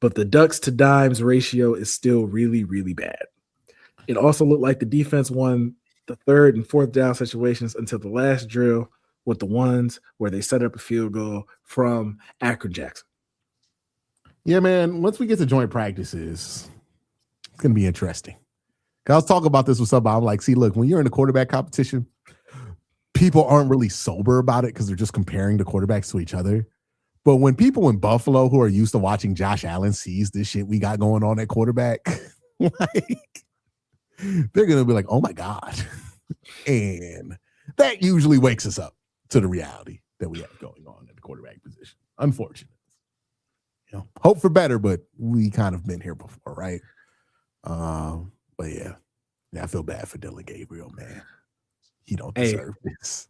but the ducks to dimes ratio is still really, really bad. It also looked like the defense won the third and fourth down situations until the last drill with the ones where they set up a field goal from Akron Jackson. Yeah, man. Once we get to joint practices, it's gonna be interesting. I was talking about this with somebody. I'm like, see, look, when you're in a quarterback competition, people aren't really sober about it because they're just comparing the quarterbacks to each other. But when people in Buffalo who are used to watching Josh Allen sees this shit we got going on at quarterback, like, they're gonna be like, oh my God. And that usually wakes us up to the reality that we have going on at the quarterback position. Unfortunately. Hope for better, but we kind of been here before, right? But yeah, I feel bad for Dylan Gabriel, man. He don't deserve this.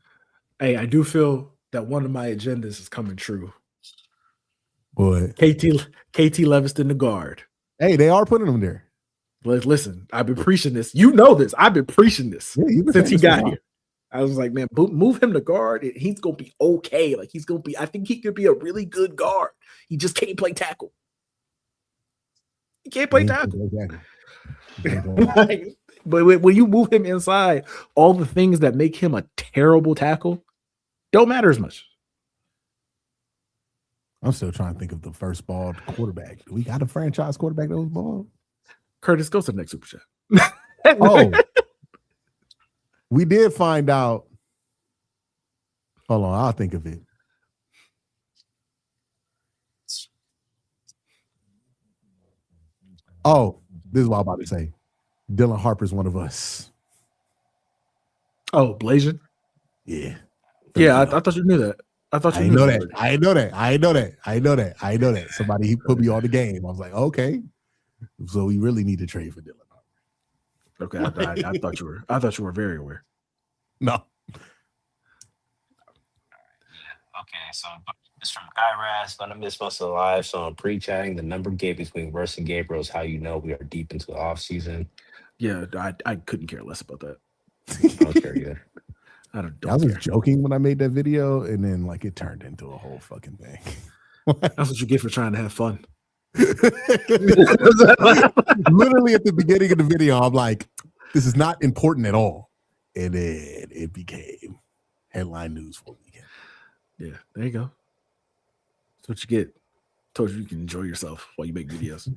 Hey, I do feel that one of my agendas is coming true. Boy, KT Leviston, the guard. Hey, they are putting him there. Listen, I've been preaching this. You know this. I've been preaching this since he got here. I was like, man, move him to guard. He's gonna be okay. Like he's gonna be. I think he could be a really good guard. He just can't play tackle. He can't play tackle. But when you move him inside, all the things that make him a terrible tackle don't matter as much. I'm still trying to think of the first bald quarterback. Do we got a franchise quarterback that was bald? Curtis, go to the next super chat. Oh, we did find out. Hold on, I'll think of it. Oh, this is what I'm about to say. Dylan Harper's one of us. Oh, Blasian? Yeah. Yeah, I thought you knew that. I thought you knew that. I know that. Somebody put me on the game. I was like, okay. So we really need to trade for Dylan Harper. Okay, I thought you were very aware. No. Okay, so it's from Iras. Gonna miss most of the live, so I'm pre-chatting. The number gap between Verse and Gabriel is how you know we are deep into the off season. Yeah, I couldn't care less about that. I don't care either. I was just joking when I made that video, and then like it turned into a whole fucking thing. That's what you get for trying to have fun. Literally at the beginning of the video, I'm like, this is not important at all. And then it became headline news for the weekend. Yeah, there you go. That's what you get. Told you can enjoy yourself while you make videos.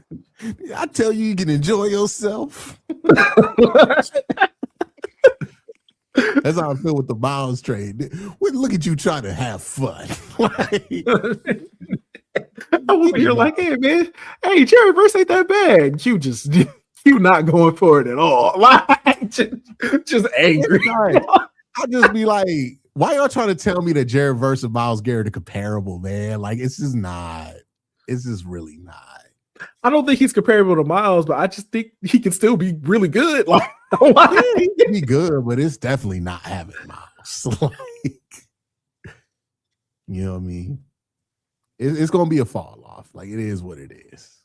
I tell you can enjoy yourself. That's how I feel with the Myles trade. Look at you trying to have fun. I was here like, hey man, hey, Jerry Verse ain't that bad. You not going for it at all. Like just angry. I'll just be like, why y'all trying to tell me that Jared Verse and Myles Garrett are comparable, man? Like it's just not. It's just really not. I don't think he's comparable to Myles, but I just think he can still be really good. Like, yeah, he can be good, but it's definitely not having Myles. Like, you know what I mean? It's going to be a fall off. Like, it is what it is.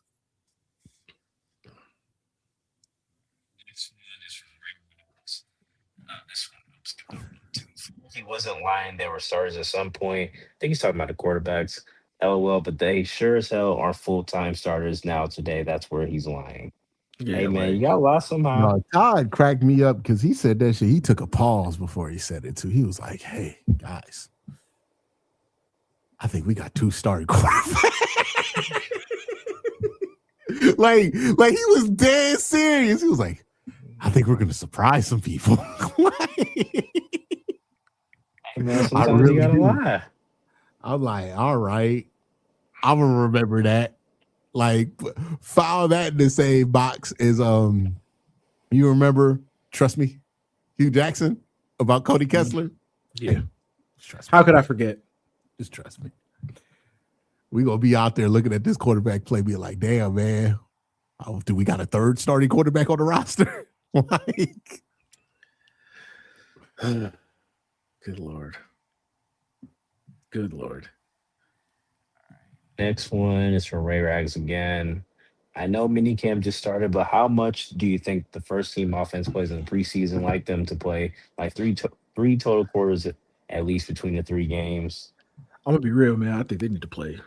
He wasn't lying. There were starters at some point. I think he's talking about the quarterbacks. LOL, but they sure as hell are full-time starters now today. That's where he's lying. Yeah, hey, man, you got lost somehow. No, Todd cracked me up because he said that shit. He took a pause before he said it, too. He was like, hey, guys, I think we got 2 starting quarterbacks. like he was dead serious. He was like, I think we're going to surprise some people. Hey, man, sometimes you gotta lie. I'm like, all right, I'm gonna remember that. Like, file that in the same box as you remember, trust me, Hugh Jackson about Cody Kessler. Yeah. Hey, trust me. How could I forget? Just trust me. We gonna be out there looking at this quarterback play, be like, damn, man. Do we got a 3rd starting quarterback on the roster? Like, good Lord. Good Lord. Next one is from Ray Rags again. I know minicamp just started, but how much do you think the first team offense plays in the preseason? Like them to play like three total quarters at least between the 3 games? I'm gonna be real, man. I think they need to play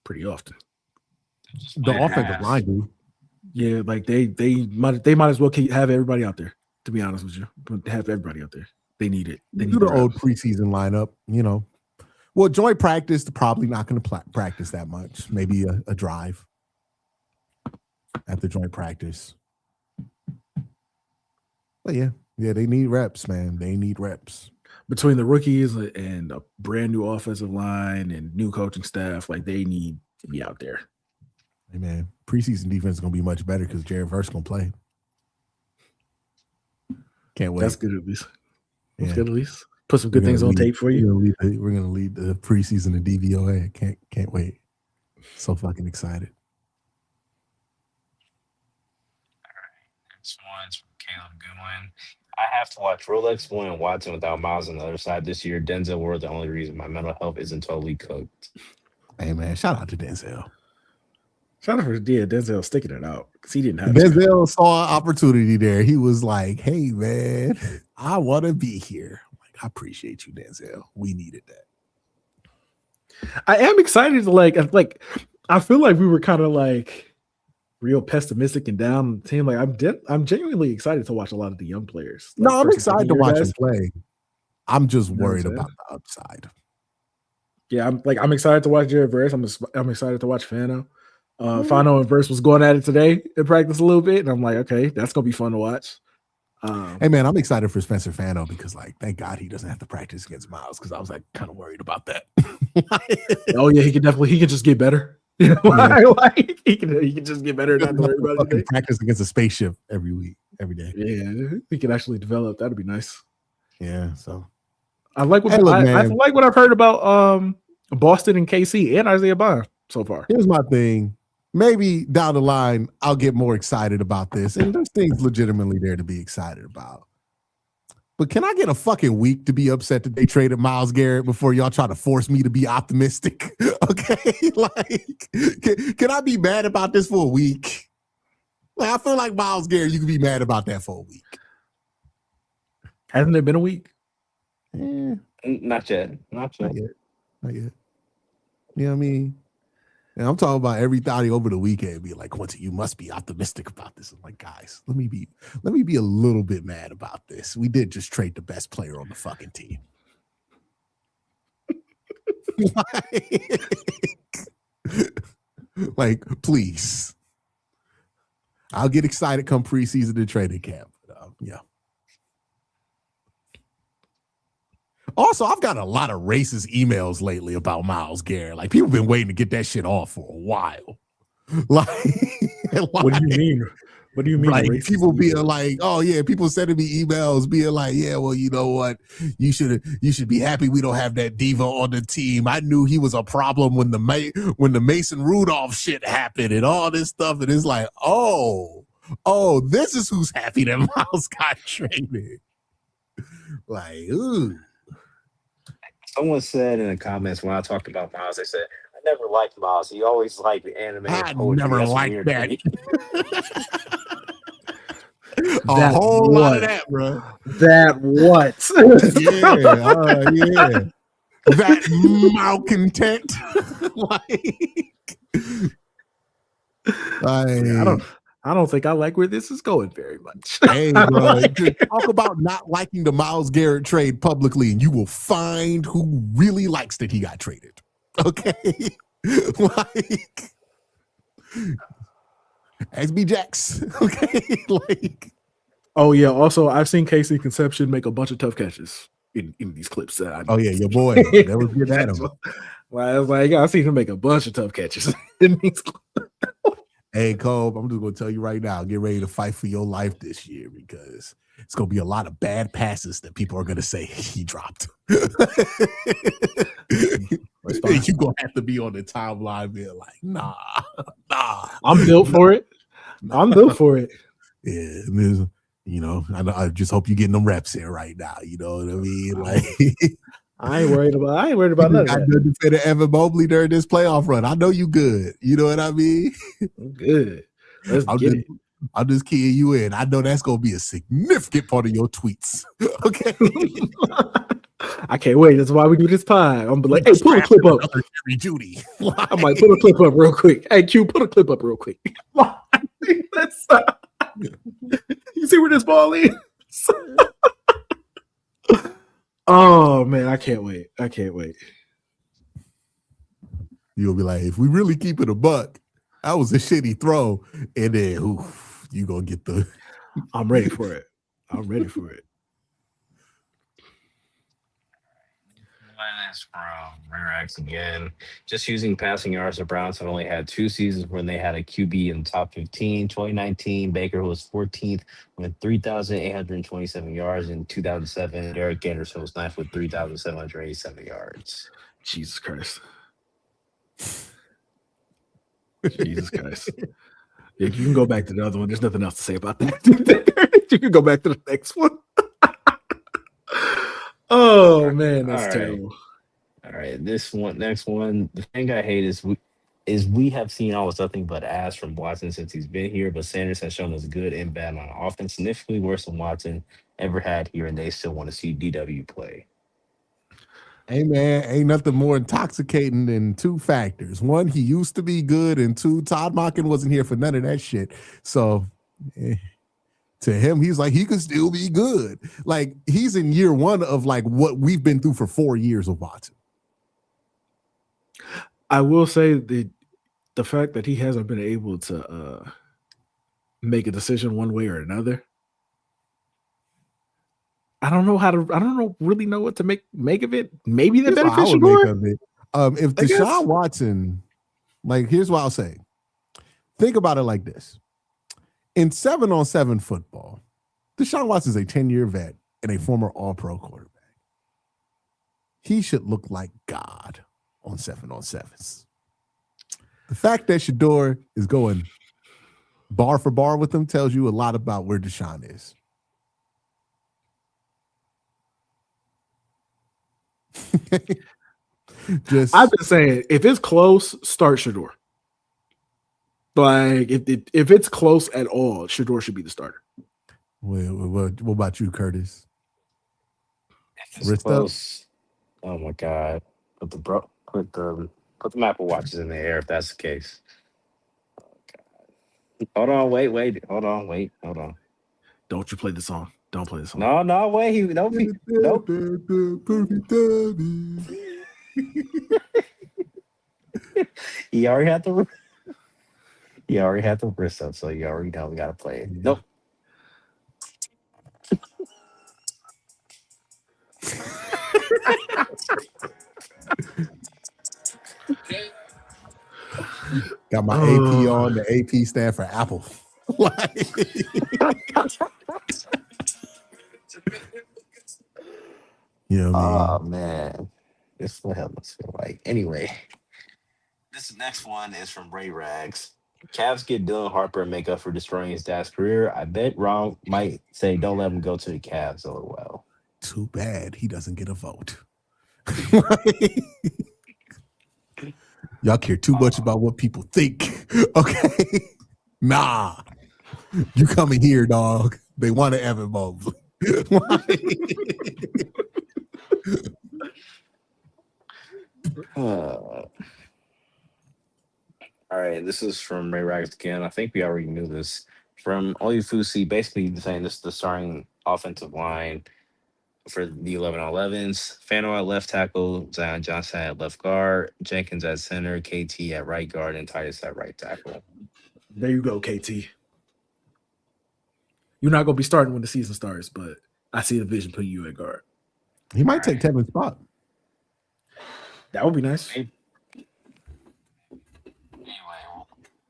pretty often. The offensive line, dude. Yeah, like they might as well have everybody out there. To be honest with you, have everybody out there. They need it. They Do need the old preseason lineup, Well, joint practice, probably not going to practice that much. Maybe a drive at the joint practice. But yeah, they need reps, man. They need reps. Between the rookies and a brand new offensive line and new coaching staff, like they need to be out there. Hey, man, preseason defense is going to be much better because Jared Verse going to play. Can't wait. That's good at least. That's good at least. Put some good things on tape for you. We're going to lead the preseason in DVOA. Can't wait. So fucking excited. Next one's from Caleb Goodwin. I have to watch Rolex Boy and Watson without Miles on the other side this year. Denzel were the only reason my mental health isn't totally cooked. Hey, man, shout out to Denzel. Shout out for Denzel sticking it out because he didn't have Denzel saw an opportunity there. He was like, hey, man, I want to be here. I'm like, I appreciate you, Denzel. We needed that. I am excited to like I feel like we were kind of like real pessimistic and down on the team. Like I'm genuinely excited to watch a lot of the young players. Like, no, I'm excited to watch him play. I'm just worried about the upside. Yeah, I'm excited to watch Jared Verse. I'm excited to watch Fano. Fano and Verse was going at it today in practice a little bit, and I'm like, okay, that's gonna be fun to watch. Hey man, I'm excited for Spencer Fano because thank God he doesn't have to practice against Myles because I was kind of worried about that. Oh yeah, he can just get better. You know, like he can just get better. Not to worry about it. Practice against a spaceship every week, every day. Yeah, he can actually develop. That'd be nice. Yeah, so I like what I like what I've heard about Boston and KC and Isaiah Bond so far. Here's my thing. Maybe down the line, I'll get more excited about this. And there's things legitimately there to be excited about. But can I get a fucking week to be upset that they traded Myles Garrett before y'all try to force me to be optimistic? Okay? Like, can I be mad about this for a week? Like, I feel like Myles Garrett, you can be mad about that for a week. Hasn't it been a week? Not yet. Not yet. You know what I mean? And I'm talking about everybody over the weekend be like, Quincy, you must be optimistic about this. I'm like, guys, let me be a little bit mad about this. We did just trade the best player on the fucking team. like, please. I'll get excited come preseason and training camp. Yeah. Also, I've got a lot of racist emails lately about Myles Garrett. Like, people have been waiting to get that shit off for a while. Like, what do you mean? What do you mean? Like, people being like, oh yeah, people sending me emails being like, yeah, well, you know what? You should be happy we don't have that diva on the team. I knew he was a problem when the Mason Rudolph shit happened and all this stuff. And it's like, oh, this is who's happy that Myles got traded. Like, ooh. Someone said in the comments when I talked about Myles, they said, I never liked Myles. He always liked the anime. I poetry. never That's liked weird. that. A whole lot of that, bro. That what? Yeah. That malcontent. I don't think I like where this is going very much. Hey, bro, talk about not liking the Myles Garrett trade publicly, and you will find who really likes that he got traded. Okay, like XB Jax. Okay, like. Oh yeah. Also, I've seen Casey Conception make a bunch of tough catches in these clips. Oh yeah, your boy. That was good at him. Well, I was like, I've seen him make a bunch of tough catches in these clips. Hey, Colb, I'm just going to tell you right now, get ready to fight for your life this year because it's going to be a lot of bad passes that people are going to say he dropped. You're going to have to be on the timeline being like, nah. I'm built for it. I'm built for it. Yeah, you know, I just hope you're getting them reps in right now. You know what I mean? Like, I ain't worried about none of that. I defended Evan Mobley during this playoff run. I know you good. You know what I mean? I'm good. I'm just keying you in. I know that's going to be a significant part of your tweets. Okay. I can't wait. That's why we do this pod. I'm like, hey, pull a clip up. Judy. I might put a clip up real quick. Hey, Q, put a clip up real quick. You see where this ball is? Oh man, I can't wait. You'll be like, if we really keep it a buck, that was a shitty throw. And then you gonna get the I'm ready for it. One is from Rerex again. Just using passing yards, the Browns have only had 2 seasons when they had a QB in the top 15. 2019, Baker, who was 14th, with 3,827 yards. In 2007, Derek Anderson was 9th with 3,787 yards. Jesus Christ. Jesus Christ. Yeah, you can go back to the other one. There's nothing else to say about that. You can go back to the next one. Oh man, that's terrible. All right, next one. The thing I hate is we have seen almost nothing but ass from Watson since he's been here, but Sanders has shown us good and bad on offense, significantly worse than Watson ever had here, and they still want to see DW play. Hey man, ain't nothing more intoxicating than 2 factors. 1, he used to be good, and 2, Todd Monken wasn't here for none of that shit. So to him, he's like, he could still be good. Like, he's in year 1 of like what we've been through for 4 years of Watson. I will say the fact that he hasn't been able to make a decision one way or another. I don't really know what to make of it. Maybe the benefit should go. If Deshaun Watson, like, here's what I'll say. Think about it like this. In 7-on-7 football, Deshaun Watson is a 10-year vet and a former all-pro quarterback. He should look like God on 7-on-7s. The fact that Shador is going bar for bar with him tells you a lot about where Deshaun is. I've been saying, if it's close, start Shador. Like, if it's close at all, Shador should be the starter. What about you, Curtis? If it's close, oh my God! Put the Apple Watches in the air if that's the case. Oh God! Hold on, wait. Hold on. Don't you play the song? Don't play the song. No, wait. Nope. He already had the wrist up, so you already know we gotta play it. Nope. Got my AP on. The AP stand for Apple. You know what I mean? Oh man, this is what hell must feel like. Anyway, this next one is from Ray Rags. Cavs get Dylan Harper and make up for destroying his dad's career. I bet Ron might say, "Don't let him go to the Cavs." LOL. Too bad he doesn't get a vote. Y'all care too much about what people think. Okay. Nah. You coming here, dog. They want to Evan Mobley. All right, this is from Ray Rags again. I think we already knew this. From Olifusi, basically saying this is the starting offensive line for the 11-on-11s. Fano at left tackle, Zion Johnson at left guard, Jenkins at center, KT at right guard, and Titus at right tackle. There you go, KT. You're not going to be starting when the season starts, but I see the vision putting you at guard. He might take Kevin's spot. That would be nice. Anyway,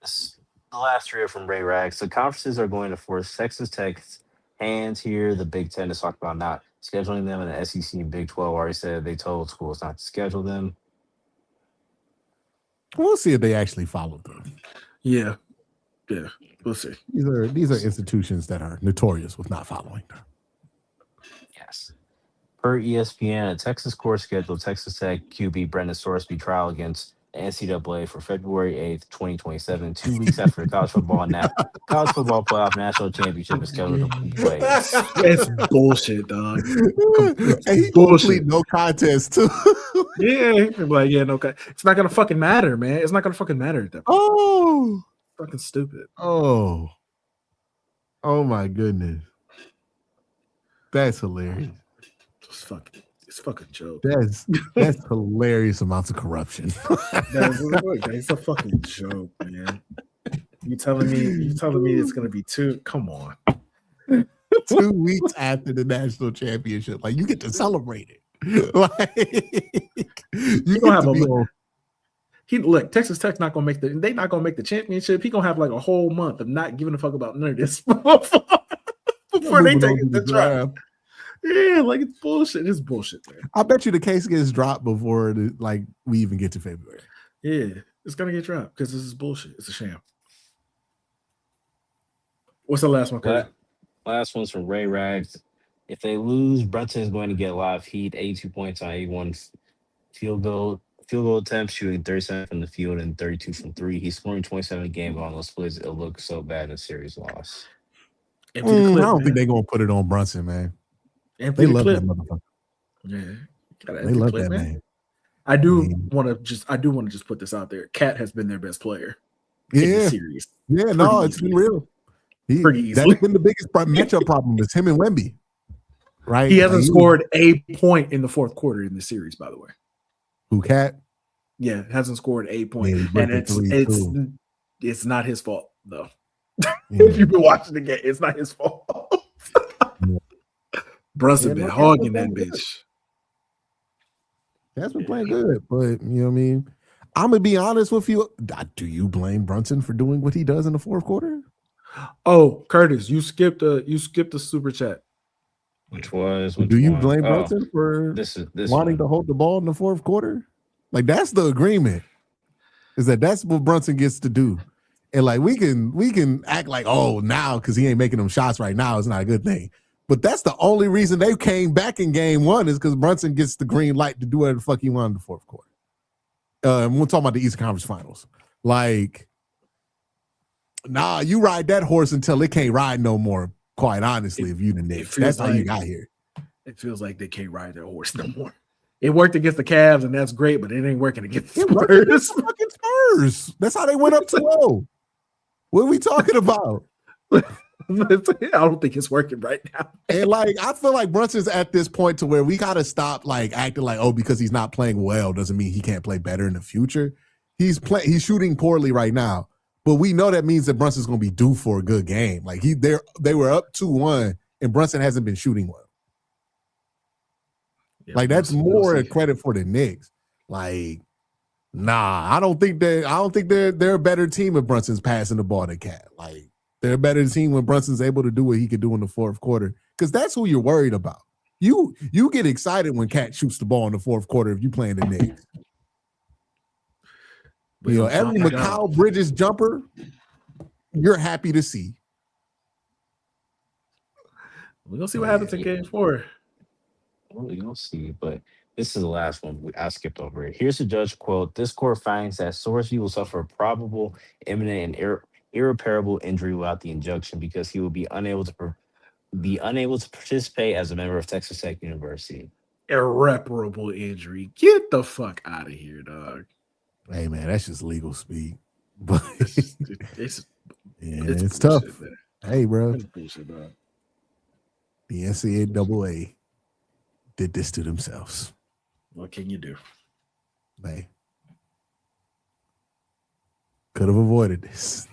this is the last three are from Ray Rags. The conferences are going to force Texas Tech's hands here. The Big Ten is talking about not scheduling them, and the SEC and Big 12 already said they told schools not to schedule them. We'll see if they actually follow them. Yeah, we'll see. These are institutions that are notorious with not following them. Yes. Per ESPN, a Texas court scheduled Texas Tech QB Brendan Sorsby trial against the NCAA for February 8th, 2027, 2 weeks after the college football playoff national championship is scheduled to play. That's bullshit, dog. And he bullshit. No contest too. Yeah, like no contest. It's not gonna fucking matter, man. It's not gonna fucking matter at that point. Oh, fucking stupid. Oh my goodness, that's hilarious. It's fucking joke. That's hilarious amounts of corruption. That's a fucking joke, man. You telling me it's gonna be two? Come on. 2 weeks after the national championship, like you get to celebrate it. Like you gonna have to be on. Look, Texas Tech's not gonna make the championship. He gonna have like a whole month of not giving a fuck about none of this before they take it to the draft. Yeah, like it's bullshit. It's bullshit, man. I bet you the case gets dropped before we even get to February. Yeah, it's gonna get dropped because this is bullshit. It's a sham. What's the last one, Kurt? Last one's from Ray Rags. If they lose, Brunson is going to get a lot of heat. 82 points on 81 field goal attempts, shooting 37 from the field and 32 from 3. He's scoring 27 a game on those splits. It'll look so bad in a series loss. I don't think they're gonna put it on Brunson, man. They love that motherfucker. Yeah, they love that man. I do want to just put this out there. Cat has been their best player in the series. Yeah, no, it's been real. Pretty easily. That's been the biggest matchup problem is him and Wemby. Right? He hasn't scored a point in the fourth quarter in the series, by the way. Who, Cat? Yeah, hasn't scored a point. Yeah, and it's not his fault, though. If you've been watching the game, it's not his fault. Brunson been hogging that bitch. That's been playing good, but you know what I mean? I'm gonna be honest with you. Do you blame Brunson for doing what he does in the fourth quarter? Oh, Curtis, you skipped the super chat. Which was? Do you blame Brunson for this wanting to hold the ball in the fourth quarter? Like that's the agreement. Is that's what Brunson gets to do. And like we can act like, oh, now because he ain't making them shots right now, it's not a good thing. But that's the only reason they came back in game one is because Brunson gets the green light to do whatever the fuck he wanted in the fourth quarter. We're talking about the Eastern Conference Finals. Like, nah, you ride that horse until it can't ride no more, quite honestly, if you the Knicks. That's how you got here. It feels like they can't ride their horse no more. It worked against the Cavs, and that's great, but it ain't working against the Spurs. Fucking Spurs. That's how they went up 2-0. What are we talking about? I don't think it's working right now. And like, I feel like Brunson's at this point to where we got to stop like acting like, oh, because he's not playing well doesn't mean he can't play better in the future. He's shooting poorly right now, but we know that means that Brunson's going to be due for a good game. Like they were up 2-1 and Brunson hasn't been shooting well. Yeah, like that's more a credit for the Knicks. Like, nah, I don't think they're a better team if Brunson's passing the ball to Cat. Like, they're a better team when Brunson's able to do what he could do in the fourth quarter. Because that's who you're worried about. You get excited when Cat shoots the ball in the fourth quarter if you playing the Knicks. You know, every Mikal Bridges jumper, you're happy to see. We're gonna see what happens in game 4. Well, we're gonna see, but this is the last one. I skipped over it. Here's the judge quote. This court finds that Sorsby will suffer a probable, imminent, and irreparable injury without the injunction because he will be unable to participate as a member of Texas Tech University. Irreparable injury. Get the fuck out of here, dog. Hey man, that's just legal speak. But it's tough. Man. Hey, bro. It's bullshit, dog. The NCAA did this to themselves. What can you do? They could have avoided this.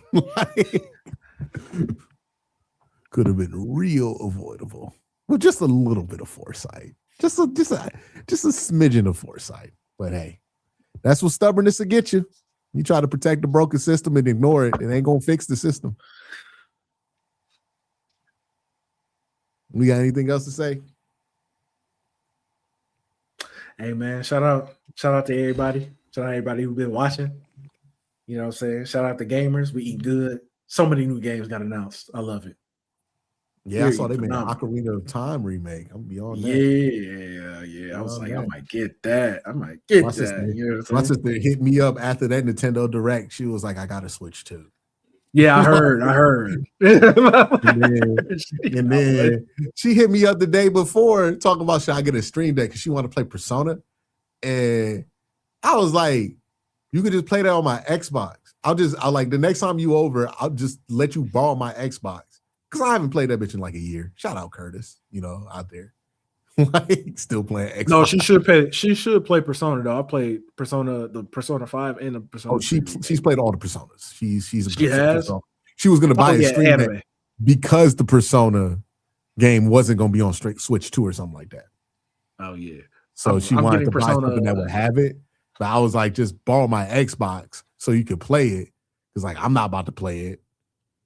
Could have been real avoidable with just a little bit of foresight, just a smidgen of foresight. But hey, that's what stubbornness will get you. You try to protect the broken system and ignore it, it ain't gonna fix the system. We got anything else to say? Hey man, shout out to everybody. Shout out to everybody who's been watching. You know what I'm saying? Shout out to gamers. We eat good. So many new games got announced. I love it. Yeah, I saw they made an Ocarina of Time remake. I'm beyond that. Yeah. I was like, I might get that. You know what I'm my sister hit me up after that Nintendo Direct. She was like, I got to Switch too. Yeah, I heard. and then she hit me up the day before talking about should I get a Stream Deck because she wanted to play Persona. And I was like, you could just play that on my Xbox. I'll like the next time you over, I'll just let you borrow my Xbox. Because I haven't played that bitch in like a year. Shout out Curtis, out there. Like still playing Xbox. No, she should play. She should play Persona though. I played Persona, the Persona 5 and the Persona. Oh, she's played all the Personas. She's a She has. Persona. She was gonna buy a stream anime. deck because the Persona game wasn't gonna be on straight Switch 2 or something like that. Oh yeah. So she wanted to buy Persona, something that would have it. But I was like, just borrow my Xbox so you could play it. Because like I'm not about to play it.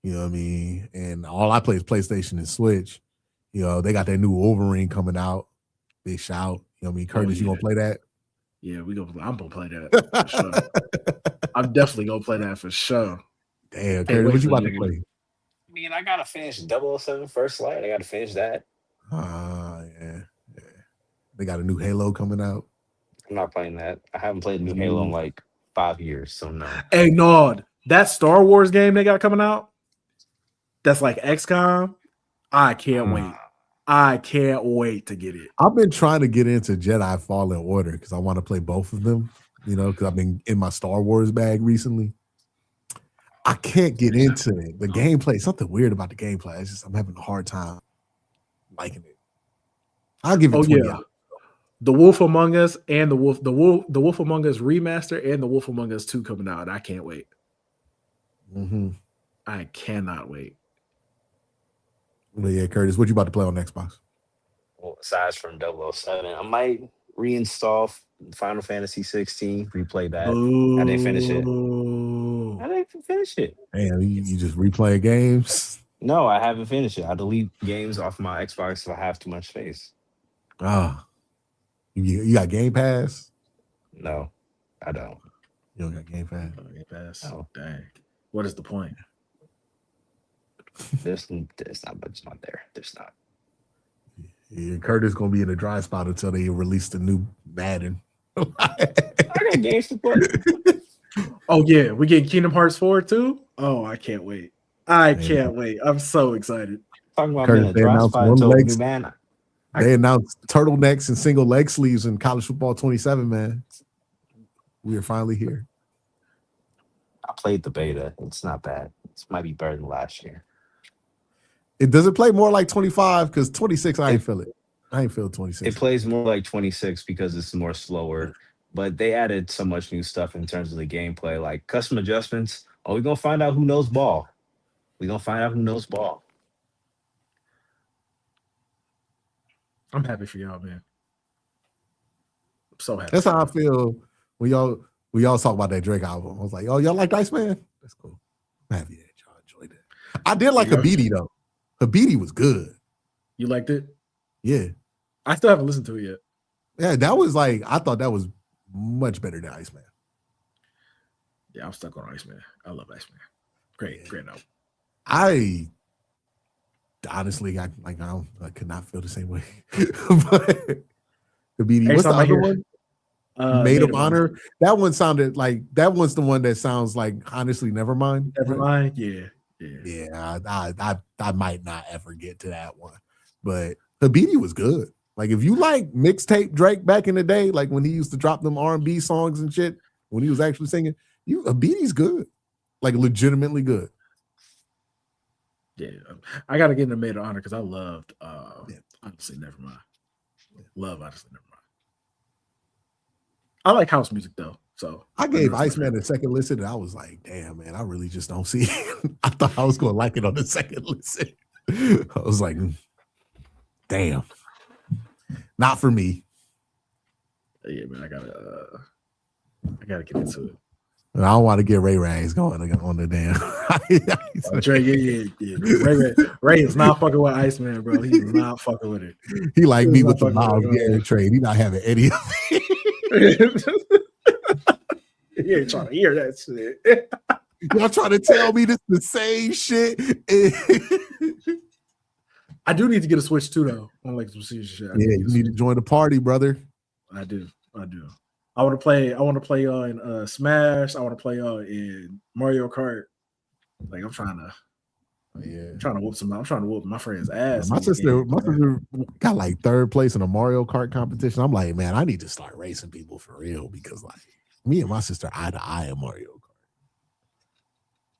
You know what I mean? And all I play is PlayStation and Switch. You know, they got that new Wolverine coming out. Big shout. You know what I mean? Curtis, you gonna play that? Yeah, I'm gonna play that for sure. I'm definitely gonna play that for sure. Damn, Curtis, what you about to play? I mean, I gotta finish 007 First Light. I gotta finish that. Yeah. They got a new Halo coming out. I'm not playing that. I haven't played new Halo in like 5 years, so no. Hey, no, that Star Wars game they got coming out, that's like XCOM. I can't wait. I can't wait to get it. I've been trying to get into Jedi Fallen Order because I want to play both of them, you know, because I've been in my Star Wars bag recently. I can't get into it. The gameplay, something weird about the gameplay. It's just I'm having a hard time liking it. I'll give it 20 hours. The Wolf Among Us and the Wolf Among Us remaster and the Wolf Among Us 2 coming out. I can't wait. Mm-hmm. I cannot wait. Well, yeah, Curtis, what you about to play on Xbox? Well, aside from 007, I might reinstall Final Fantasy 16, replay that. Ooh. I didn't finish it. I didn't finish it. Damn, you just replay games? No, I haven't finished it. I delete games off my Xbox if I have too much space. Ah, you got Game Pass? No, I don't. You don't got Game Pass? Game Pass. Oh, dang. What is the point? There's not much not there. There's not. Yeah, Curtis gonna be in a dry spot until they release the new Madden. I got games to play. Oh yeah, we get Kingdom Hearts 4 too. Oh, I can't wait. I can't wait. I'm so excited. Talking about Curtis, being a dry spot until new man. They announced turtlenecks and single leg sleeves in college football 27, man. We are finally here. I played the beta. It's not bad. It might be better than last year. It does it play more like 25? Because 26, I ain't feel it. I ain't feel 26. It plays more like 26 because it's more slower. But they added so much new stuff in terms of the gameplay, like custom adjustments. Oh, we're gonna find out who knows ball. We're gonna find out who knows ball. I'm happy for y'all, man. I'm so happy. That's how I feel when y'all talk about that Drake album. I was like, oh, y'all like Iceman? That's cool. I'm happy that y'all enjoyed it. I did like Habidi though. Habidi was good. You liked it? Yeah. I still haven't listened to it yet. Yeah, that was like, I thought that was much better than Iceman. Yeah, I'm stuck on Iceman. I love Iceman. Great album. I honestly, I could not feel the same way. But Habidi, what's the other one? Maid of Honor. That one sounded like, that one's the one that sounds like, honestly, Nevermind. Nevermind, yeah. Yeah, I might not ever get to that one. But Habidi was good. Like if you like mixtape Drake back in the day, like when he used to drop them R&B songs and shit, when he was actually singing, Habidi's good. Like legitimately good. Yeah. I gotta get in the Maid of Honor because I loved honestly Nevermind. Love honestly Nevermind. I like house music though. So I gave Iceman a second listen and I was like, damn, man, I really just don't see it. I thought I was gonna like it on the second listen. I was like, damn. Not for me. Yeah, man, I gotta get into it. I don't want to get Ray Rags going on the damn. Dre, yeah. Ray is not fucking with Iceman, bro. He is not fucking with it. He like me with the Myles Garrett trade. He not having any of it. He ain't trying to hear that shit. Y'all trying to tell me this the same shit? I do need to get a Switch too, though. I like some serious shit. Yeah, you need to join the party, brother. I do. I want to play y'all in Smash. I want to play y'all in Mario Kart. Like I'm trying to whoop my friend's ass. My sister got like third place in a Mario Kart competition. I'm like, man, I need to start racing people for real because like me and my sister eye to eye in Mario Kart.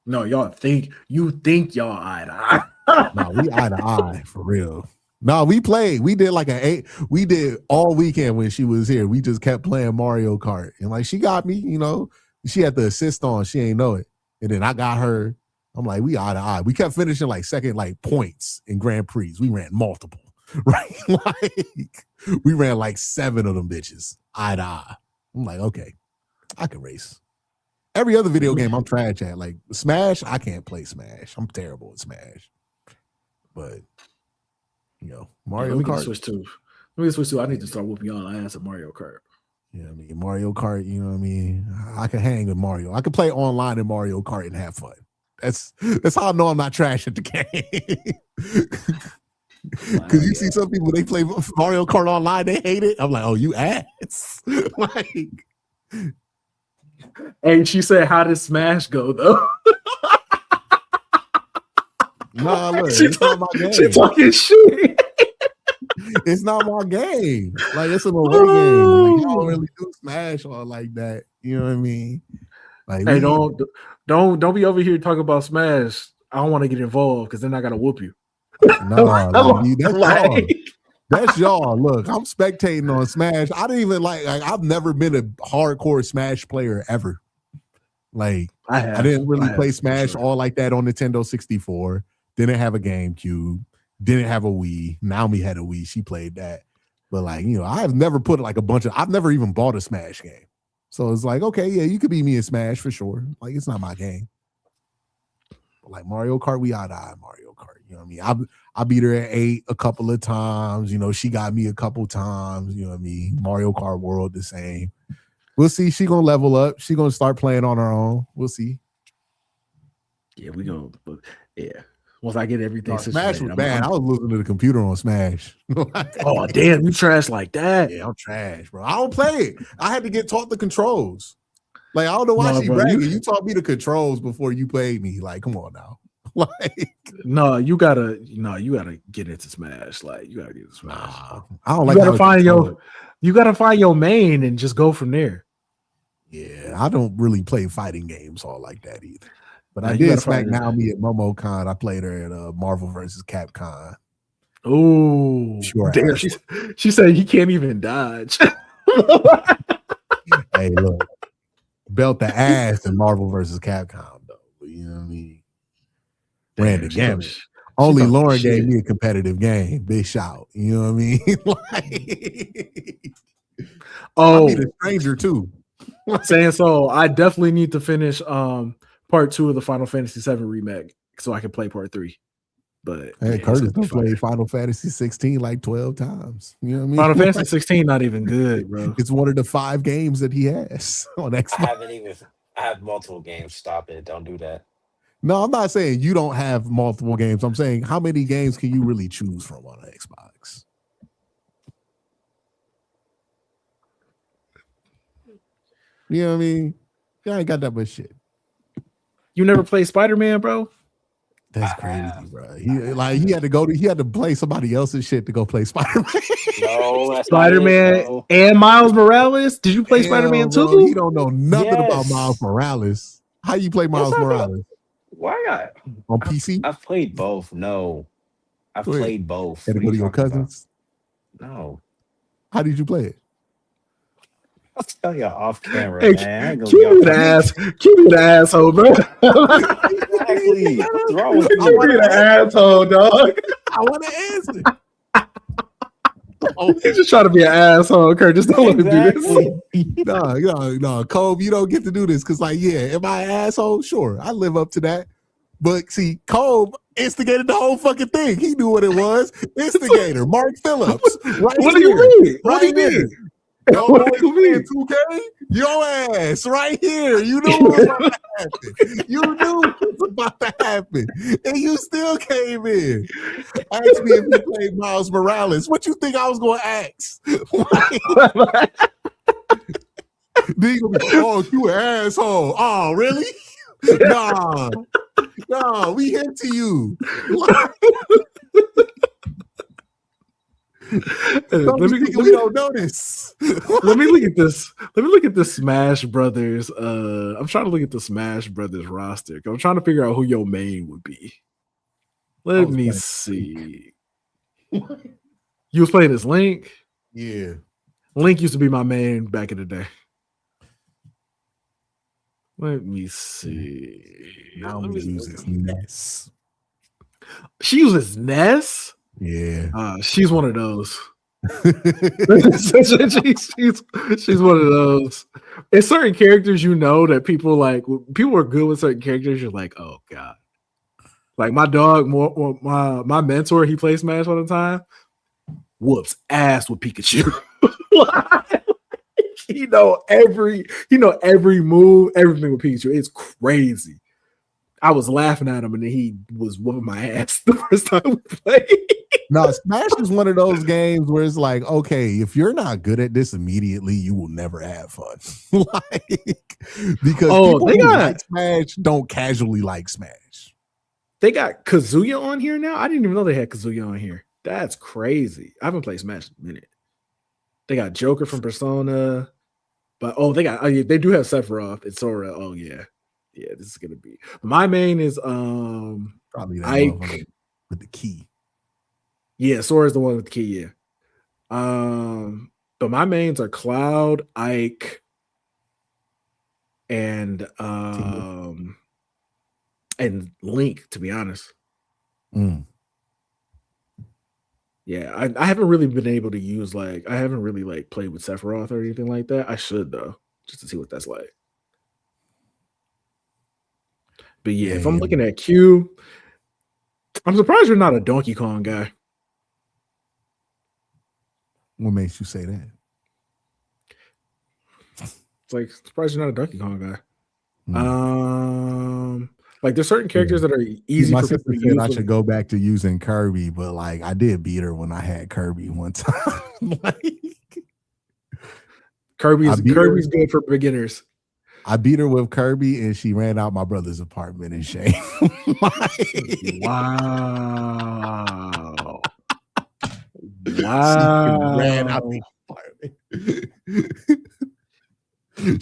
No, you think y'all eye to eye. No, we eye to eye for real. No, we played. We did like we did all weekend when she was here. We just kept playing Mario Kart. And like she got me, she had the assist on. She ain't know it. And then I got her. I'm like, we eye to eye. We kept finishing like second like points in Grand Prix. We ran multiple, right? Like we ran like 7 of them bitches eye to eye. I'm like, okay, I can race. Every other video game I'm trash at. Like Smash, I can't play Smash. I'm terrible at Smash. But Mario Kart. Let me switch to. I need to start whooping y'all ass at Mario Kart. Yeah, Mario Kart. You know what I mean? I can hang with Mario. I can play online in Mario Kart and have fun. That's how I know I'm not trash at the game. Because you see some people, they play Mario Kart online, they hate it. I'm like, oh, you ass. Like, hey, she said, how did Smash go though? Nah, look, it's not my game. She talking shit. It's not my game. Like, it's an away game. Like, I don't really do Smash or like that. You know what I mean? Like, hey, don't be over here talking about Smash. I don't want to get involved because then I gotta whoop you. No, that's y'all. Look, I'm spectating on Smash. I didn't even like I've never been a hardcore Smash player ever. Like, I didn't really play Smash all like that on Nintendo 64. Didn't have a GameCube. Didn't have a Wii. Naomi had a Wii. She played that. But like, I've never put like I've never even bought a Smash game. So it's like, okay, yeah, you could beat me in Smash for sure. Like, it's not my game. But like Mario Kart, we eye to eye Mario Kart. You know what I mean? I beat her at 8 a couple of times. She got me a couple times. You know what I mean? Mario Kart World, the same. We'll see. She gonna level up. She gonna start playing on her own. We'll see. Yeah, we gonna. Yeah. Once I get everything, Smash was bad. I was losing to the computer on Smash. Oh damn, you trash like that? Yeah, I'm trash, bro. I don't play it. I had to get taught the controls. Like, I don't know why she bragging. You taught me the controls before you played me. Like, come on now. Like, you gotta get into Smash. Like, you gotta get into Smash. Nah, I don't like. You gotta find your main and just go from there. Yeah, I don't really play fighting games all like that either. But I did smack Naomi at MomoCon. I played her at Marvel vs. Capcom. Oh, sure. Damn, she said he can't even dodge. Hey, look, belt the ass in Marvel vs. Capcom, though. You know what I mean? Ran the gamut. Only Lauren gave me a competitive game. Big shout. You know what I mean? Like, I beat a stranger too. Saying so, I definitely need to finish part 2 of the Final Fantasy 7 remake so I can play part 3. But hey, Curtis played Final Fantasy 16 like 12 times. You know what I mean? Final Fantasy 16 not even good, bro. It's one of the 5 games that he has on Xbox. I have multiple games. Stop it. Don't do that. No, I'm not saying you don't have multiple games. I'm saying how many games can you really choose from on an Xbox? You know what I mean? I ain't got that much shit. You never played Spider-Man, bro? That's crazy, bro. He had to play somebody else's shit to go play Spider-Man. No, Spider-Man and Myles Morales. Did you play Spider-Man 2? He don't know nothing about Myles Morales. How you play Myles Morales? Why on PC? I've played both. No, I've played both. Had to go to your cousins? No. How did you play it? I'll tell you off camera, hey, man. Keep me the asshole, bro. Exactly. What's wrong with you? Keep me the asshole, dog. I want to answer. He's just trying to be an asshole, Kurt. Just don't let him do this. No, Colb, you don't get to do this because, like, yeah, am I an asshole? Sure, I live up to that. But see, Colb instigated the whole fucking thing. He knew what it was. Instigator, Mark Phillips. Right what here, do you mean? What do you mean? What do you mean? 2K? Your ass right here. You knew what was about to happen. You knew what was about to happen. And you still came in. Asked me if you played Myles Morales. What you think I was going to ask? Then you be, oh, you an asshole. Oh, really? No, we hit to you. We don't notice. Let me look at this. Let me look at the Smash Brothers. I'm trying to look at the Smash Brothers roster. I'm trying to figure out who your main would be. Let me see. You was playing as Link? Yeah. Link used to be my main back in the day. Let me see. Now I'm using Ness. She uses Ness? Yeah. She's one of those. she's one of those. It's certain characters that people like. People are good with certain characters. You're like, oh god. Like my dog, my mentor, he plays Smash all the time. Whoops ass with Pikachu. he know every move, everything with Pikachu. It's crazy. I was laughing at him, and then he was whooping my ass the first time we played. No, Smash is one of those games where it's like, okay, if you're not good at this immediately, you will never have fun. Because people who like Smash don't casually like Smash. They got Kazuya on here now. I didn't even know they had Kazuya on here. That's crazy. I haven't played Smash in a minute. They got Joker from Persona, but they do have Sephiroth and Sora. Oh yeah, this is gonna be my main is probably that Ike with the key. Yeah, Sora's the one with the key. Yeah, but my mains are Cloud, Ike, and Link. To be honest. Yeah, I haven't really been able to use I haven't really played with Sephiroth or anything like that. I should though, just to see what that's like. But yeah, if I'm looking at Q, I'm surprised you're not a Donkey Kong guy. What makes you say that? It's surprised you're not a Donkey Kong guy. There's certain characters that are easy for people to use. I should go back to using Kirby, but I did beat her when I had Kirby one time. Kirby's good for beginners. I beat her with Kirby, and she ran out my brother's apartment in shame. Wow! She ran out the apartment.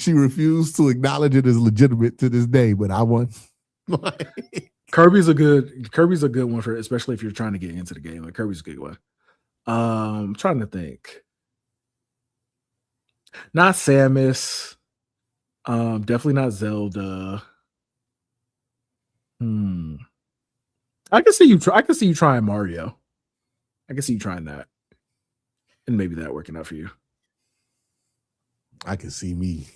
She refused to acknowledge it as legitimate to this day, but I won. Kirby's a good one for, especially if you're trying to get into the game. Kirby's a good one. I'm trying to think. Not Samus. Definitely not Zelda. I can see you trying Mario. I can see you trying that, and maybe that working out for you. I can see me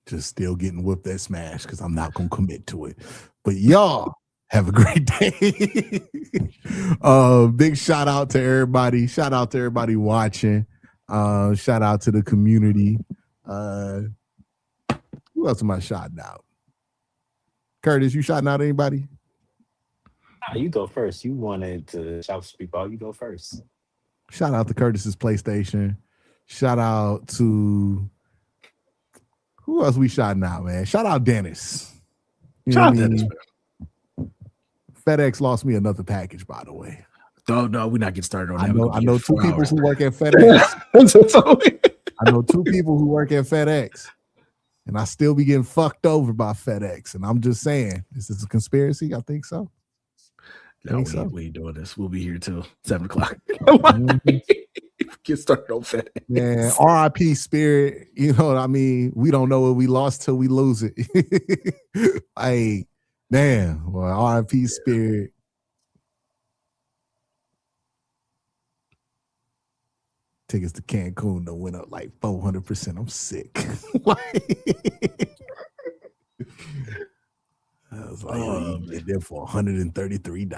just still getting whipped at Smash because I'm not gonna commit to it. But y'all have a great day. Big shout out to everybody. Shout out to everybody watching. Shout out to the community. Who else am I shouting out? Curtis, you shouting out anybody? You go first. You wanted to shout speak out. You go first. Shout out to Curtis's PlayStation. Shout out to who else we shouting out, man? Shout out Dennis. Shout out Dennis. FedEx lost me another package, by the way. No, we're not getting started on that. I know two people who work at FedEx. I know two people who work at FedEx. And I still be getting fucked over by FedEx. And I'm just saying, is this a conspiracy? I think so. No, we ain't doing this. We'll be here till 7:00. Get started on FedEx. Man, RIP Spirit. You know what I mean? We don't know what we lost till we lose it. Hey, damn. Well, RIP Spirit. Tickets to Cancun that went up 400%. I'm sick. I was like, you get there for $133.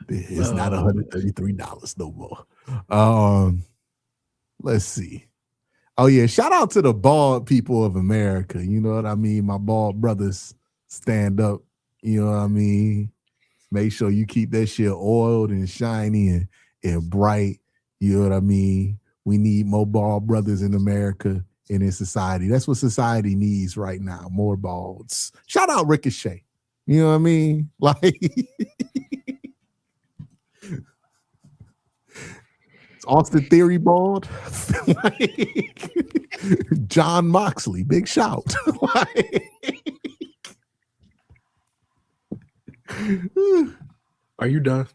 It's not $133 no more. Let's see. Oh yeah, shout out to the bald people of America. You know what I mean? My bald brothers stand up. You know what I mean? Make sure you keep that shit oiled and shiny and bright. You know what I mean? We need more bald brothers in America and in society. That's what society needs right now. More balds. Shout out Ricochet. You know what I mean? Austin Theory bald. Like, John Moxley, big shout. Like, Are you done?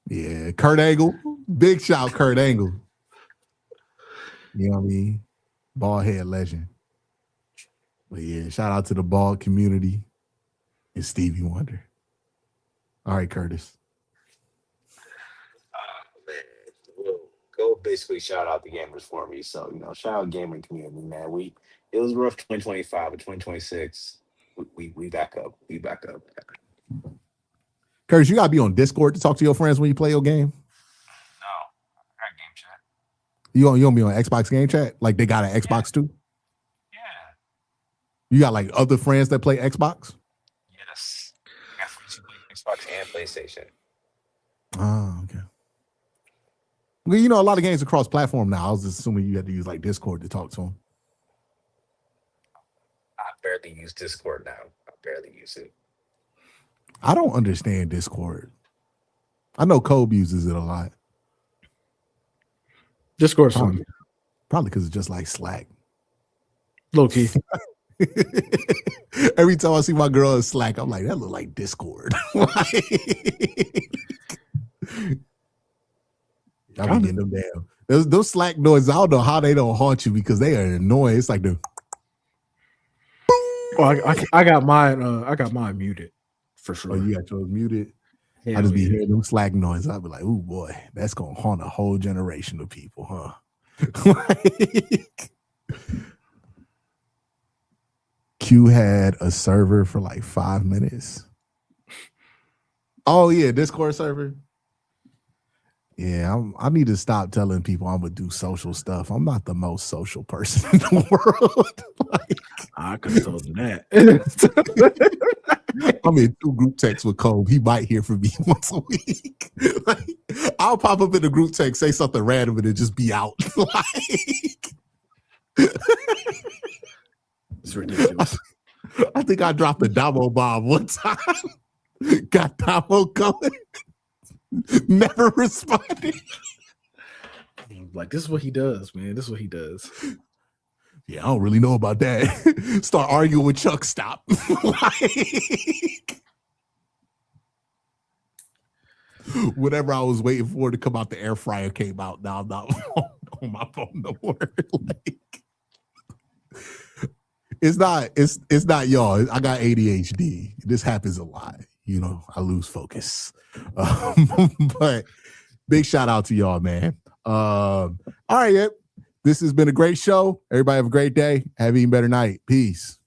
yeah, Kurt Angle, big shout, Kurt Angle. You know what I mean? Bald head legend. But yeah, shout out to the bald community and Stevie Wonder. All right, Curtis. Man, well, go basically shout out the gamers for me. So, shout out gaming community, man. It was rough 2025, but 2026, we back up. We back up. Curtis, you gotta be on Discord to talk to your friends when you play your game. No, I got game chat. You don't be on Xbox game chat? Like they got an Xbox too? Yeah. You got like other friends that play Xbox? Yes. I got friends who play Xbox and PlayStation. Oh, okay. Well, a lot of games are cross-platform now. I was assuming you had to use like Discord to talk to them. I barely use Discord now. I barely use it. I don't understand Discord. I know Colb uses it a lot. Discord's fun. Probably because it's just like Slack. Low key. Every time I see my girl in Slack, I'm like, that look like Discord. I be getting them down. Those Slack noises, I don't know how they don't haunt you because they are annoying. It's like the. Well, I got mine. I got mine muted for sure. Oh, you got yours muted. Hell I just be yeah. hearing them Slack noises. I'll be like, "Ooh boy, that's gonna haunt a whole generation of people, huh?" Like, Q had a server for like 5 minutes. Oh yeah, Discord server. Yeah, I need to stop telling people I'm gonna do social stuff. I'm not the most social person in the world. Like, I could have told him that. I'm in 2 group texts with Colb. He might hear from me once a week. Like, I'll pop up in the group text, say something random, and then just be out. Like, It's ridiculous. I think I dropped a Damo bomb one time. Got Damo going. Never responded. Like, this is what he does, man. This is what he does. Yeah, I don't really know about that. Start arguing with Chuck. Stop. Like, whatever I was waiting for to come out, the air fryer came out. Now I'm not on my phone no more. Like, it's not y'all. I got ADHD. This happens a lot. I lose focus. But big shout out to y'all, man. All right, this has been a great show. Everybody have a great day. Have an even better night. Peace.